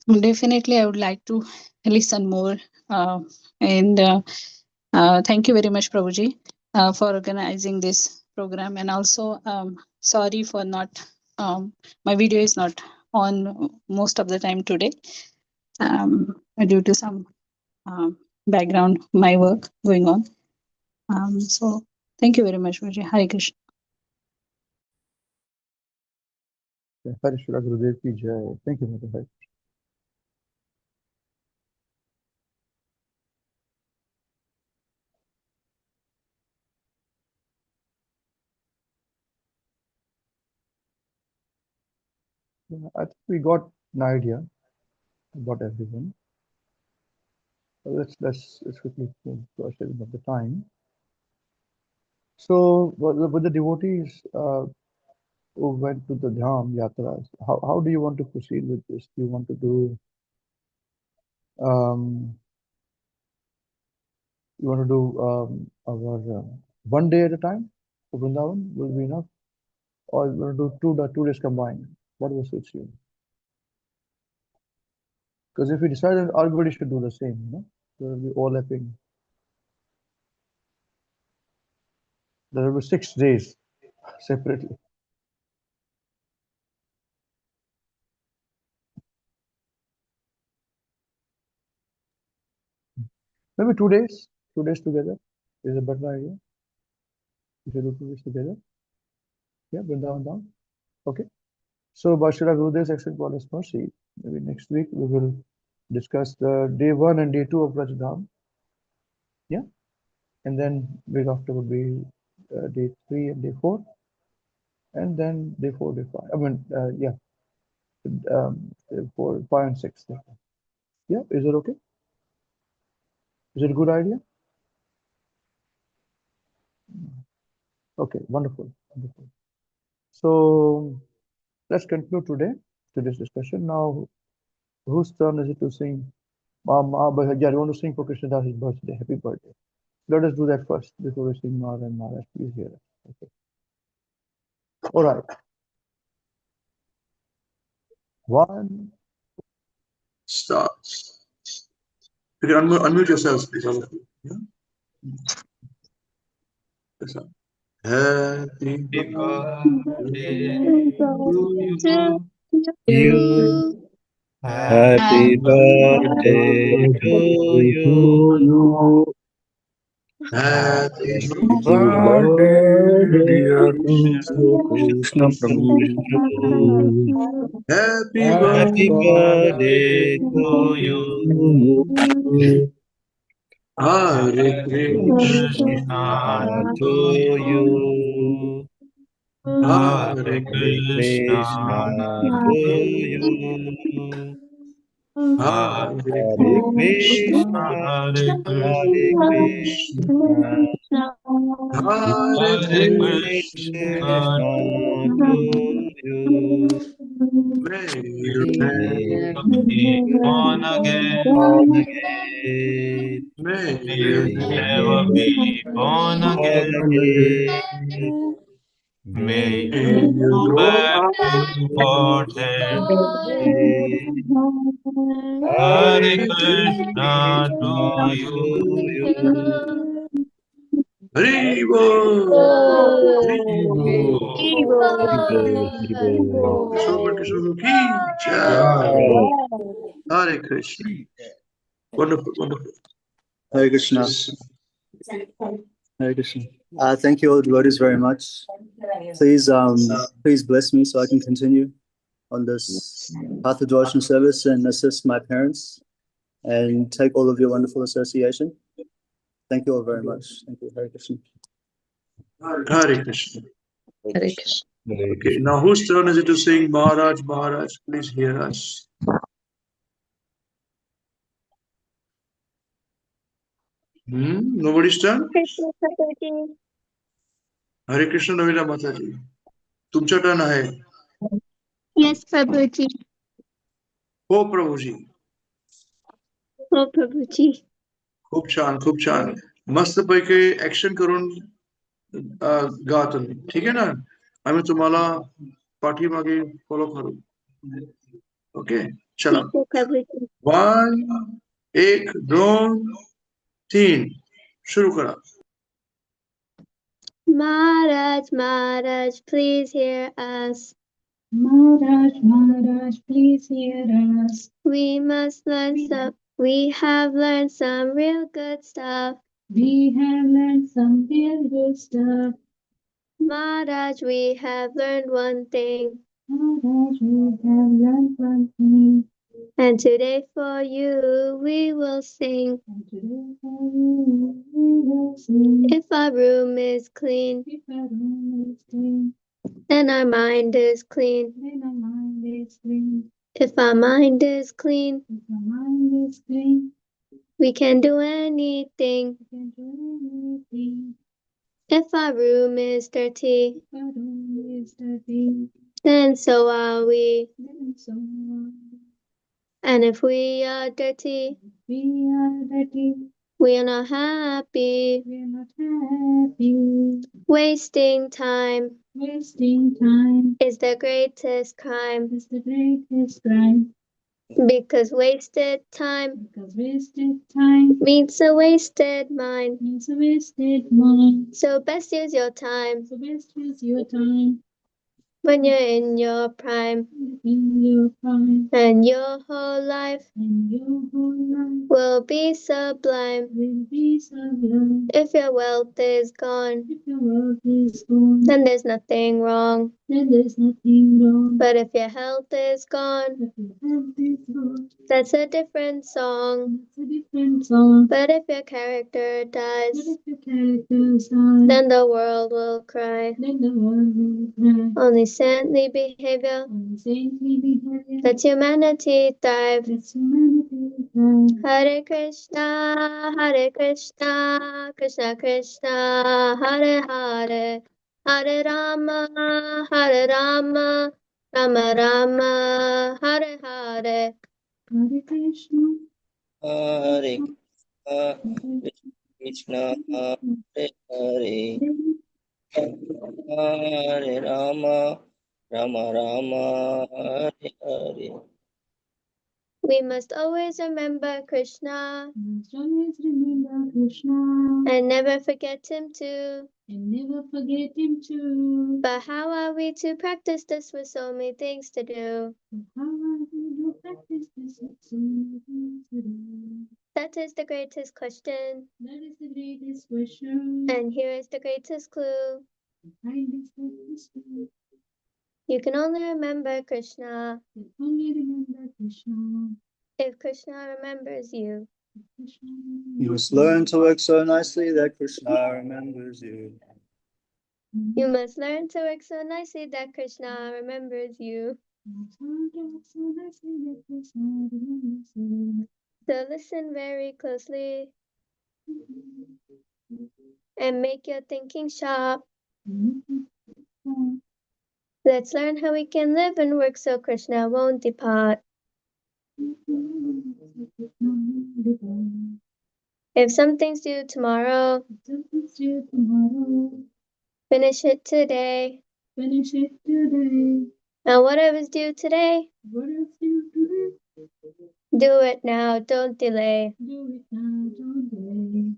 Definitely, I would like to listen more. And thank you very much, Prabhuji, for organizing this program. And also, sorry for not, my video is not on most of the time today due to some background, my work going on. So, thank you very much, Prabhuji. Hare Krishna. Hare Shri Gurudev ki Jai. Thank you, Mother. Hare. Yeah, I think we got an idea about everyone. Let's quickly go to our schedule of the time. So, with the devotees who went to the Dham Yatras, how do you want to proceed with this? Do you want to do um, our one day at a time for Vrindavan will be enough, or you want to do 2 days combined? Whatever suits you. Because if we decide that everybody should do the same, there will be overlapping. There will be 6 days separately. Maybe 2 days. 2 days together is a better idea. We should do 2 days together. Yeah, Vrindavan down. Okay. So, Bashara Gurudev Action Goddess Mercy. Maybe next week we will discuss the day 1 and day 2 of Braj Dham. Yeah. And then week after would be day 3 and day 4. And then day 4, day 5. I mean, yeah. 4, 5 and 6. Yeah. Is it okay? Is it a good idea? Okay. Wonderful. Wonderful. So, let's conclude today's discussion. Now, whose turn is it to sing? Yeah, you want to sing for Krishnada's birthday. Happy birthday. Let us do that first before we sing Mara and Maharaj. Please hear us. Okay. All right. 1. Start. You can unmute yourselves, please. All of you. Yeah? Yes, sir. Happy birthday to You. Happy birthday to you. Happy Happy birthday, dear Krishna Prabhu. Prabhu. Happy Happy Happy birthday birthday to to you. you. Hare Krishna Krishna. to you. Hare Hare Krishna. Krishna to you. Hare Hare Krishna. Krishna, Hare Hare Krishna. Krishna, Hare Hare Hare Krishna. Krishna, Krishna to you. May you May be born again. born again. may you You May never you be born born again. again. May May you may you go go back up to Godhead. again. Hare Hare Krishna to Krishna you. to you. Haribo. Haribo. Hari Bol, Hari Bol. Kishore Kishore ki jai. Jai. Hare Krishna. Wonderful, wonderful. Hare Krishna. Hare Krishna. Thank you all devotees very much. Please bless me so I can continue on this path of devotional service and assist my parents and take all of your wonderful association. Thank you all very much. Thank you. Hare Krishna. Hare Krishna. Hare Krishna. Hare Okay, Krishna. now whose turn is it to sing Maharaj, Maharaj? Please hear us. Nobody's turn? Hare Krishna Navina Mataji. तुमचा turn आहे. Yes, Prabhuji. हो Prabhuji. Oh, Prabhuji. खूप छान, खूप छान. मस्तपैकी action करून गा तुम्ही. ठीक आहे ना? आम्ही तुम्हाला पाठीमागे फॉलो करू. ओके, चला. ठीक है, Prabhuji. 1, 1, 2, 3. शुरू करा. Maharaj, Maharaj, please hear us. Maharaj, Maharaj, please hear us. We must learn some. We have learned some real good stuff. We have learned some real good stuff. Maharaj, we have learned one thing. Maharaj, we have learned one thing. And today for you we will sing. And today for you we will sing. If our room is clean, If our room is clean, then our mind is clean. then our mind is clean. If our mind is clean, If our mind is clean, we can do anything. we can do anything. If our room is dirty, If our room is dirty, then so are we. then so are we. And if we are dirty, If we are dirty, we are not happy. we are not happy. Wasting time Wasting time is the greatest crime, is the greatest crime, because wasted time because wasted time means a wasted mind. means a wasted mind. So best use your time So best use your time when you're in your prime, and your whole life will be sublime. If your wealth is gone, then there's nothing wrong. But if your health is gone, that's a different song. But if your character dies, then the world will cry. Only saintly behavior lets humanity thrive. Hare Krishna, Krishna Krishna, Hare Hare, Hare Rama, Rama Rama, Hare Hare. Hare Krishna, Hare Hare, Hare Rama, Rama Hare Hare. We must always remember Krishna and never forget him too. But how are we to practice this with so many things to do? That is the greatest question. And here is the greatest clue. You can only remember Krishna if Krishna remembers you. You must learn to work so nicely that Krishna remembers you. You must learn to work so nicely that Krishna remembers you. So listen very closely and make your thinking sharp. Let's learn how we can live and work so Krishna won't depart. If something's due tomorrow, finish it today. And whatever's due today, do it now, don't delay.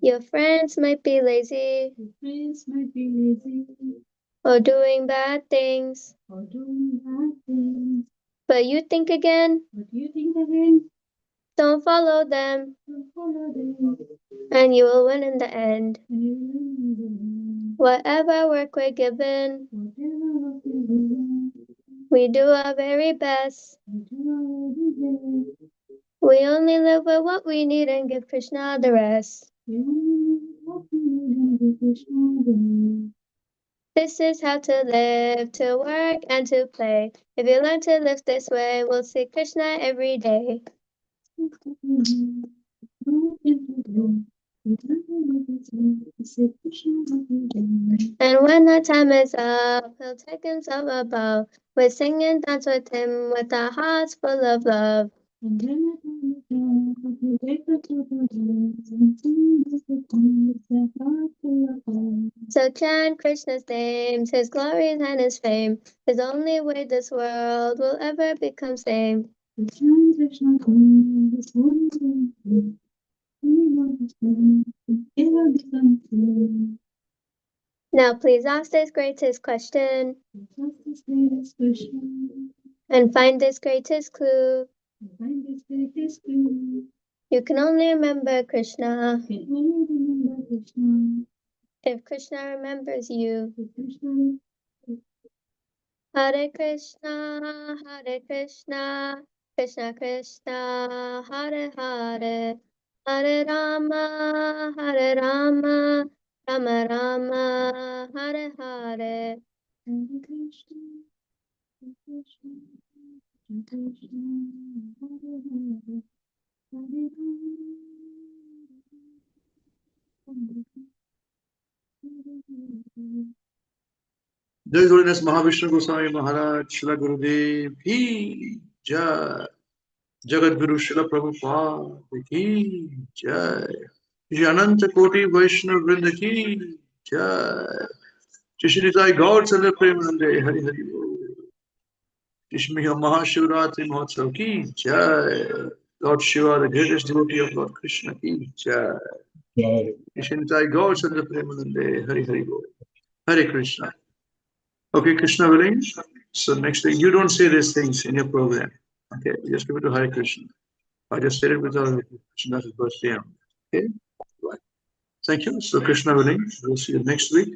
Your friends might be lazy or doing bad things. But you think again, don't follow them, and you will win in the end. Whatever work we're given, we do our very best. We only live with what we need and give Krishna the rest. This is how to live, to work, and to play. If you learn to live this way, we'll see Krishna every day. And when our time is up, he'll take himself above. We sing and dance with him with our hearts full of love. So chant Krishna's names, his glories and his fame, is the only way this world will ever become same. Now please ask this greatest question and find this greatest clue. You can only remember Krishna if Krishna remembers you. Hare Krishna, Krishna Krishna, Hare Hare, Hare Rama, Rama Rama, Hare Hare. His Holiness Mahavishnu Goswami Maharaj, Srila Gurudev Ki Jai, Jagat Guru Srila Prabhupada Ki Jai, Shri Ananta Koti Vaishnav Vrinda Ki Jai, Shri Sai Gaur Chandra Premanande Hari Hari Bol, Shri Mahashivratri Mahotsav Ki Jai, Lord Shiva, the greatest devotee of Lord Krishna Ki Jai, Shri Sai Gaur Chandra Premanande Hari Hari Bol, Hare Krishna. Okay, Krishna willing. So next thing, you don't say these things in your program. Okay, just give it to Hare Krishna. I just said it without Krishna's birthday. Okay, right. Thank you. So Krishna willing, we'll see you next week.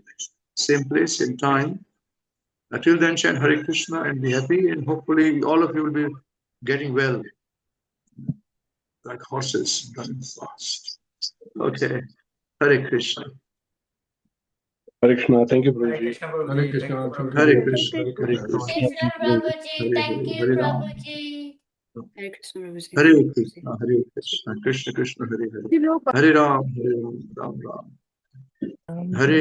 Same place, same time. Until then, chant Hare Krishna and be happy, and hopefully all of you will be getting well like horses running fast. Okay, Hare Krishna. Hare Krishna. Thank you, Hare Prabhuji. Krishna, Hare Prabhuji. Krishna, Thank you, thank you, Prabhuji. Hare Prabhuji. Krishna. Hare Hare Krishna. Krishna. Krishna Prabhuji, Hare thank Hare. you, Hare Ram. Prabhuji. Hare Krishna, Prabhuji. Hare Prabhuji. Krishna. Hare Krishna. Krishna Krishna. Hare Hare. Hare Ram. Hare Ram. Ram Ram. Hare.